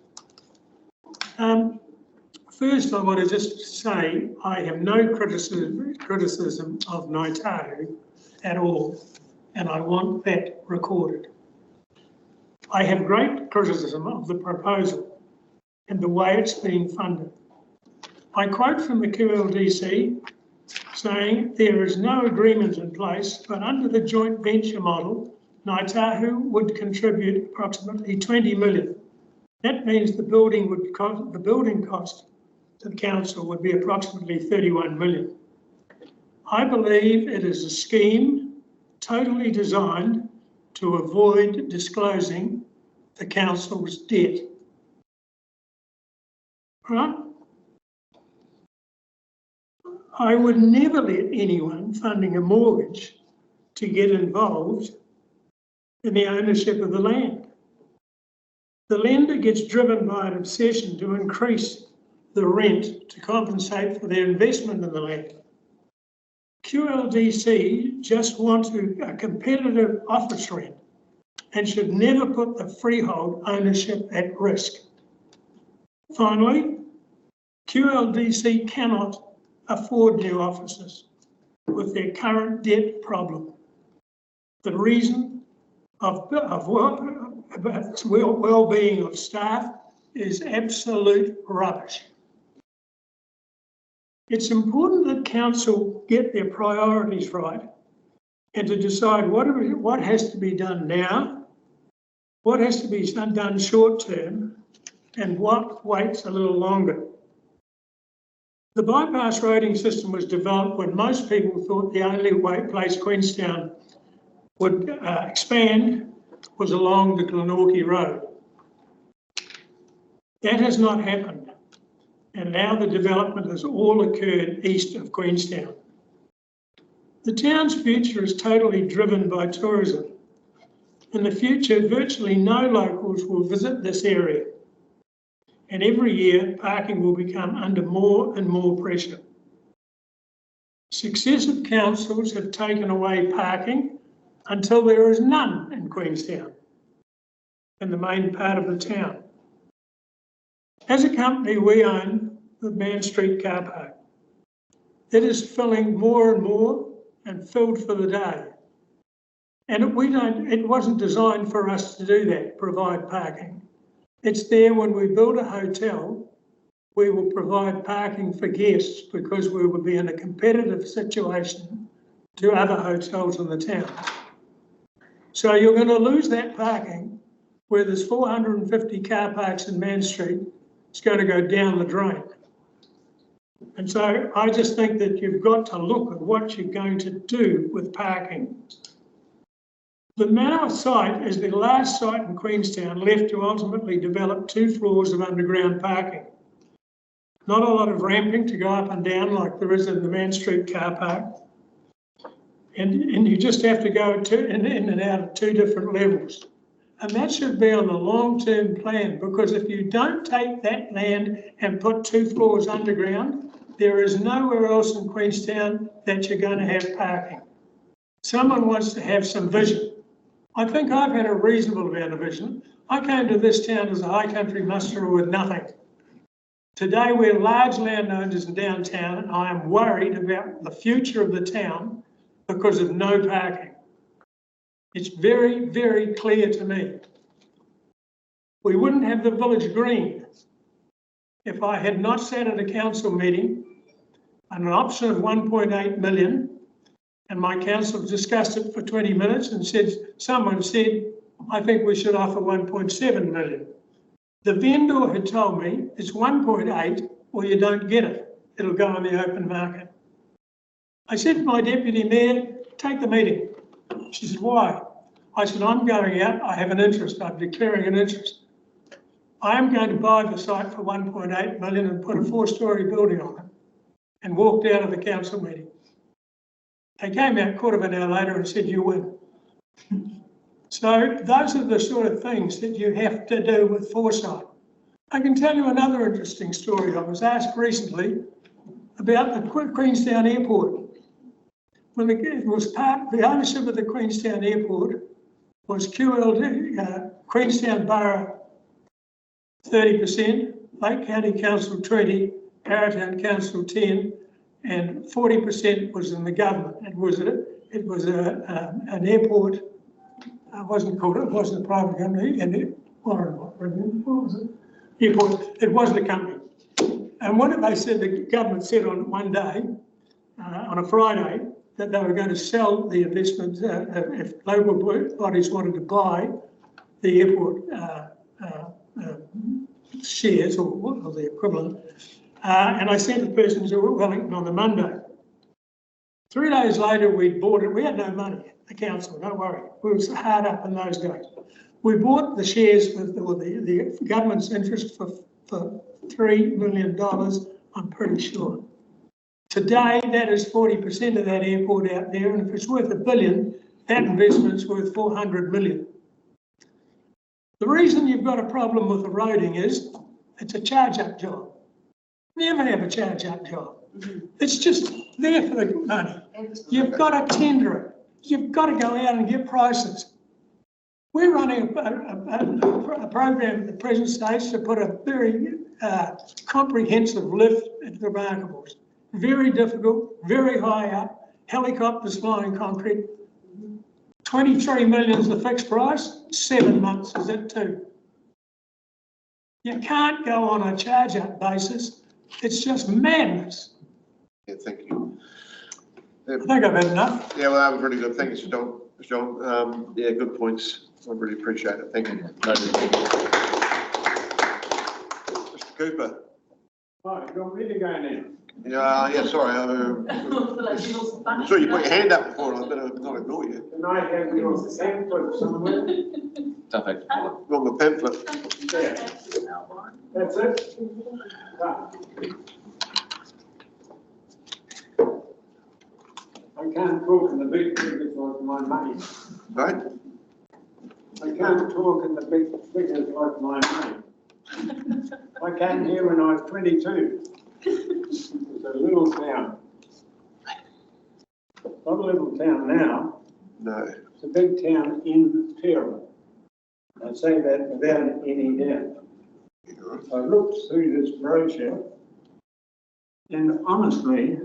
First, I want to just say I have no criticism of Ngāi at all, and I want that recorded. I have great criticism of the proposal and the way it's being funded. I quote from the QLDC saying there is no agreement in place, but under the joint venture model, Ngāi would contribute approximately 20 million. That means the building cost to the council would be approximately 31 million. I believe it is a scheme totally designed to avoid disclosing the council's debt. Right? I would never let anyone funding a mortgage to get involved in the ownership of the land. The lender gets driven by an obsession to increase the rent to compensate for their investment in the land. QLDC just wants a competitive office rent and should never put the freehold ownership at risk. Finally, QLDC cannot afford new offices with their current debt problem. The reason of well-being of staff is absolute rubbish. It's important that council get their priorities right and to decide what has to be done now, what has to be done short term, and what waits a little longer. The bypass roading system was developed when most people thought the only place Queenstown would expand was along the Glenorchy Road. That has not happened, and now the development has all occurred east of Queenstown. The town's future is totally driven by tourism. In the future, virtually no locals will visit this area, and every year parking will become under more and more pressure. Successive councils have taken away parking until there is none in Queenstown, in the main part of the town. As a company, we own the Man Street car park. It is filling more and more and filled for the day. And it wasn't designed for us to do that, provide parking. It's there when we build a hotel, we will provide parking for guests because we will be in a competitive situation to other hotels in the town. So you're going to lose that parking where there's 450 car parks in Man Street. It's going to go down the drain. And so I just think that you've got to look at what you're going to do with parking. The Manawa site is the last site in Queenstown left to ultimately develop 2 floors of underground parking. Not a lot of ramping to go up and down like there is in the Man Street car park. And you just have to go in and out at 2 different levels. And that should be on the long-term plan, because if you don't take that land and put 2 floors underground, there is nowhere else in Queenstown that you're going to have parking. Someone wants to have some vision. I think I've had a reasonable amount of vision. I came to this town as a high country musterer with nothing. Today we're large landowners in downtown, and I am worried about the future of the town because of no parking. It's very, very clear to me. We wouldn't have the village green if I had not sat at a council meeting on an option of 1.8 million, and my council discussed it for 20 minutes and someone said, I think we should offer 1.7 million. The vendor had told me it's 1.8 or you don't get it. It'll go on the open market. I said to my deputy mayor, take the meeting. She said, why? I said, I'm going out, I have an interest, I'm declaring an interest. I am going to buy the site for 1.8 million and put a 4-storey building on it, and walked out of the council meeting. They came out a quarter of an hour later and said, you win. So those are the sort of things that you have to do with foresight. I can tell you another interesting story. I was asked recently about the Queenstown Airport. When it was the ownership of the Queenstown Airport was QLD, Queenstown Borough 30%, Lake County Council 20%, Parratown Council 10%, and 40% was in the government. It was an airport. It wasn't a private company, and what was it? Airport. It was the company. And what they said, the government said on one day, on a Friday, that they were going to sell the investment if local bodies wanted to buy the airport shares or the equivalent. And I sent the person to Wellington on the Monday. 3 days later, we bought it. We had no money, the council, don't worry. We were hard up in those days. We bought the shares with the government's interest for $3 million, I'm pretty sure. Today, that is 40% of that airport out there, and if it's worth $1 billion, that investment's worth 400 million. The reason you've got a problem with the roading is it's a charge-up job. Never have a charge-up job. It's just there for the money. You've got to tender it. You've got to go out and get prices. We're running a program at the present stage to put a very comprehensive lift into the Remarkables. Very difficult, very high up, helicopters flying concrete. 23 million is the fixed price, 7 months is it too. You can't go on a charge-up basis. It's just madness. Yeah, thank you. I think I've had enough. Yeah, well, that was really good. Thank you, John. Yeah, good points. I really appreciate it. Thank you. Mr. Cooper. Hi, you want me to go now? Yeah, sorry. I'm sure you put your hand up before, and I better not ignore you. Can I have your pamphlet somewhere? Perfect. Wrong the pamphlet. Yeah. That's it? I can't talk in the big figures like my money. Right? I can't talk in the big figures like my money. I came here when I was 22. It's a little town. Not a little town now. No. It's a big town in Pera. I say that without any doubt. I looked through this brochure, and honestly,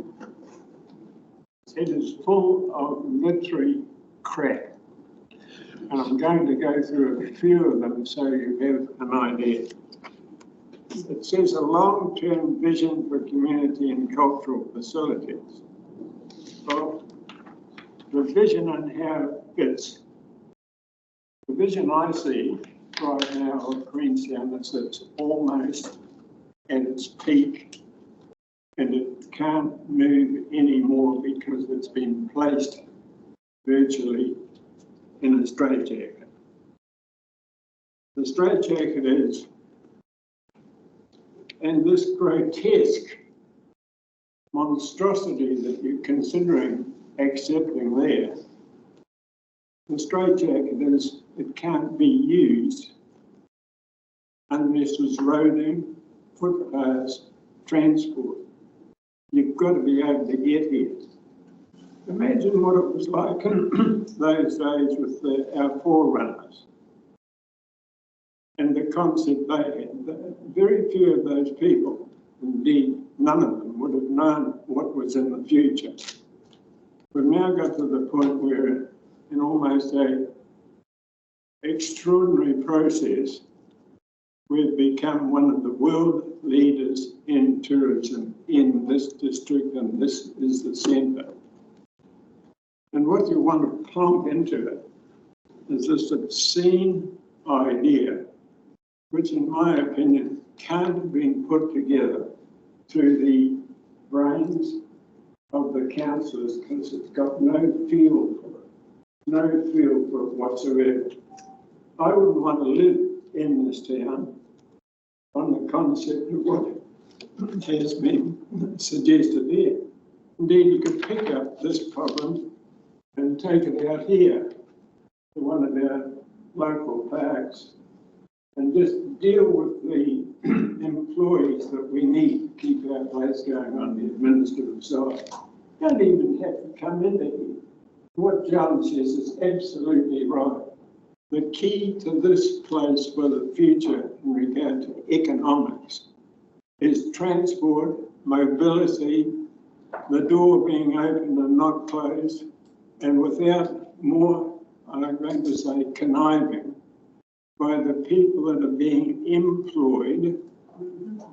it is full of military crap. and I'm going to go through a few of them so you have an idea. It says a long-term vision for community and cultural facilities. Well, the vision and how it fits. The vision I see right now of Queenstown is it's almost at its peak and it can't move anymore because it's been placed virtually in a straitjacket. The straitjacket is, and this grotesque monstrosity that you're considering accepting there, the straitjacket is, it can't be used unless there's roading, footpaths, transport. You've got to be able to get here. Imagine what it was like in those days with our forerunners and the concept they had. Very few of those people, indeed none of them, would have known what was in the future. We've now got to the point where in almost an extraordinary process, we've become one of the world leaders in tourism in this district, and this is the centre. And what you want to plump into it is this obscene idea, which in my opinion can't have been put together through the brains of the councillors because it's got no feel for it, no feel for it whatsoever. I wouldn't want to live in this town on the concept of what has been suggested here. Indeed, you could pick up this problem and take it out here to one of our local parks and just deal with the employees that we need to keep our place going on the administrative side. You don't even have to come into here. What John says is absolutely right. The key to this place for the future in regard to economics is transport, mobility, the door being open and not closed, and without more, I'm going to say, conniving by the people that are being employed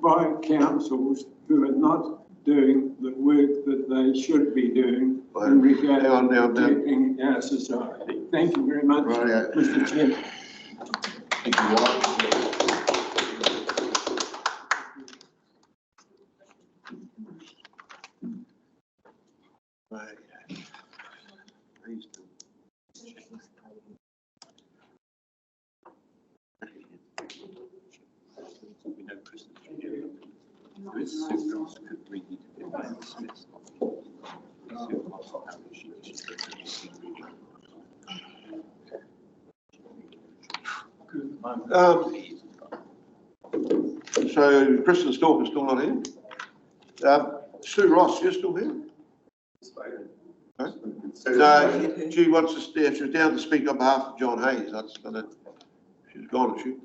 by councils who are not doing the work that they should be doing in regard to protecting our society. Thank you very much, Mr. Chairman. Thank you, Warren. So Kristen Stork is still not here. Sue Ross, you're still here? No, she wants to stay. She's down to speak on behalf of John Hayes. That's gonna. She's gone, is she?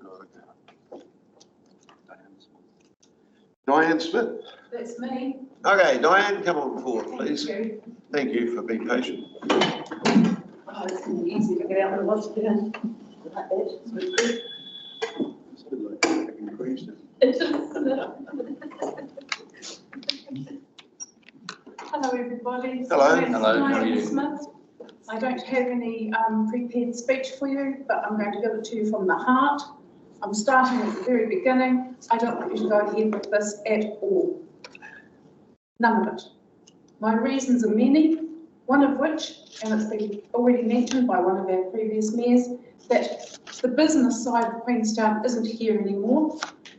Diane Smith. That's me. Okay, Diane, come on forward, please. Thank you. Thank you for being patient. Oh, it's going to be easy to get out of the wash down like that. Hello, everybody. Hello. My name's Hello, how are Diane you? Smith. I don't have any prepared speech for you, but I'm going to give it to you from the heart. I'm starting at the very beginning. I don't want you to go ahead with this at all. None of it. My reasons are many, one of which, and it's been already mentioned by one of our previous mayors, that the business side of Queenstown isn't here anymore.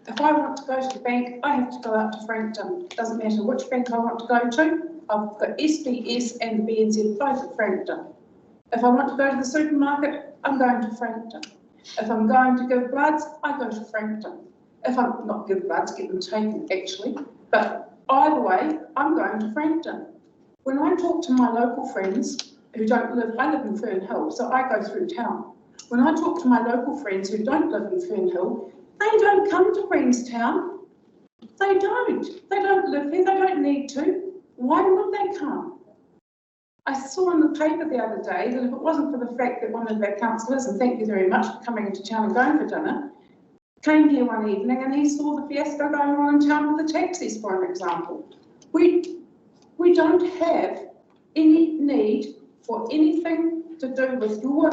If I want to go to the bank, I have to go out to Frankton. It doesn't matter which bank I want to go to. I've got SBS and the BNZ both at Frankton. If I want to go to the supermarket, I'm going to Frankton. If I'm going to give bloods, I go to Frankton. If I'm not give bloods, get them taken actually, but either way, I'm going to Frankton. When I talk to my local friends who don't live, I live in Fern Hill, so I go through town. When I talk to my local friends who don't live in Fern Hill, they don't come to Queenstown. They don't. They don't live here. They don't need to. Why would they come? I saw in the paper the other day that if it wasn't for the fact that one of our councillors, and thank you very much for coming into town and going for dinner, came here one evening and he saw the fiasco going on in town with the taxis, for an example. We don't have any need for anything to do with your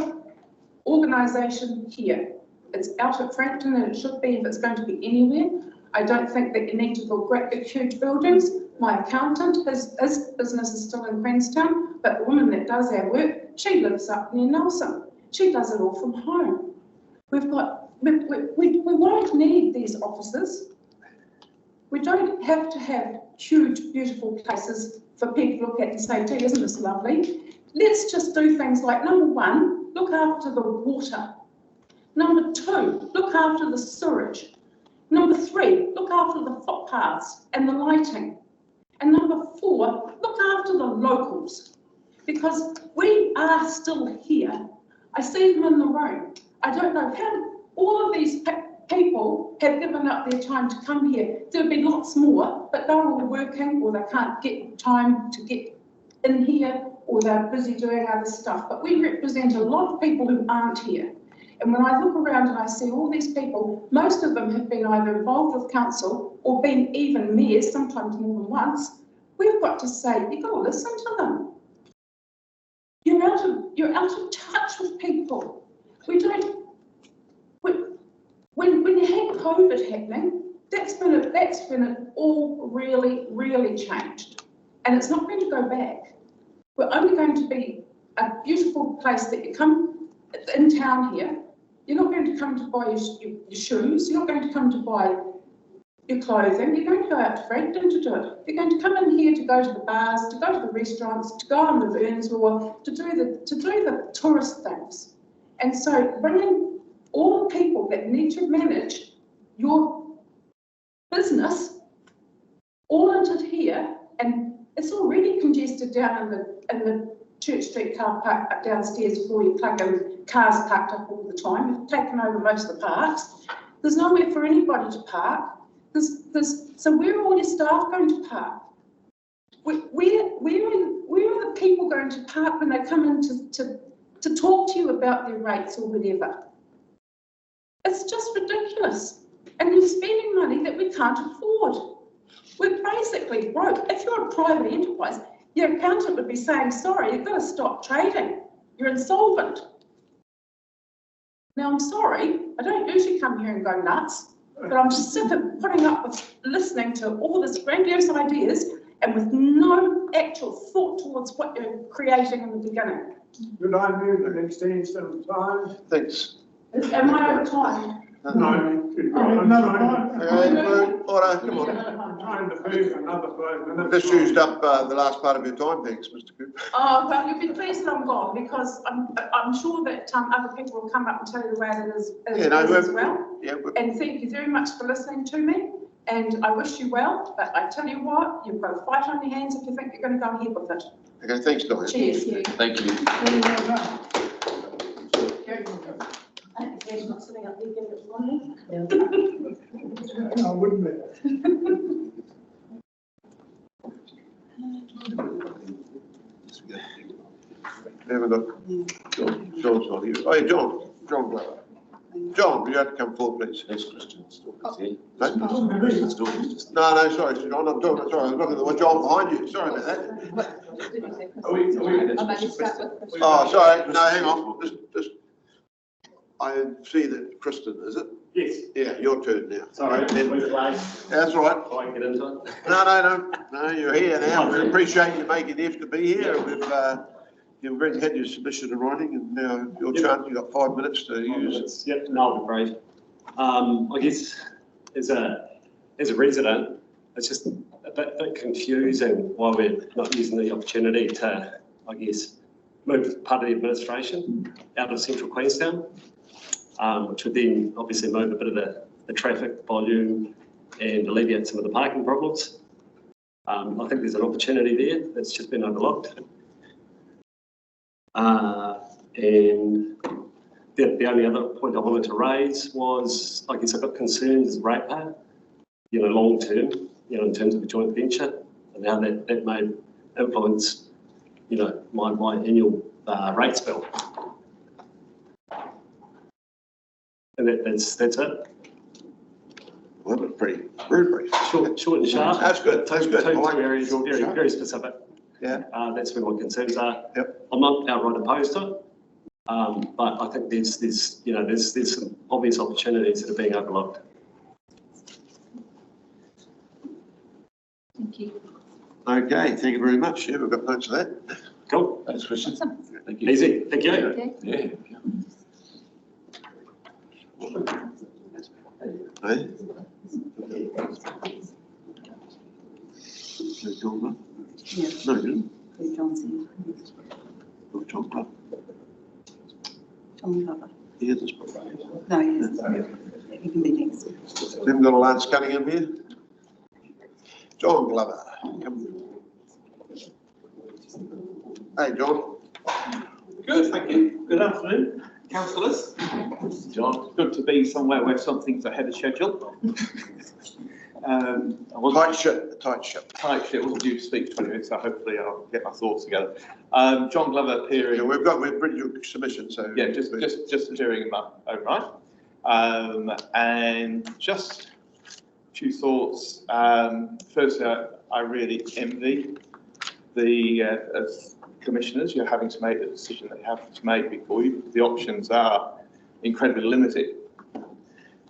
organisation here. It's out at Frankton and it should be if it's going to be anywhere. I don't think that you need to build great big huge buildings. My accountant, his business is still in Queenstown, but the woman that does our work, she lives up near Nelson. She does it all from home. We won't need these offices. We don't have to have huge, beautiful places for people to look at and say, gee, isn't this lovely? Let's just do things like, number one, look after the water. Number two, look after the sewage. Number three, look after the footpaths and the lighting. And number four, look after the locals. Because we are still here. I see them in the room. I don't know how all of these people have given up their time to come here. There'll be lots more, but they're all working or they can't get time to get in here or they're busy doing other stuff. But we represent a lot of people who aren't here. And when I look around and I see all these people, most of them have been either involved with council or been even mayors, sometimes more than once. We've got to say, you've got to listen to them. You're out of touch with people. We don't. When you had COVID happening, that's when it all really changed, and it's not going to go back. We're only going to be a beautiful place that you come in town here. You're not going to come to buy your shoes. You're not going to come to buy your clothing. You're going to go out to Frankton to do it. You're going to come in here to go to the bars, to go to the restaurants, to go on the Burns or to do the tourist things. And so bringing all the people that need to manage your business all into here, and it's already congested down in the Church Street car park up downstairs before you plug in cars parked up all the time. You've taken over most of the parks. There's nowhere for anybody to park. So where are all your staff going to park? Where are the people going to park when they come in to talk to you about their rates or whatever? It's just ridiculous. And you're spending money that we can't afford. We're basically broke. If you're a private enterprise, your accountant would be saying, sorry, you've got to stop trading. You're insolvent. Now, I'm sorry, I don't usually come here and go nuts, but I'm just sick of putting up with listening to all this grandiose ideas and with no actual thought towards what you're creating in the beginning. Could I move an extension of time? Thanks. Am I over time? No. Order, come on. I'm trying to move another 5 minutes. Just used up the last part of your time, thanks, Mr. Cooper. Oh, well, you'll be pleased that I'm gone because I'm sure that other people will come up and tell you the way that is as well. Yeah, and thank you very much for listening to me. And I wish you well, but I tell you what, you've got a fight on your hands if you think you're going to go ahead with it. Okay, thanks, Diane. Cheers. Thank you. Not sitting up there getting it wrong. No, wouldn't be. We haven't got John's not here. Oh, yeah, John Glover. John, you have to come forward, please. Yes, Christian. No, sorry, John, I'm talking, sorry, I'm looking at the John behind you, sorry about that. Oh, sorry, no, hang on, just, I see that Kristen, is it? Yes. Yeah, your turn now. Sorry, that's all right. I get into it? No, you're here now. We appreciate you making the effort to be here. You've already had your submission in writing and now your chance, you've got 5 minutes to use it. Yep, no, I'll be brief. I guess as a resident, it's just a bit confusing why we're not using the opportunity to, I guess, move part of the administration out of central Queenstown, which would then obviously move a bit of the traffic volume and alleviate some of the parking problems. I think there's an opportunity there that's just been overlooked. And the only other point I wanted to raise was, I guess I've got concerns ratepayer, long term, in terms of a joint venture and how that may influence you know, my annual rates bill. And that's it. Well, that's pretty brief. Short and sharp. That's good. That's good. I Two like areas, short and very, sharp. very specific. Yeah. That's where my concerns are. Yep. I'm not outright opposed to it, but I think there's you know, there's some obvious opportunities that are being overlooked. Thank you. Okay, thank you very much. Yeah, we've got notes of that. Cool. Thanks, Christian. Awesome. Thank you. Easy. Thank you. Okay. Yeah. Hey? John Glover? Yeah. No, you didn't. Johnson. John Glover. John Glover. He is this proposal. No, he is. He can be next. We haven't got a Lance Cunningham here. John Glover. Come. Hey, John. Good, thank you. Good afternoon, councillors. John. Good to be somewhere where something's ahead of schedule. Tight ship. Tight ship. Wasn't due to speak for 20 minutes, so hopefully I'll get my thoughts together. John Glover appearing. Yeah, we've printed your submission, so. Yeah, just clearing them up overnight. And just a few thoughts. Firstly, I really envy the as commissioners, you're having to make the decision that you have to make before you. The options are incredibly limited.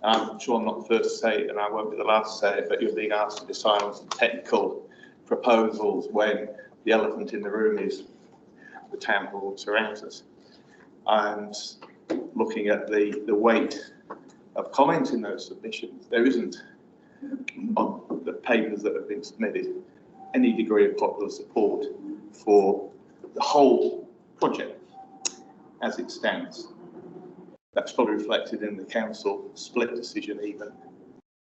I'm sure I'm not the first to say it, and I won't be the last to say it, but you're being asked to decide on some technical proposals when the elephant in the room is the town hall surrounds us. And looking at the weight of comments in those submissions, there isn't, on the papers that have been submitted, any degree of popular support for the whole project as it stands. That's probably reflected in the council split decision even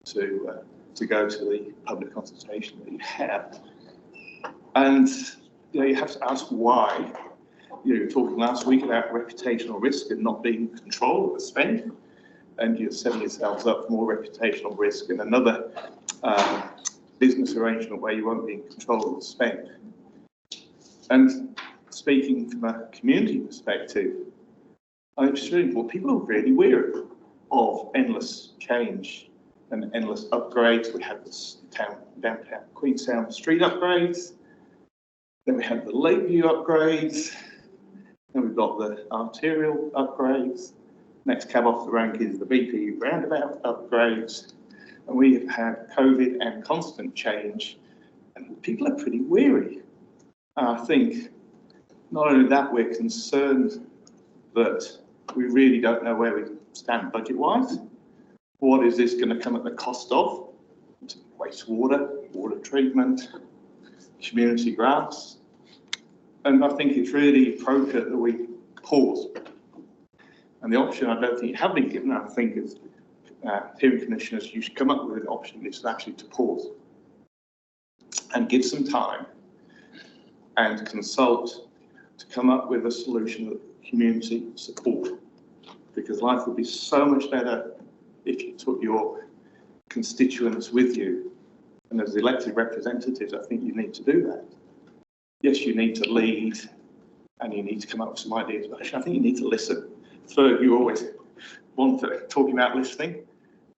to go to the public consultation that you have. And you know, you have to ask why. You were talking last week about reputational risk and not being in control of the spend, and you're setting yourselves up for more reputational risk in another business arrangement where you won't be in control of the spend. And speaking from a community perspective, I think it's really important. People are really weary of endless change and endless upgrades. We had this downtown Queenstown street upgrades, then we had the Lakeview upgrades, then we've got the arterial upgrades. Next cab off the rank is the BP roundabout upgrades, and we have had COVID and constant change, and people are pretty weary. I think not only that, we're concerned that we really don't know where we stand budget-wise. What is this going to come at the cost of? Wastewater, water treatment, community grants. And I think it's really appropriate that we pause. And the option I don't think you have been given, I think as hearing commissioners, you should come up with an option that's actually to pause and give some time and consult to come up with a solution that community support, because life would be so much better if you took your constituents with you. And as elected representatives, I think you need to do that. Yes, you need to lead and you need to come up with some ideas, but actually I think you need to listen. So you always want to talking about listening.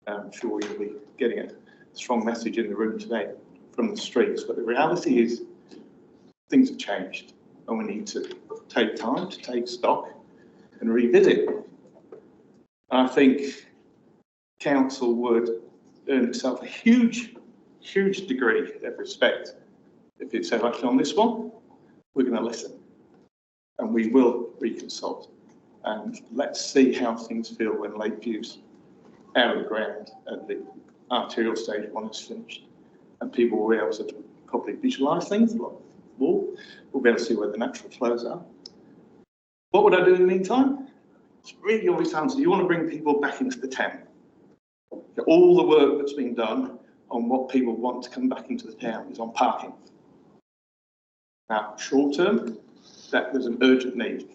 I'm sure you'll be getting a strong message in the room today from the streets, but the reality is things have changed and we need to take time to take stock and revisit. And I think council would earn itself a huge degree of respect if it said, actually on this one, we're going to listen and we will reconsult. And let's see how things feel when Lakeview's out of the ground and the arterial stage one is finished. And people will be able to probably visualise things a lot more. We'll be able to see where the natural flows are. What would I do in the meantime? It's a really obvious answer. You want to bring people back into the town. All the work that's been done on what people want to come back into the town is on parking. Now, short term, there's an urgent need.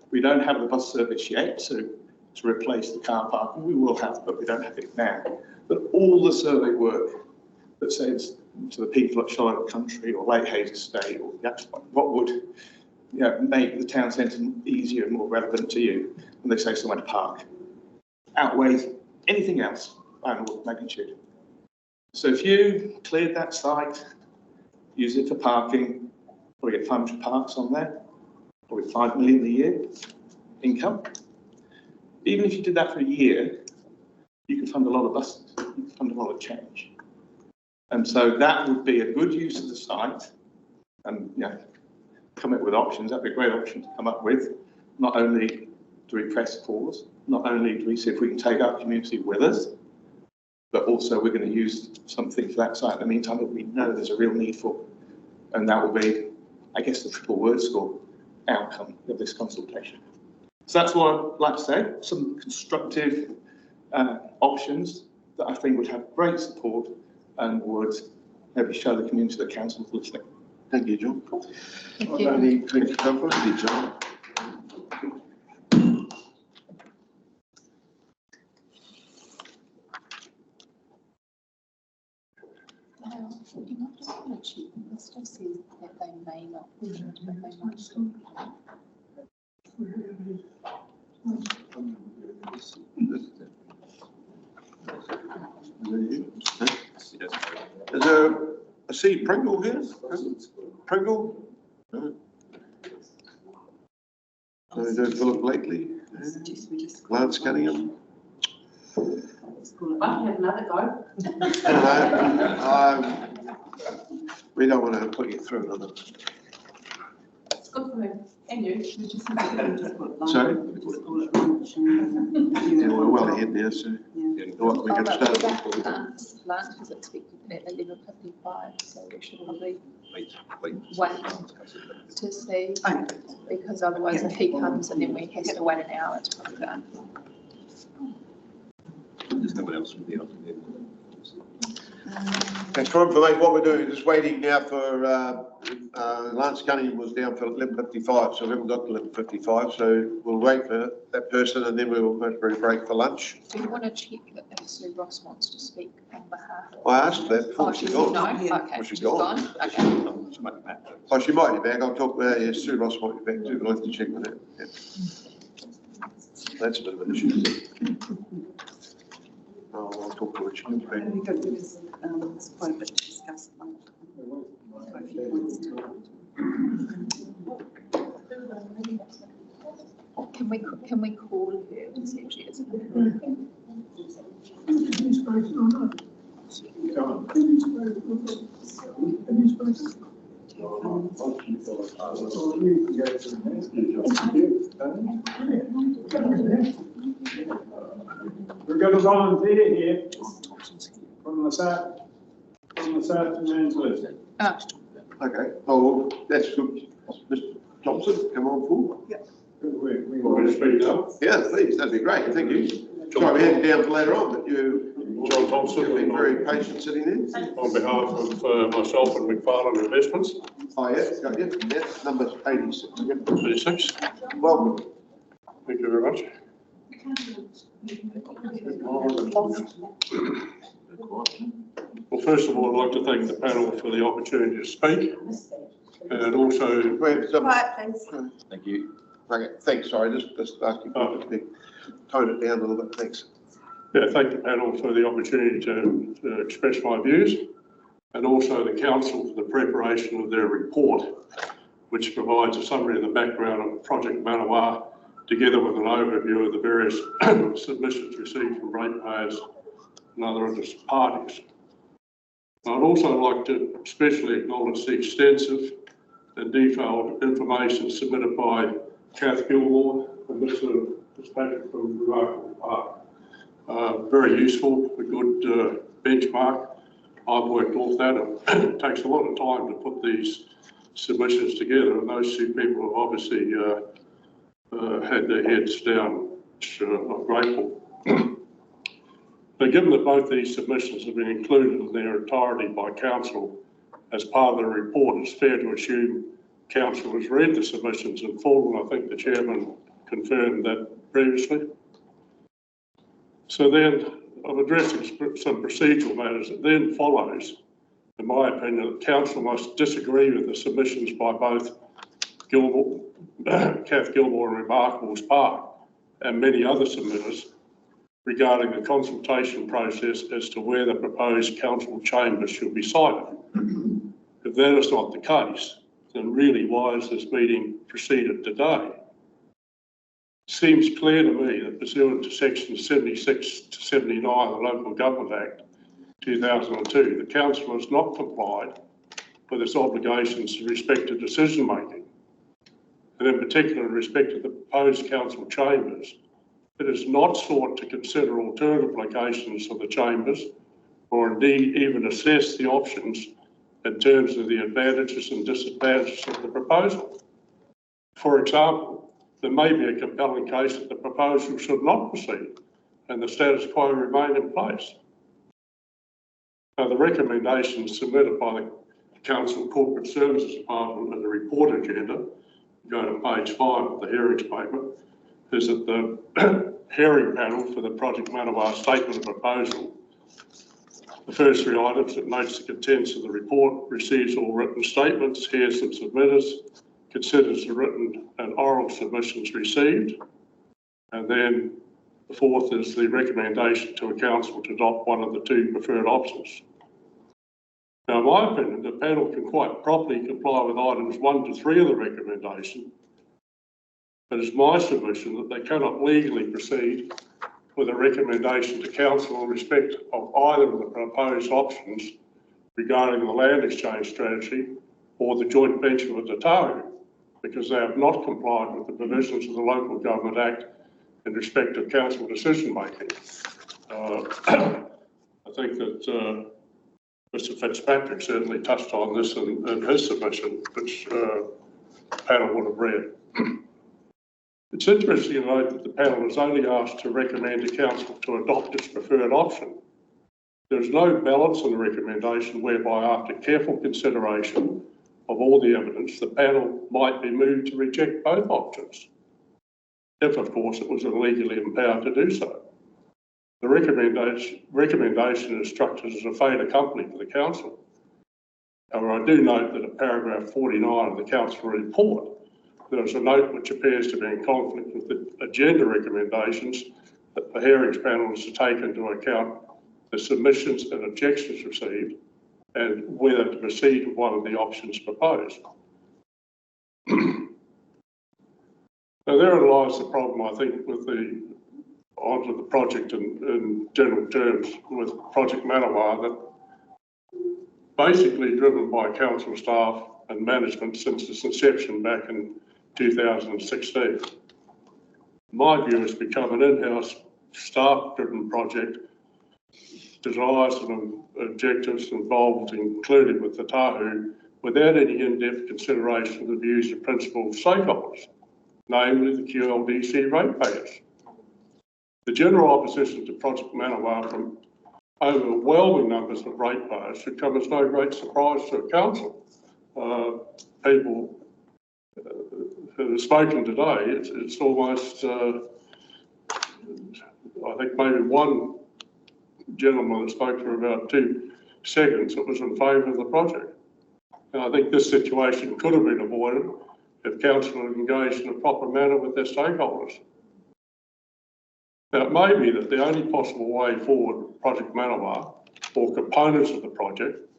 We don't have the bus service yet to replace the car parking. We will have, but we don't have it now. But all the survey work that says to the people at Charlotte Country or Lake Hayes Estate or what would make the town centre easier and more relevant to you when they say somewhere to park outweighs anything else by an order of magnitude. So if you cleared that site, use it for parking, probably get 500 parks on there, probably 5 million a year income. Even if you did that for a year, you could fund a lot of buses, you could fund a lot of change. And so that would be a good use of the site, and come up with options. That'd be a great option to come up with. Not only do we press pause, not only do we see if we can take our community with us, but also we're going to use something for that site in the meantime that we know there's a real need for. And that will be, I guess, the triple word score outcome of this consultation. So that's what I'd like to say. Some constructive options that I think would have great support and would maybe show the community that council is listening. Thank you, John. Thank you. Any comments? Thank you, John. This just says that they may not, but they might still. Is there a C Pringle here? Pringle? No. So there's Philip Blakely, Lance Cunningham. I have another go. We don't want to put you through another. It's good for me, and you. Sorry? Yeah, we're well ahead there, so what we can start. Lunch is expected at 11:55, so we should probably wait to see, because otherwise if he comes and then we have to wait an hour to put it down. There's no one else from the other. That's for information, what we're doing is just waiting now for, Lance Cunningham was down for 11:55, so we haven't got to 11:55, so we'll wait for that person and then we'll go for a break for lunch. Do you want to check that if Sue Ross wants to speak on behalf of? I asked that before she she's gone. no? Okay, Well, she's she's gone, okay. Oh, she might be back, I'll talk about, yes, Sue Ross might be back too, but I'll have to check with that. Yeah. That's a bit of an issue. I'll talk to her when she comes back. There's quite a bit to discuss. Can we call her and see if she is? We've got a volunteer here from the South Man's list. Okay, oh, that's good. Mr. Thompson, come on forward. Yeah. We want to speak up. Yeah, please, that'd be great, thank you. Sorry, we had you down for later on, but John Thompson. You've been very patient sitting there. On behalf of myself and McFarlane Investments. Oh, yeah, got you. Yeah, number 86. Yeah. 86. Welcome. Thank you very much. Well, first of all, I'd like to thank the panel for the opportunity to speak, and also. Quiet, please. Thank you. Okay, thanks. Sorry, just asking people to tone it down a little bit. Thanks. Yeah, thank the panel for the opportunity to express my views, and also the council for the preparation of their report, which provides a summary of the background of Project Manawa, together with an overview of the various submissions received from ratepayers and other interested parties. I'd also like to especially acknowledge the extensive and detailed information submitted by Kath Gilmore and Mr. Fitzpatrick from Remarkable Park. Very useful, a good benchmark. I've worked off that. It takes a lot of time to put these submissions together, and those two people have obviously had their heads down, which I'm grateful. But given that both these submissions have been included in their entirety by council as part of the report, it's fair to assume council has read the submissions in full, and I think the chairman confirmed that previously. So then, I'm addressing some procedural matters that then follows In my opinion, the council must disagree with the submissions by both Kath Gilmore and Remarkable's Park and many other submitters regarding the consultation process as to where the proposed council chambers should be sited. If that is not the case, then really why is this meeting proceeded today? It seems clear to me that pursuant to sections 76 to 79 of the Local Government Act 2002, the council has not complied with its obligations in respect to decision making, and in particular in respect to the proposed council chambers. It has not sought to consider alternative locations of the chambers or indeed even assess the options in terms of the advantages and disadvantages of the proposal. For example, there may be a compelling case that the proposal should not proceed and the status quo remain in place. Now, the recommendations submitted by the Council Corporate Services Department in the report agenda, go to page 5 of the hearing statement, is that the hearing panel for the Project Manawa statement of proposal, the first three items, it notes the contents of the report, receives all written statements, hears some submitters, considers the written and oral submissions received, and then the fourth is the recommendation to a council to adopt one of the two preferred options. Now, in my opinion, the panel can quite properly comply with items 1 to 3 of the recommendation, but it's my submission that they cannot legally proceed with a recommendation to council in respect of either of the proposed options regarding the land exchange strategy or the joint venture with the Tahu, because they have not complied with the provisions of the Local Government Act in respect of council decision making. I think that Mr Fitzpatrick certainly touched on this in his submission, which the panel would have read. It's interesting to note that the panel is only asked to recommend to council to adopt its preferred option. There is no balance in the recommendation whereby, after careful consideration of all the evidence, the panel might be moved to reject both options, if of course it was illegally empowered to do so. The recommendation is structured as a fait accompli for the council. However, I do note that at paragraph 49 of the council report, there is a note which appears to be in conflict with the agenda recommendations that the hearings panel is to take into account the submissions and objections received and whether to proceed with one of the options proposed. Now, therein lies the problem, I think, with the onto the project in general terms with Project Manawa, that basically driven by council staff and management since its inception back in 2016. My view has become an in-house staff-driven project, desires and objectives involved included with the Tahu, without any in-depth consideration of the views of principal stakeholders, namely the QLDC ratepayers. The general opposition to Project Manawa from overwhelming numbers of ratepayers should come as no great surprise to a council. People who have spoken today, it's almost, I think maybe one gentleman that spoke for about 2 seconds that was in favour of the project. And I think this situation could have been avoided if council had engaged in a proper manner with their stakeholders. Now, it may be that the only possible way forward with Project Manawa, or components of the project,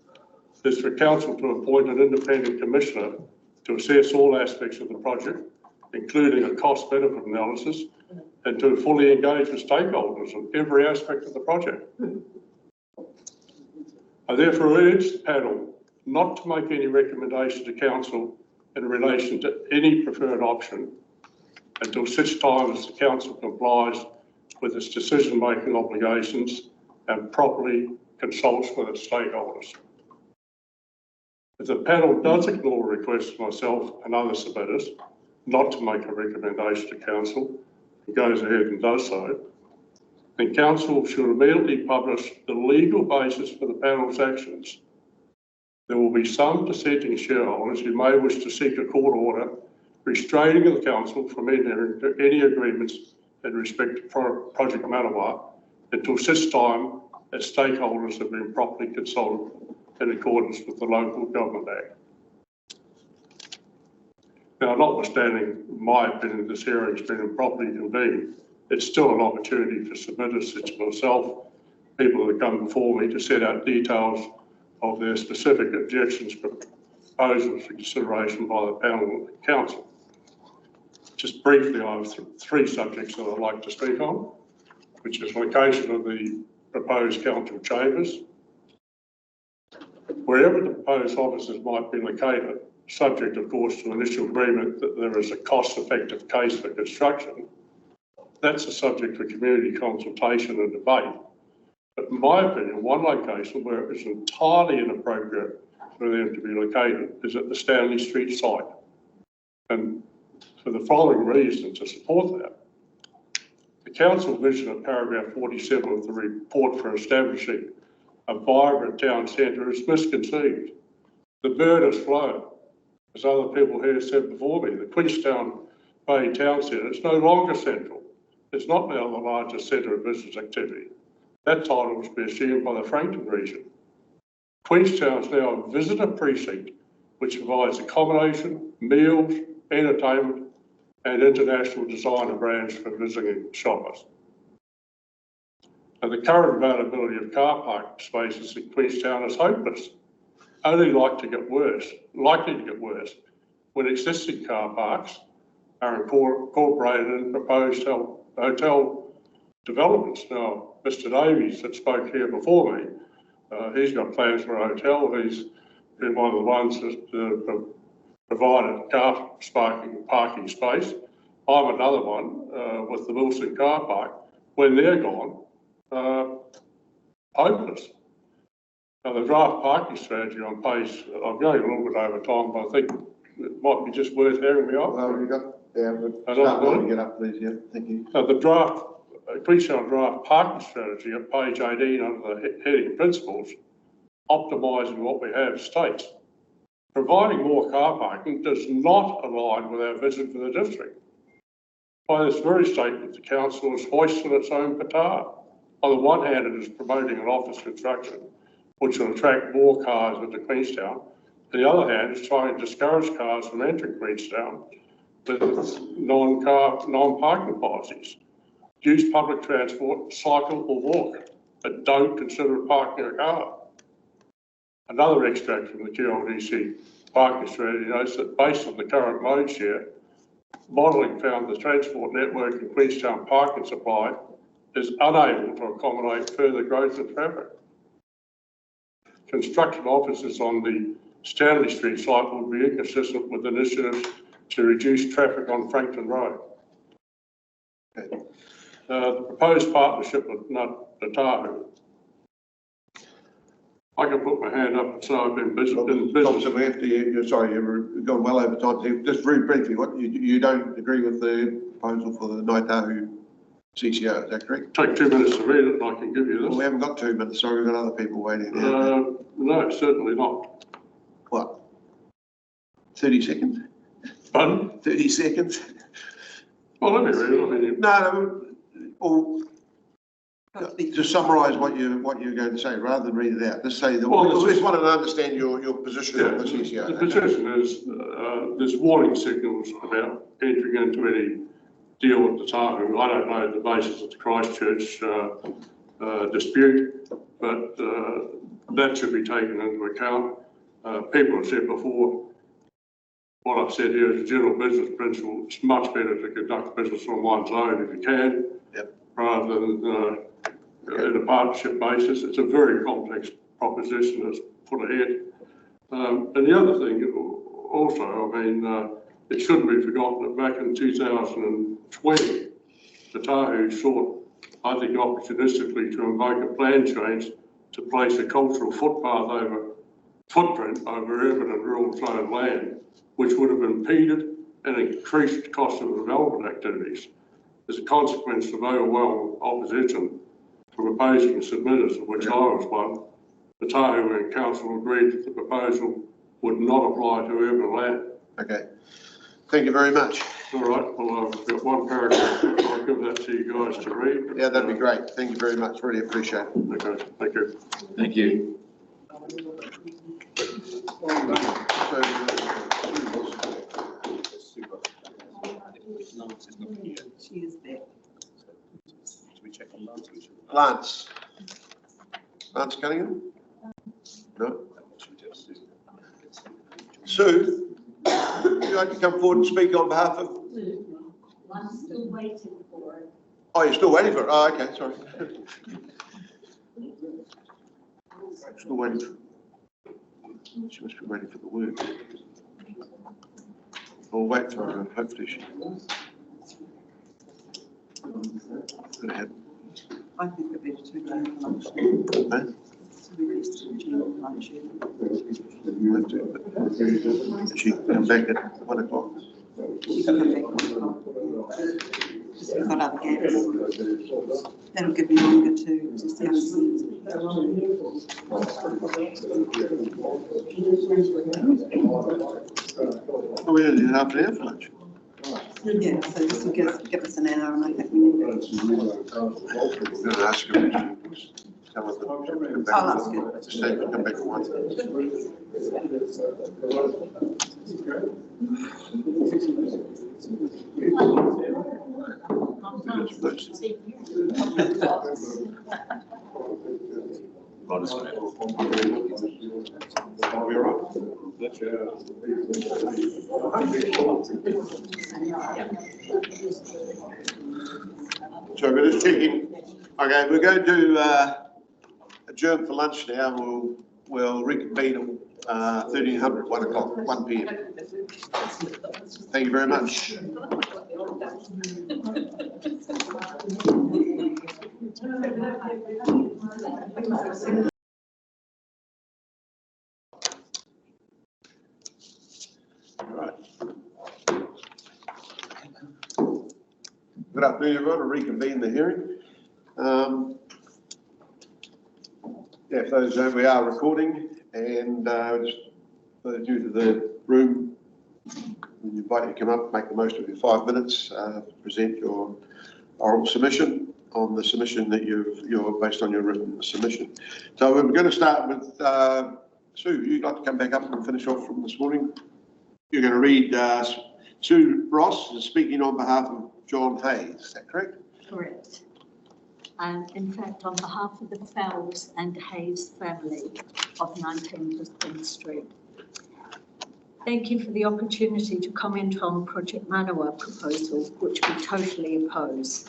is for council to appoint an independent commissioner to assess all aspects of the project, including a cost-benefit analysis, and to fully engage with stakeholders in every aspect of the project. I therefore urge the panel not to make any recommendation to council in relation to any preferred option until such time as the council complies with its decision-making obligations and properly consults with its stakeholders. If the panel does ignore requests from myself and other submitters not to make a recommendation to council and goes ahead and does so, then council should immediately publish the legal basis for the panel's actions. There will be some dissenting shareholders who may wish to seek a court order restraining the council from entering into any agreements in respect to Project Manawa until such time as stakeholders have been properly consulted in accordance with the Local Government Act. Now, notwithstanding my opinion, this hearing's been improperly convened, it's still an opportunity for submitters such as myself, people that come before me, to set out details of their specific objections, proposals for consideration by the panel of council. Just briefly, I have three subjects that I'd like to speak on, which is location of the proposed council chambers, wherever the proposed offices might be located, subject of course to initial agreement that there is a cost-effective case for construction. That's a subject for community consultation and debate. But in my opinion, one location where it is entirely inappropriate for them to be located is at the Stanley Street site. And for the following reason to support that. The council vision of paragraph 47 of the report for establishing a vibrant town centre is misconceived. The bird has flown. As other people here said before me, the Queenstown Bay Town Centre is no longer central. It's not now the largest centre of business activity. That title was assumed by the Frankton region. Queenstown is now a visitor precinct which provides accommodation, meals, entertainment and international designer brands for visiting shoppers. And the current availability of car park spaces in Queenstown is hopeless, only likely to get worse when existing car parks are incorporated in proposed hotel developments. Now, Mr. Davies that spoke here before me, he's got plans for a hotel. He's been one of the ones that provided car parking space. I'm another one with the Wilson car park. When they're gone, hopeless. Now the draft parking strategy on page, I'm going a little bit over time, but I think it might be just worth hearing me off. Well, you've got, yeah, but start to get up, please, yeah, thank you. Now the draft, Queenstown draft parking strategy at page 18 under the heading principles, optimising what we have states. Providing more car parking does not align with our vision for the district. By this very statement, the council is hoisting its own petard. On the one hand, it is promoting an office construction, which will attract more cars into Queenstown. On the other hand, it's trying to discourage cars from entering Queenstown with non-parking policies. Use public transport, cycle or walk, but don't consider parking a car. Another extract from the QLDC parking strategy notes that based on the current mode share, modelling found the transport network in Queenstown parking supply is unable to accommodate further growth in traffic. Construction offices on the Stanley Street site will be inconsistent with initiatives to reduce traffic on Frankton Road. Okay. The proposed partnership with Natahu. I can put my hand up and say I've been busy. Thompson, we have to, sorry, you've gone well over time. Just very briefly, what you don't agree with the proposal for the Natahu CCO, is that correct? Take 2 minutes to read it and I can give you this. Well, we haven't got 2 minutes, sorry, we've got other people waiting. No, certainly not. What? 30 seconds? Pardon? 30 seconds? Well, let me read it. I mean, no, to summarise what you're going to say, rather than read it out, just say that we just wanted to understand your position on the CCO. The position is there's warning signals about entering into any deal with the Tahu. I don't know the basis of the Christchurch dispute, but that should be taken into account. People have said before, what I've said here is a general business principle. It's much better to conduct business on one's own if you can, rather than in a partnership basis. It's a very complex proposition that's put ahead. And the other thing also, I mean, it shouldn't be forgotten that back in 2020, the Tahu sought, I think opportunistically, to invoke a plan change to place a cultural footprint over urban and rural zoned land, which would have impeded and increased cost of development activities. As a consequence of overwhelming opposition from opposing submitters, of which I was one, the Tahu and council agreed that the proposal would not apply to urban land. Okay, thank you very much. All right, well, I've got one paragraph. I'll give that to you guys to read. Yeah, that'd be great. Thank you very much. Really appreciate it. Okay, thank you. Thank you. She is back. Lance. Lance Cunningham? No? Sue, would you like to come forward and speak on behalf of? I'm still waiting for it. Oh, you're still waiting for it? Oh, okay, sorry. Still waiting for, she must be waiting for the word. We'll wait for her, hopefully she. Go ahead. I think the better to go for lunch. Huh? She come back at 1 o'clock. She can come back at 1 o'clock. Because we've got other gaps. That'll give me longer to discuss. Oh, we only have half an hour for lunch. Yeah, so this will give us an hour and I think we need it. I'm going to ask her. Some of them come back. I'll ask her. Just say come back at 1. So we're just checking. Okay, we're going to adjourn for lunch now. We'll reconvene at 1300, 1 o'clock, 1 p.m. Thank you very much. Good afternoon, everyone. I'll reconvene the hearing. Yeah, for those who know, we are recording, and just due to the room, we invite you to come up, make the most of your 5 minutes, present your oral submission on the submission that you're based on your written submission. So we're going to start with Sue. You'd like to come back up and finish off from this morning. You're going to read Sue Ross is speaking on behalf of John Hayes. Is that correct? Correct. And in fact, on behalf of the Fells and Hayes family of 19 Brisbane Street. Thank you for the opportunity to comment on Project Manawa proposal, which we totally oppose.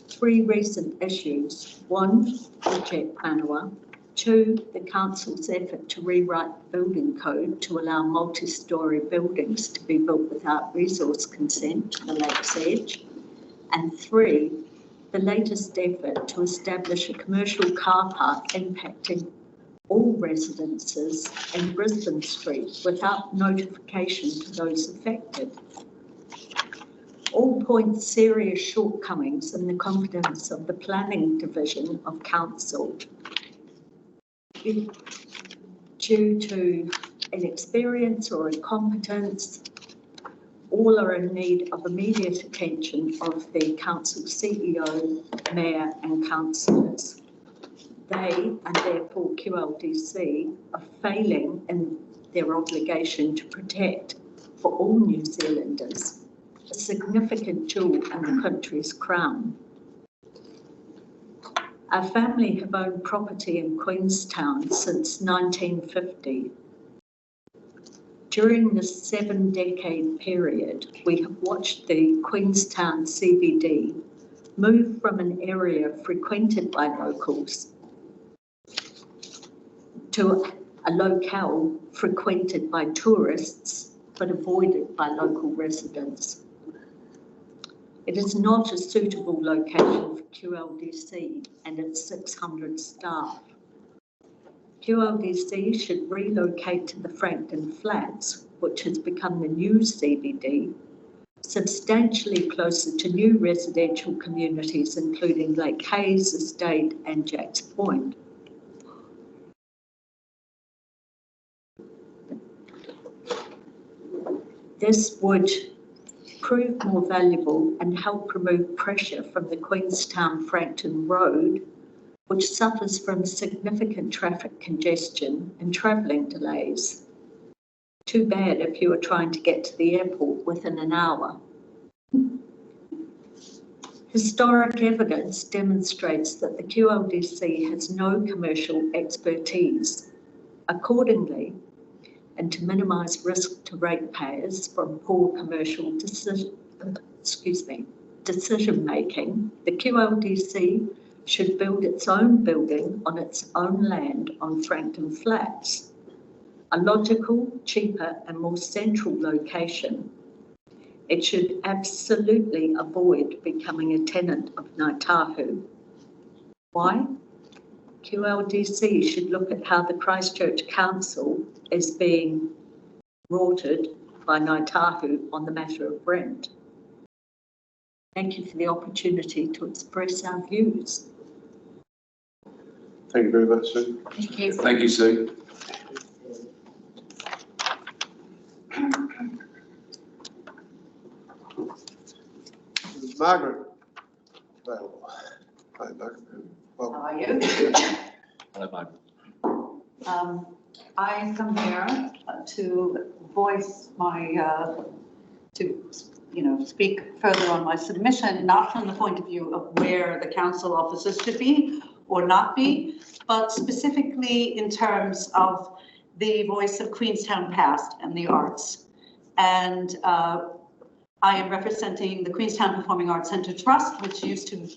3 recent issues. 1, Project Manawa. 2, the council's effort to rewrite the building code to allow multi-storey buildings to be built without resource consent to the lake's edge. And 3, the latest effort to establish a commercial car park impacting all residences in Brisbane Street without notification to those affected. All point serious shortcomings in the competence of the planning division of council due to inexperience or incompetence. All are in need of immediate attention of the council CEO, mayor and councillors. They, and therefore QLDC, are failing in their obligation to protect, for all New Zealanders, a significant jewel in the country's crown. Our family have owned property in Queenstown since 1950. During this 7-decade period, we have watched the Queenstown CBD move from an area frequented by locals to a locale frequented by tourists but avoided by local residents. It is not a suitable location for QLDC and its 600 staff. QLDC should relocate to the Frankton Flats, which has become the new CBD, substantially closer to new residential communities, including Lake Hayes Estate and Jacks Point. This would prove more valuable and help remove pressure from the Queenstown Frankton Road which suffers from significant traffic congestion and travelling delays. Too bad if you are trying to get to the airport within an hour. Historic evidence demonstrates that the QLDC has no commercial expertise. Accordingly, and to minimise risk to ratepayers from poor commercial decision-making, the QLDC should build its own building on its own land on Frankton Flats, a logical, cheaper and more central location. It should absolutely avoid becoming a tenant of Ngāi Tahu. Why? QLDC should look at how the Christchurch Council is being rorted by Ngāi Tahu on the matter of rent. Thank you for the opportunity to express our views. Thank you very much, Sue. Thank you. Thank you, Sue. Margaret. Available. Hi, Margaret. How are you? Hello, Margaret. I come here to voice my, speak further on my submission, not from the point of view of where the council offices should be or not be, but specifically in terms of the voice of Queenstown past and the arts. And I am representing the Queenstown Performing Arts Centre Trust, which used to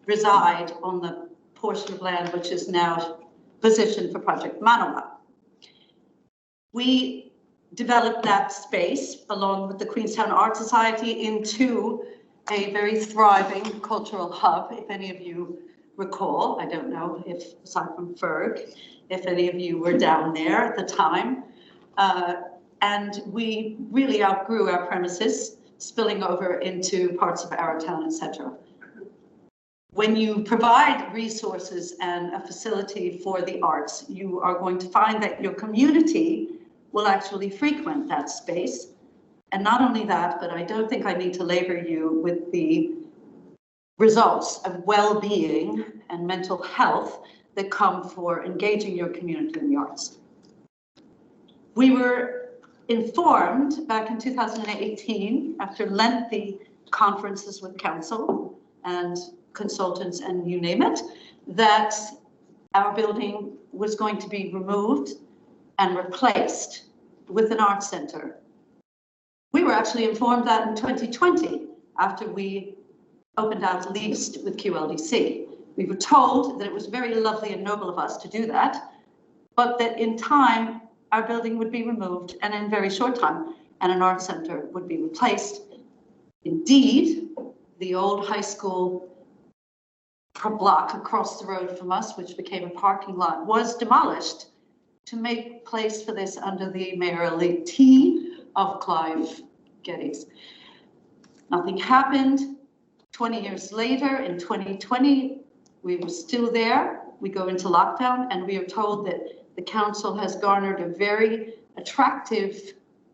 reside on the portion of land which is now positioned for Project Manawa. We developed that space along with the Queenstown Art Society into a very thriving cultural hub, if any of you recall. I don't know if, aside from Ferg, if any of you were down there at the time. And we really outgrew our premises, spilling over into parts of Arrowtown, etc. When you provide resources and a facility for the arts, you are going to find that your community will actually frequent that space. And not only that, but I don't think I need to labor you with the results of well-being and mental health that come for engaging your community in the arts. We were informed back in 2018, after lengthy conferences with council and consultants and you name it, that our building was going to be removed and replaced with an art centre. We were actually informed that in 2020, after we opened out leased with QLDC. We were told that it was very lovely and noble of us to do that, but that in time, our building would be removed and in very short time, and an art centre would be replaced. Indeed, the old high school block across the road from us, which became a parking lot, was demolished to make place for this under the mayoralty of Clive Geddes. Nothing happened. 20 years later, in 2020, we were still there. We go into lockdown and we are told that the council has garnered a very attractive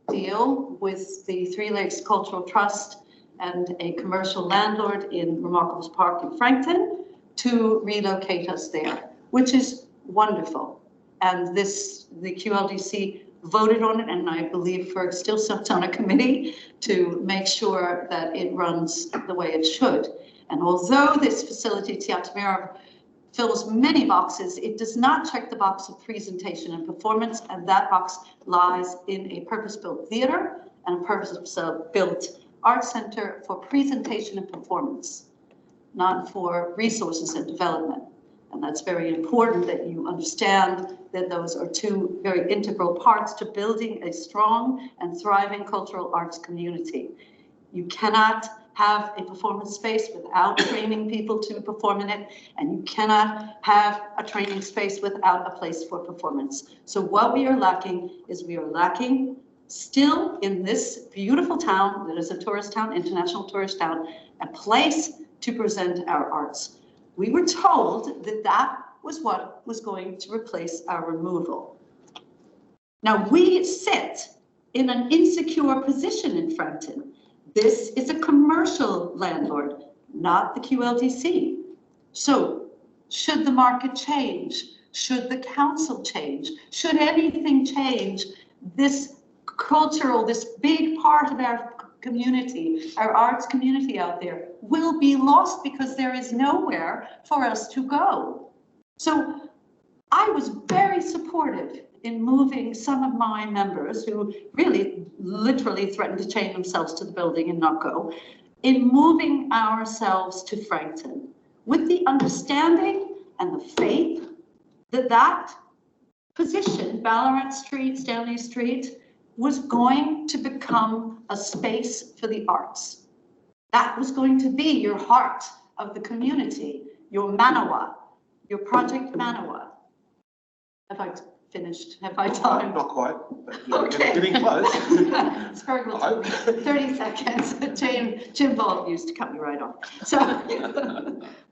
deal with the Three Lakes Cultural Trust and a commercial landlord in Remarkables Park in Frankton to relocate us there, which is wonderful. And the QLDC voted on it, and I believe Ferg still sits on a committee to make sure that it runs the way it should. And although this facility, Teatro Mira, fills many boxes, it does not check the box of presentation and performance, and that box lies in a purpose-built theatre and a purpose-built art centre for presentation and performance, not for resources and development. And that's very important that you understand that those are two very integral parts to building a strong and thriving cultural arts community. You cannot have a performance space without training people to perform in it, and you cannot have a training space without a place for performance. So what we are lacking is we are lacking still in this beautiful town that is a tourist town, international tourist town, a place to present our arts. We were told that that was what was going to replace our removal. Now we sit in an insecure position in Frankton. This is a commercial landlord, not the QLDC. So Should the market change? Should the council change? Should anything change? This cultural, this big part of our community, our arts community out there, will be lost because there is nowhere for us to go. So I was very supportive in moving some of my members who really literally threatened to chain themselves to the building and not go, in moving ourselves to Frankton with the understanding and the faith that that position, Ballarat Street, Stanley Street, was going to become a space for the arts. That was going to be your heart of the community, your Manawa, your Project Manawa. Have I finished? Have I time? Not quite, but you're Okay. getting close. Struggle to 30 seconds. Jim Bolt used to cut me right off. So,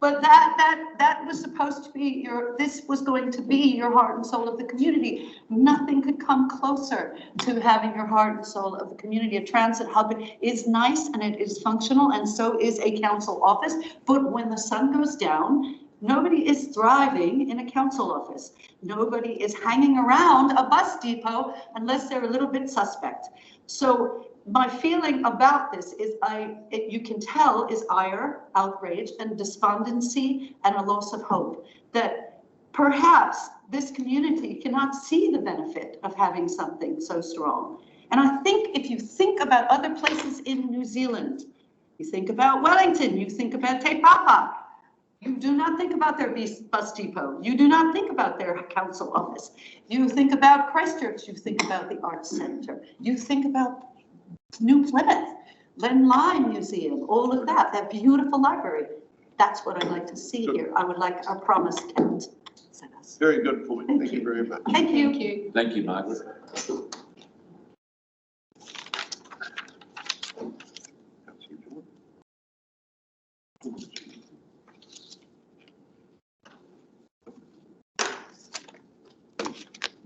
but that was supposed to be this was going to be your heart and soul of the community. Nothing could come closer to having your heart and soul of the community. A transit hub is nice and it is functional, and so is a council office. But when the sun goes down, nobody is thriving in a council office. Nobody is hanging around a bus depot unless they're a little bit suspect. So my feeling about this is you can tell is ire, outrage, and despondency, and a loss of hope that perhaps this community cannot see the benefit of having something so strong. And I think if you think about other places in New Zealand, you think about Wellington, you think about Te Papa, you do not think about their bus depot. You do not think about their council office. You think about Christchurch. You think about the Arts Centre. You think about New Plymouth, Len Lyon Museum, all of that, that beautiful library. That's what I'd like to see here. I would like our promise kept. Very good point. Thank you very much. Thank you. Thank you, Margaret.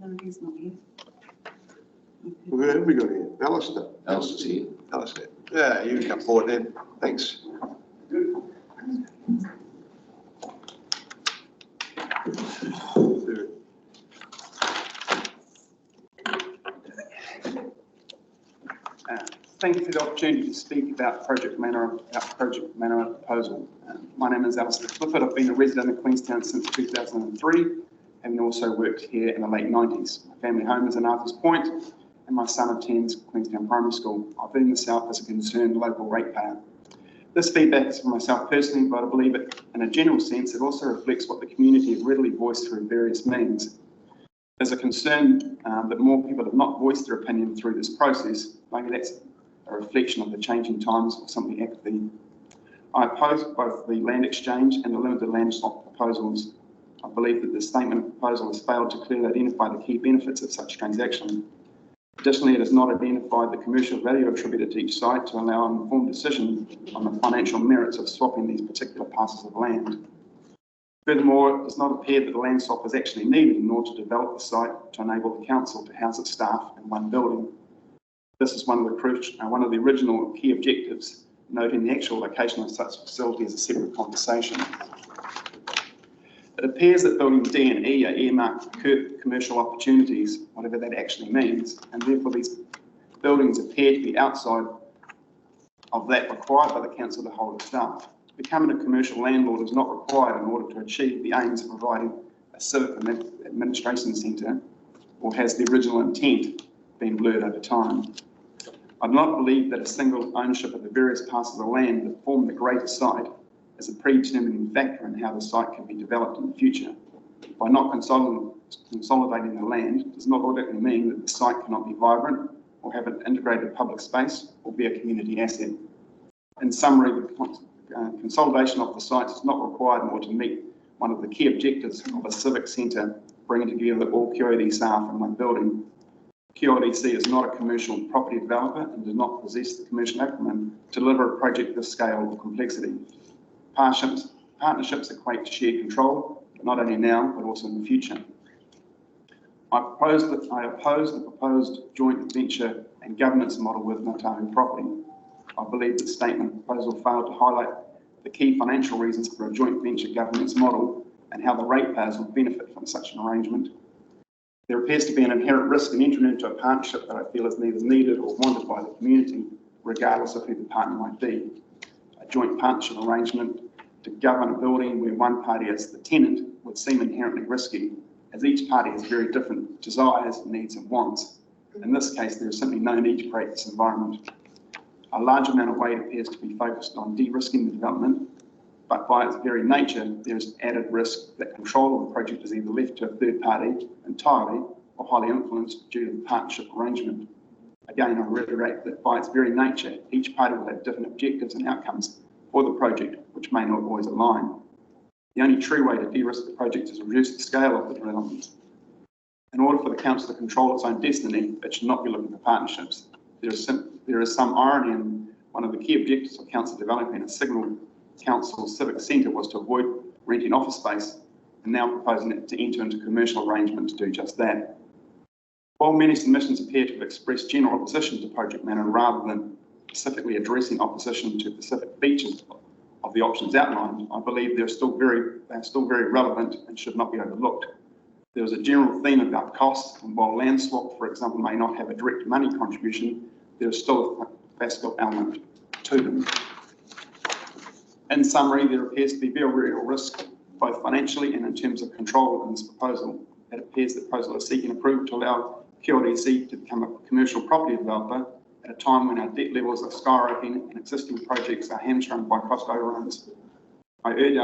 No, he's not here. Who have we got here? Alistair. Alistair's here. Alistair. Yeah, you come forward then. Thanks. Thank you for the opportunity to speak about Project Manawa proposal. My name is Alistair Clifford. I've been a resident of Queenstown since 2003, having also worked here in the late 90s. My family home is in Arthur's Point, and my son attends Queenstown Primary School. I've been in the South as a concerned local ratepayer. This feedback is from myself personally, but I believe it, in a general sense, it also reflects what the community have readily voiced through various means. There's a concern that more people have not voiced their opinion through this process. Maybe that's a reflection of the changing times or something apathy. I oppose both the land exchange and the limited land swap proposals. I believe that the statement of proposal has failed to clearly identify the key benefits of such transaction. Additionally, it has not identified the commercial value attributed to each site to allow an informed decision on the financial merits of swapping these particular parcels of land. Furthermore, it does not appear that the land swap is actually needed in order to develop the site to enable the council to house its staff in one building. This is one of the original key objectives, noting the actual location of such facility as a separate conversation. It appears that buildings D and E are earmarked for commercial opportunities, whatever that actually means, and therefore these buildings appear to be outside of that required by the council to hold its staff. Becoming a commercial landlord is not required in order to achieve the aims of providing a civic administration centre, or has the original intent been blurred over time. I do not believe that a single ownership of the various parcels of land that form the greater site is a predetermining factor in how the site can be developed in the future. By not consolidating the land does not automatically mean that the site cannot be vibrant or have an integrated public space or be a community asset. In summary, the consolidation of the site is not required in order to meet one of the key objectives of a civic centre, bringing together all QOD staff in one building. QRDC is not a commercial property developer and does not possess the commercial acumen to deliver a project of this scale or complexity. Partnerships equate to shared control, but not only now, but also in the future. I oppose the proposed joint venture and governance model with Ngātahu Property. I believe that statement proposal failed to highlight the key financial reasons for a joint venture governance model and how the ratepayers will benefit from such an arrangement. There appears to be an inherent risk in entering into a partnership that I feel is neither needed or wanted by the community, regardless of who the partner might be. A joint partnership arrangement to govern a building where one party is the tenant would seem inherently risky, as each party has very different desires, needs and wants. In this case, there is simply no need to create this environment. A large amount of weight appears to be focused on de-risking the development, but by its very nature, there is added risk that control of the project is either left to a third party entirely or highly influenced due to the partnership arrangement. Again, I reiterate that by its very nature, each party will have different objectives and outcomes for the project, which may not always align. The only true way to de-risk the project is to reduce the scale of the development. In order for the council to control its own destiny, it should not be looking for partnerships. There is some irony in one of the key objectives of council developing a signal council civic centre was to avoid renting office space, and now proposing it to enter into commercial arrangement to do just that. While many submissions appear to have expressed general opposition to Project Manawa rather than specifically addressing opposition to specific features of the options outlined, I believe they're still very relevant and should not be overlooked. There is a general theme about costs, and while land swap, for example, may not have a direct money contribution, there is still a fiscal element to them. In summary, there appears to be very real risk, both financially and in terms of control in this proposal. It appears the proposal is seeking approval to allow QLDC to become a commercial property developer at a time when our debt levels are skyrocketing and existing projects are hamstrung by cost overruns. I urge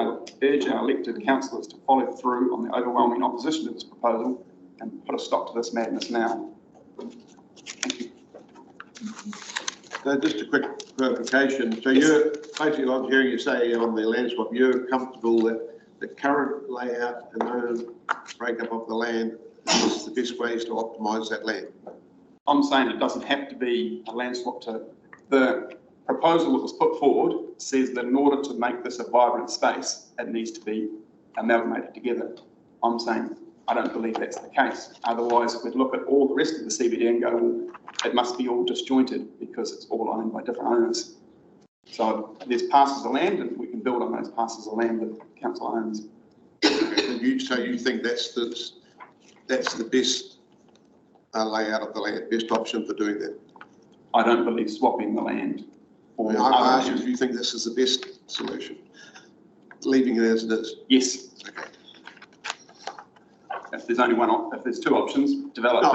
our elected councillors to follow through on the overwhelming opposition to this proposal and put a stop to this madness now. Thank you. So just a quick clarification. So you're basically, I'm hearing you say on the land swap, you're comfortable that the current layout and no breakup of the land is the best ways to optimise that land? I'm saying it doesn't have to be a land swap. The proposal that was put forward says that in order to make this a vibrant space, it needs to be amalgamated together. I'm saying I don't believe that's the case. Otherwise, we'd look at all the rest of the CBD and go, well, it must be all disjointed because it's all owned by different owners. So there's parcels of land and we can build on those parcels of land that the council owns. So you think that's the best layout of the land, best option for doing that? I don't believe swapping the land. I asked you if you think this is the best solution, leaving it as it is. Yes. Okay. If there's only one, if there's two options, develop it.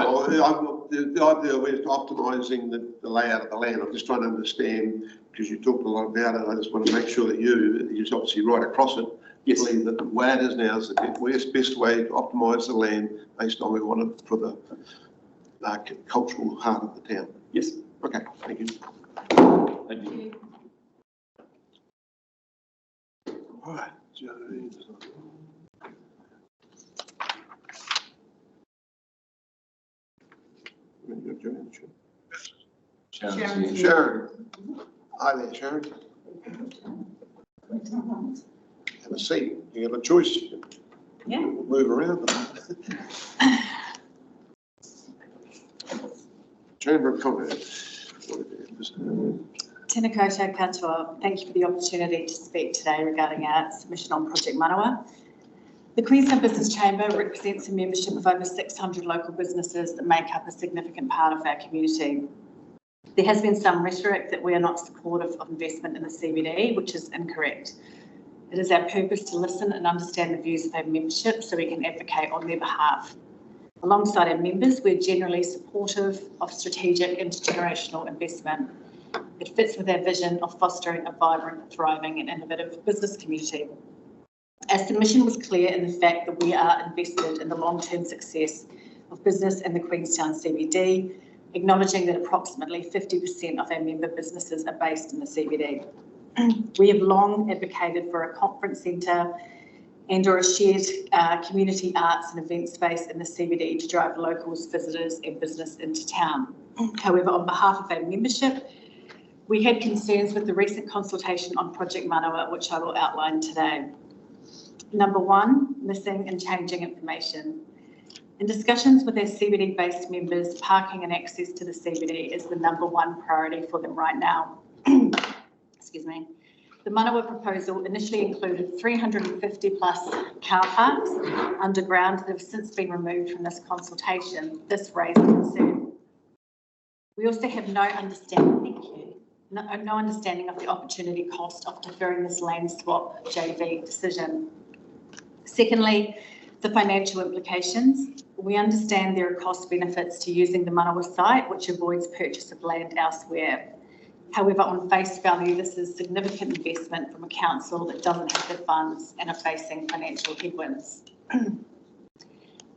The idea we're optimising the layout of the land. I'm just trying to understand, because you talked a lot about it. I just want to make sure that you're obviously right across it. Yes. Believe that the way it is now is the best way to optimise the land based on we want it for the cultural heart of the town. Yes. Okay. Thank you. Thank you. All right. Sharon. Hi there, Sharon. Have a seat. You have a choice. You can move around. Chamber of Commerce. Tēnā koutou katoa. Thank you for the opportunity to speak today regarding our submission on Project Manawa. The Queenstown Business Chamber represents a membership of over 600 local businesses that make up a significant part of our community. There has been some rhetoric that we are not supportive of investment in the CBD, which is incorrect. It is our purpose to listen and understand the views of our membership so we can advocate on their behalf. Alongside our members, we're generally supportive of strategic intergenerational investment. It fits with our vision of fostering a vibrant, thriving and innovative business community. Our submission was clear in the fact that we are invested in the long-term success of business in the Queenstown CBD, acknowledging that approximately 50% of our member businesses are based in the CBD. We have long advocated for a conference centre and or a shared community arts and event space in the CBD to drive locals, visitors and business into town. However, on behalf of our membership, we had concerns with the recent consultation on Project Manawa, which I will outline today. Number one, missing and changing information. In discussions with our CBD-based members, parking and access to the CBD is the number one priority for them right now. Excuse me. The Manawa proposal initially included 350 plus car parks underground that have since been removed from this consultation. This raised concern. We also have no understanding, no understanding of the opportunity cost of deferring this land swap JV decision. Secondly, the financial implications. We understand there are cost benefits to using the Manawa site, which avoids purchase of land elsewhere. However, on face value, this is significant investment from a council that doesn't have the funds and are facing financial headwinds.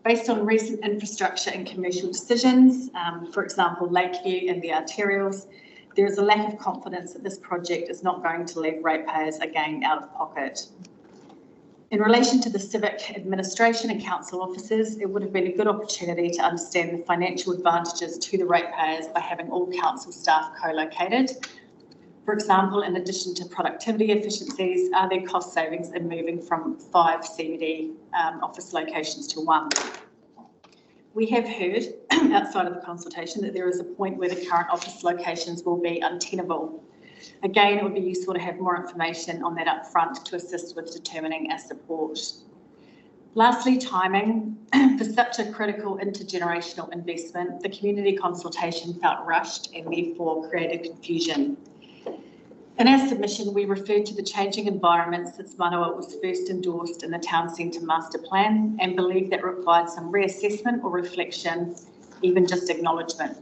Based on recent infrastructure and commercial decisions, for example, Lakeview and the arterials, there is a lack of confidence that this project is not going to leave ratepayers again out of pocket. In relation to the civic administration and council officers, it would have been a good opportunity to understand the financial advantages to the ratepayers by having all council staff co-located. For example, in addition to productivity efficiencies, are there cost savings in moving from 5 CBD office locations to 1? We have heard outside of the consultation that there is a point where the current office locations will be untenable. Again, it would be useful to have more information on that up front to assist with determining our support. Lastly, timing. For such a critical intergenerational investment, the community consultation felt rushed and therefore created confusion. In our submission, we referred to the changing environment since Manawa was first endorsed in the Town Centre Master Plan and believe that required some reassessment or reflection, even just acknowledgement.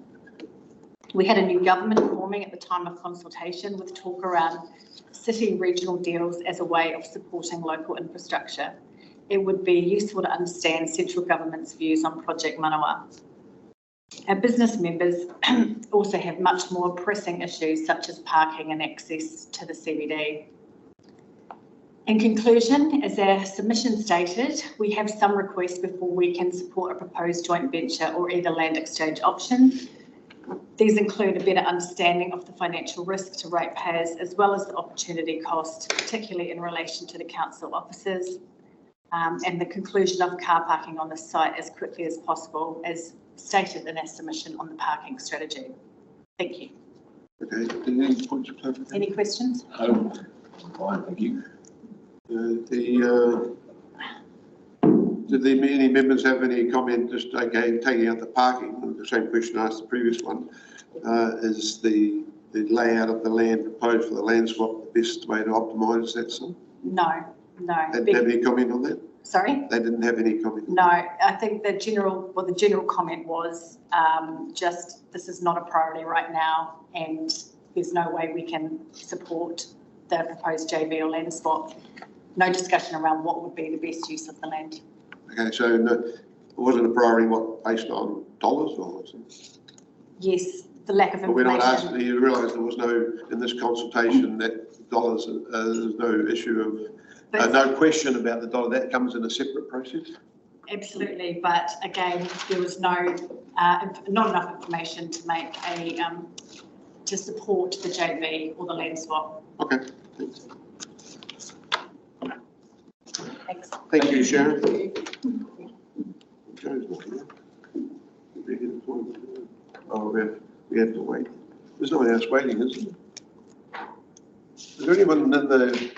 We had a new government forming at the time of consultation with talk around city regional deals as a way of supporting local infrastructure. It would be useful to understand central government's views on Project Manawa. Our business members also have much more pressing issues such as parking and access to the CBD. In conclusion, as our submission stated, we have some requests before we can support a proposed joint venture or either land exchange option. These include a better understanding of the financial risk to ratepayers as well as the opportunity cost, particularly in relation to the council offices, and the conclusion of car parking on the site as quickly as possible, as stated in our submission on the parking strategy. Thank you. Okay, any points of clarification? Any questions? Fine, thank you. Did any members have any comment, just again, taking out the parking, the same question I asked the previous one, is the layout of the land proposed for the land swap the best way to optimise that so? No. They didn't have any comment on that? Sorry? They didn't have any comment? No, I think the general comment was just this is not a priority right now and there's no way we can support the proposed JV or land swap. No discussion around what would be the best use of the land. Okay, so no, it wasn't a priority, what, based on dollars or something? Yes, the lack of information. But we're not asking, you realise there was no, in this consultation, that dollars, there's no issue of, no question about the dollar, that comes in a separate process? Absolutely, but again, there was not enough information to make to support the JV or the land swap. Okay, thanks. Thanks. Thank you, Sharon. Oh, we have to wait. There's no one else waiting, is there? Is there anyone in the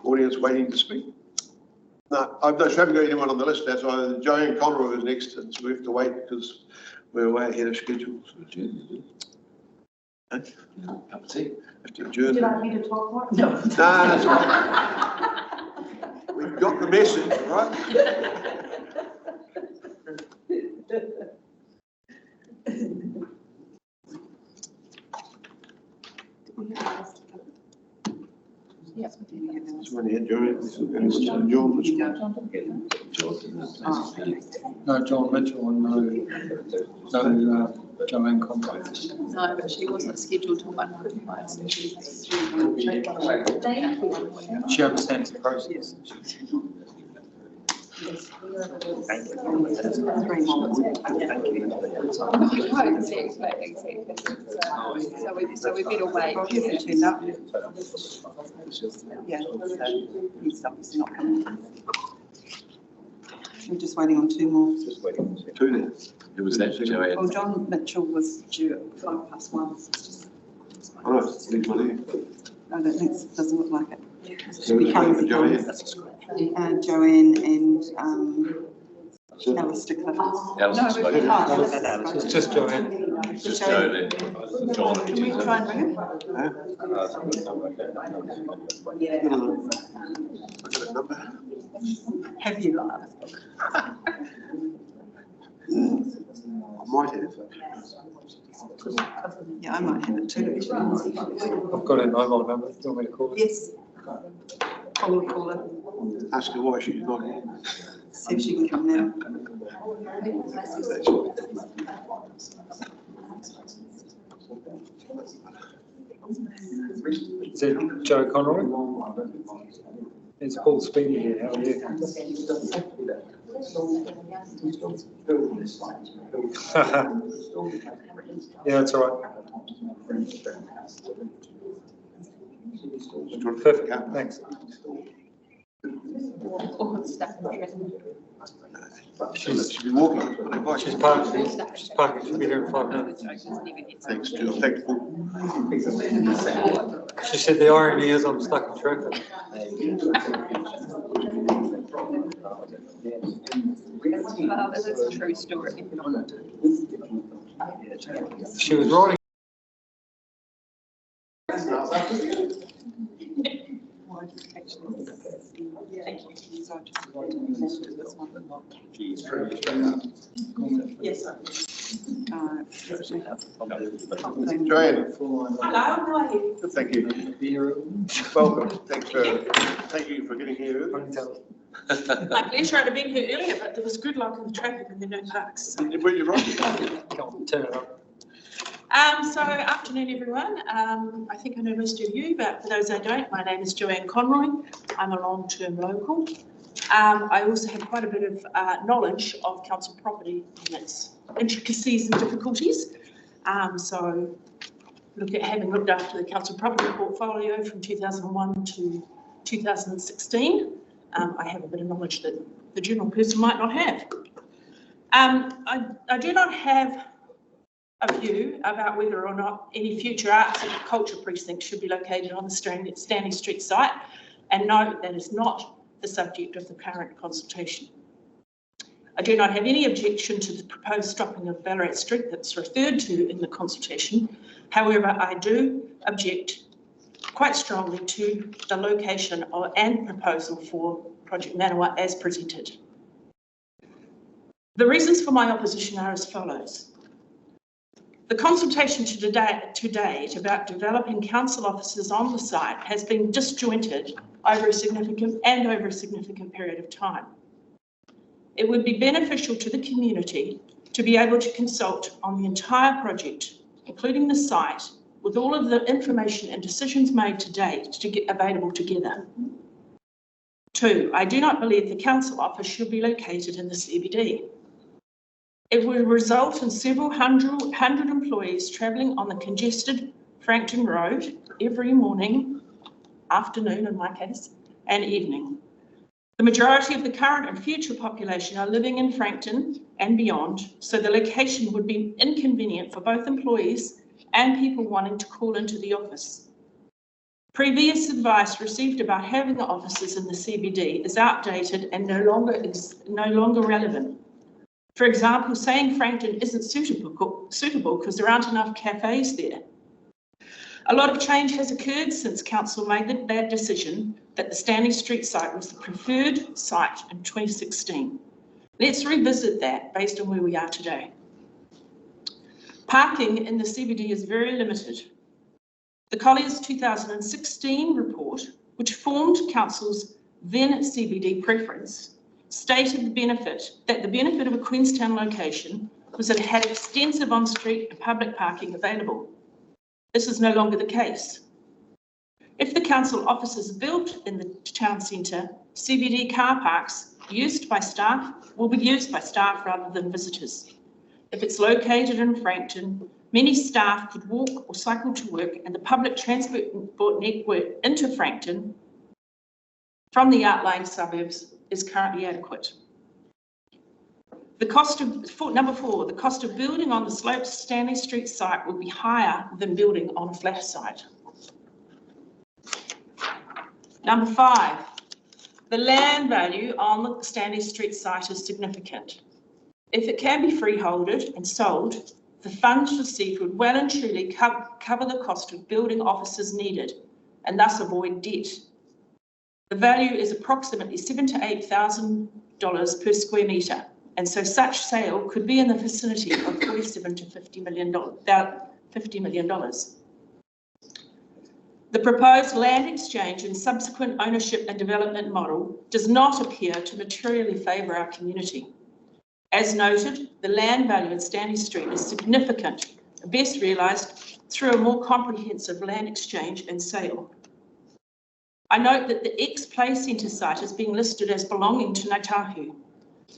audience waiting to speak? No, I haven't got anyone on the list. That's why Joanne Conroy is next, and so we have to wait because we're way ahead of schedule. Cup of tea. Have to adjourn. Did I need to talk more? No. No, that's right. We've got the message, right? Yes. No, John Mitchell and no Joanne Conroy. No, but she wasn't scheduled till 1:45. She understands the process. So we better wait. Yeah, he's obviously not coming. We're just waiting on two more. Just waiting on two there. Who was that, Joanne? Well, John Mitchell was due at 1:05. Oh, leave one here. I don't think, it doesn't look like it. Joanne. Joanne and, Alistair Clifford. Alistair's No, spoken. It's just Joanne. Just Joe there. John. Can we try and ring him? Have you live? I might have. Yeah, I might have it too. I've got her mobile number. Do you want me to call it? Yes. Call her. Ask her why she's not here. See if she can come now. Is it Joe Conroy? It's Paul Speedy here. How are you? Yeah, that's all right. Perfect. Thanks. She's been walking. She's parking. She'll be here in 5 minutes. Thanks, Jill. Thanks, Paul. She said the irony is I'm stuck in traffic. That is a true story. She was riding. Yes. Joanne. Hello, Thank you. Welcome. Thank you for getting here. My pleasure. I'd have been here earlier, but there was gridlock in the traffic and there are no parks. Where you right? Turn it up. So afternoon, everyone. I think I know most of you, but for those I don't, my name is Joanne Conroy. I'm a long-term local. I also have quite a bit of knowledge of council property and its intricacies and difficulties. So having looked after the council property portfolio from 2001 to 2016, I have a bit of knowledge that the general person might not have. I do not have a view about whether or not any future arts and culture precinct should be located on the Stanley Street site, and no, that is not the subject of the current consultation. I do not have any objection to the proposed stopping of Ballarat Street that's referred to in the consultation. However, I do object quite strongly to the location and proposal for Project Manawa as presented. The reasons for my opposition are as follows. The consultation to date about developing council offices on the site has been disjointed over a significant period of time. It would be beneficial to the community to be able to consult on the entire project, including the site, with all of the information and decisions made to date to get available together. 2, I do not believe the council office should be located in the CBD. It will result in several hundred employees travelling on the congested Frankton Road every morning, afternoon in my case, and evening. The majority of the current and future population are living in Frankton and beyond, so the location would be inconvenient for both employees and people wanting to call into the office. Previous advice received about having offices in the CBD is outdated and no longer relevant. For example, saying Frankton isn't suitable because there aren't enough cafes there. A lot of change has occurred since council made that decision that the Stanley Street site was the preferred site in 2016. Let's revisit that based on where we are today. Parking in the CBD is very limited. The Collier's 2016 report, which formed council's then CBD preference, stated that the benefit of a Queenstown location was that it had extensive on-street and public parking available. This is no longer the case. If the council offices built in the town centre, CBD car parks used by staff will be used by staff rather than visitors. If it's located in Frankton, many staff could walk or cycle to work, and the public transport network into Frankton from the outlying suburbs is currently adequate. The cost of, number 4, the cost of building on the sloped Stanley Street site will be higher than building on a flat site. Number 5, the land value on the Stanley Street site is significant. If it can be freeholded and sold, the funds received would well and truly cover the cost of building offices needed and thus avoid debt. The value is approximately $7,000 to $8,000 per square metre, and so such sale could be in the vicinity of $47 to $50 million. The proposed land exchange and subsequent ownership and development model does not appear to materially favour our community. As noted, the land value in Stanley Street is significant, best realised through a more comprehensive land exchange and sale. I note that the ex-play centre site is being listed as belonging to Ngāi Tahu.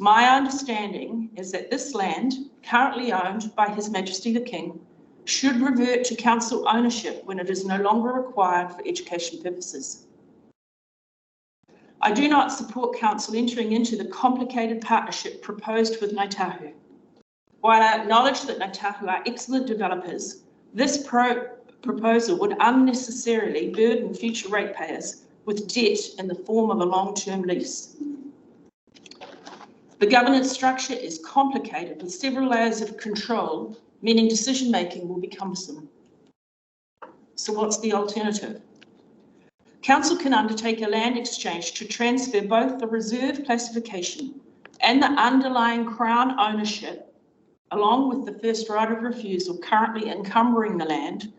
My understanding is that this land, currently owned by His Majesty the King, should revert to council ownership when it is no longer required for education purposes. I do not support council entering into the complicated partnership proposed with Ngāi Tahu. While I acknowledge that Ngāi Tahu are excellent developers, this proposal would unnecessarily burden future ratepayers with debt in the form of a long-term lease. The governance structure is complicated with several layers of control, meaning decision-making will be cumbersome. So what's the alternative? Council can undertake a land exchange to transfer both the reserve classification and the underlying Crown ownership, along with the first right of refusal currently encumbering the land,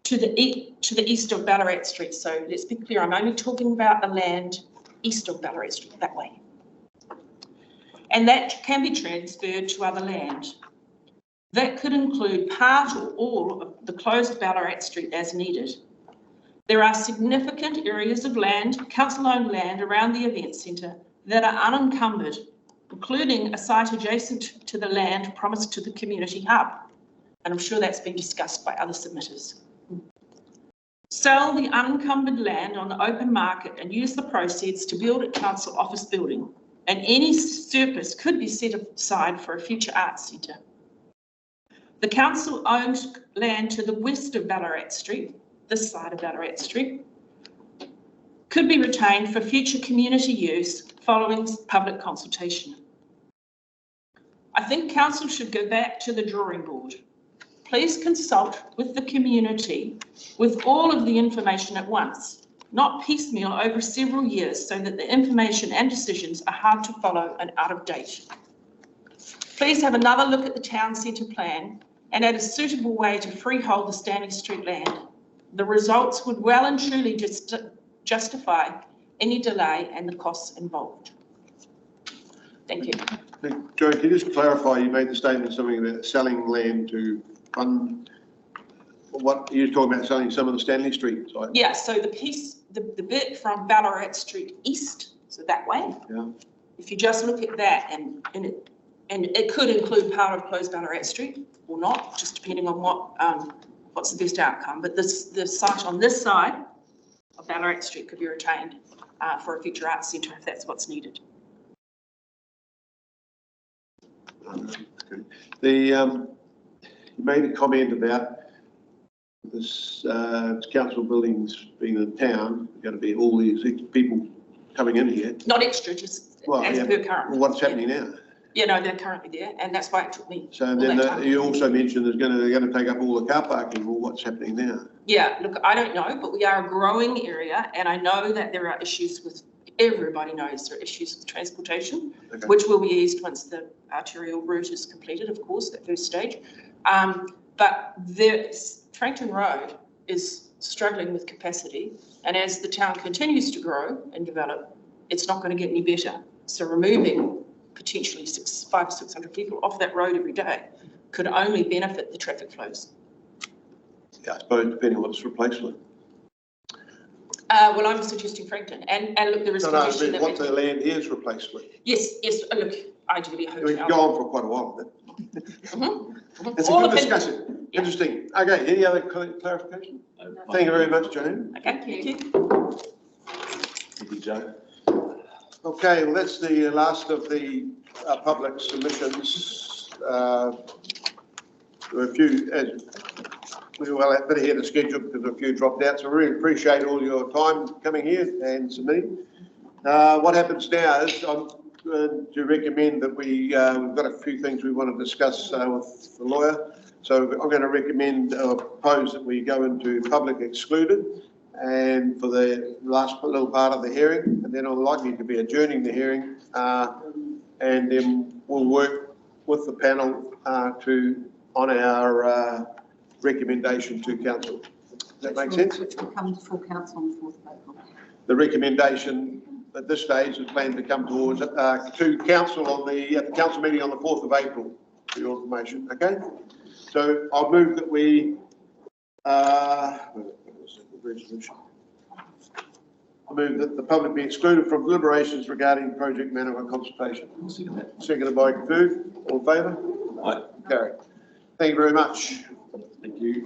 to the east of Ballarat Street. So let's be clear, I'm only talking about the land east of Ballarat Street, that way. And that can be transferred to other land. That could include part or all of the closed Ballarat Street as needed. There are significant areas of land, council-owned land around the event centre that are unencumbered, including a site adjacent to the land promised to the community hub. And I'm sure that's been discussed by other submitters. Sell the unencumbered land on the open market and use the proceeds to build a council office building, and any surplus could be set aside for a future arts centre. The council owned land to the west of Ballarat Street, this side of Ballarat Street, could be retained for future community use following public consultation. I think council should go back to the drawing board. Please consult with the community with all of the information at once, not piecemeal over several years, so that the information and decisions are hard to follow and out of date. Please have another look at the town centre plan and at a suitable way to freehold the Stanley Street land. The results would well and truly justify any delay and the costs involved. Thank you. Joe, can you just clarify, you made the statement something about selling land to fund, what, you're talking about selling some of the Stanley Street site? Yeah, so the bit from Ballarat Street east, so that way. Yeah. If you just look at that and it could include part of closed Ballarat Street or not, just depending on what's the best outcome. But the site on this side of Ballarat Street could be retained for a future arts centre if that's what's needed. You made a comment about this council buildings being in town, going to be all these people coming in here. Not extra, just as per current. Well, what's happening now? Yeah, no, they're currently there, and that's why it took me. So then you also mentioned they're going to take up all the car parking. Well, what's happening now? Yeah, look, I don't know, but we are a growing area, and I know that there are issues with, everybody knows there are issues with transportation, which will be eased once the arterial route is completed, of course, that first stage. But Frankton Road is struggling with capacity, and as the town continues to grow and develop, it's not going to get any better. So removing potentially 500 or 600 people off that road every day could only benefit the traffic flows. Yeah, I suppose depending on what it's replaced with. Well, I'm suggesting Frankton, and look, there is congestion. No, what the land is replaced with. Yes, look, ideally a hotel. We've gone for quite a while with it. It's a good discussion. Yeah. Interesting. Okay, any other clarification? Thank you very much, Joan. Okay, thank you. Thank you, Joan. Okay, well, that's the last of the public submissions. There are a few, as we're well a bit ahead of schedule because a few dropped out, so we really appreciate all your time coming here and submitting. What happens now is I'm going to recommend that we've got a few things we want to discuss with the lawyer. So I'm going to recommend or propose that we go into public excluded and for the last little part of the hearing, and then I'm likely to be adjourning the hearing, and then we'll work with the panel on our recommendation to council. Does that make sense? Which will come before council on the 4th of April. The recommendation at this stage is planned to come towards to council on the council meeting on the 4th of April, for your information. Okay, so I'll move that we resolution. I move that the public be excluded from deliberations regarding project Manawa consultation. Seconded by Food. All in favour? Aye. Carried. Thank you very much. Thank you.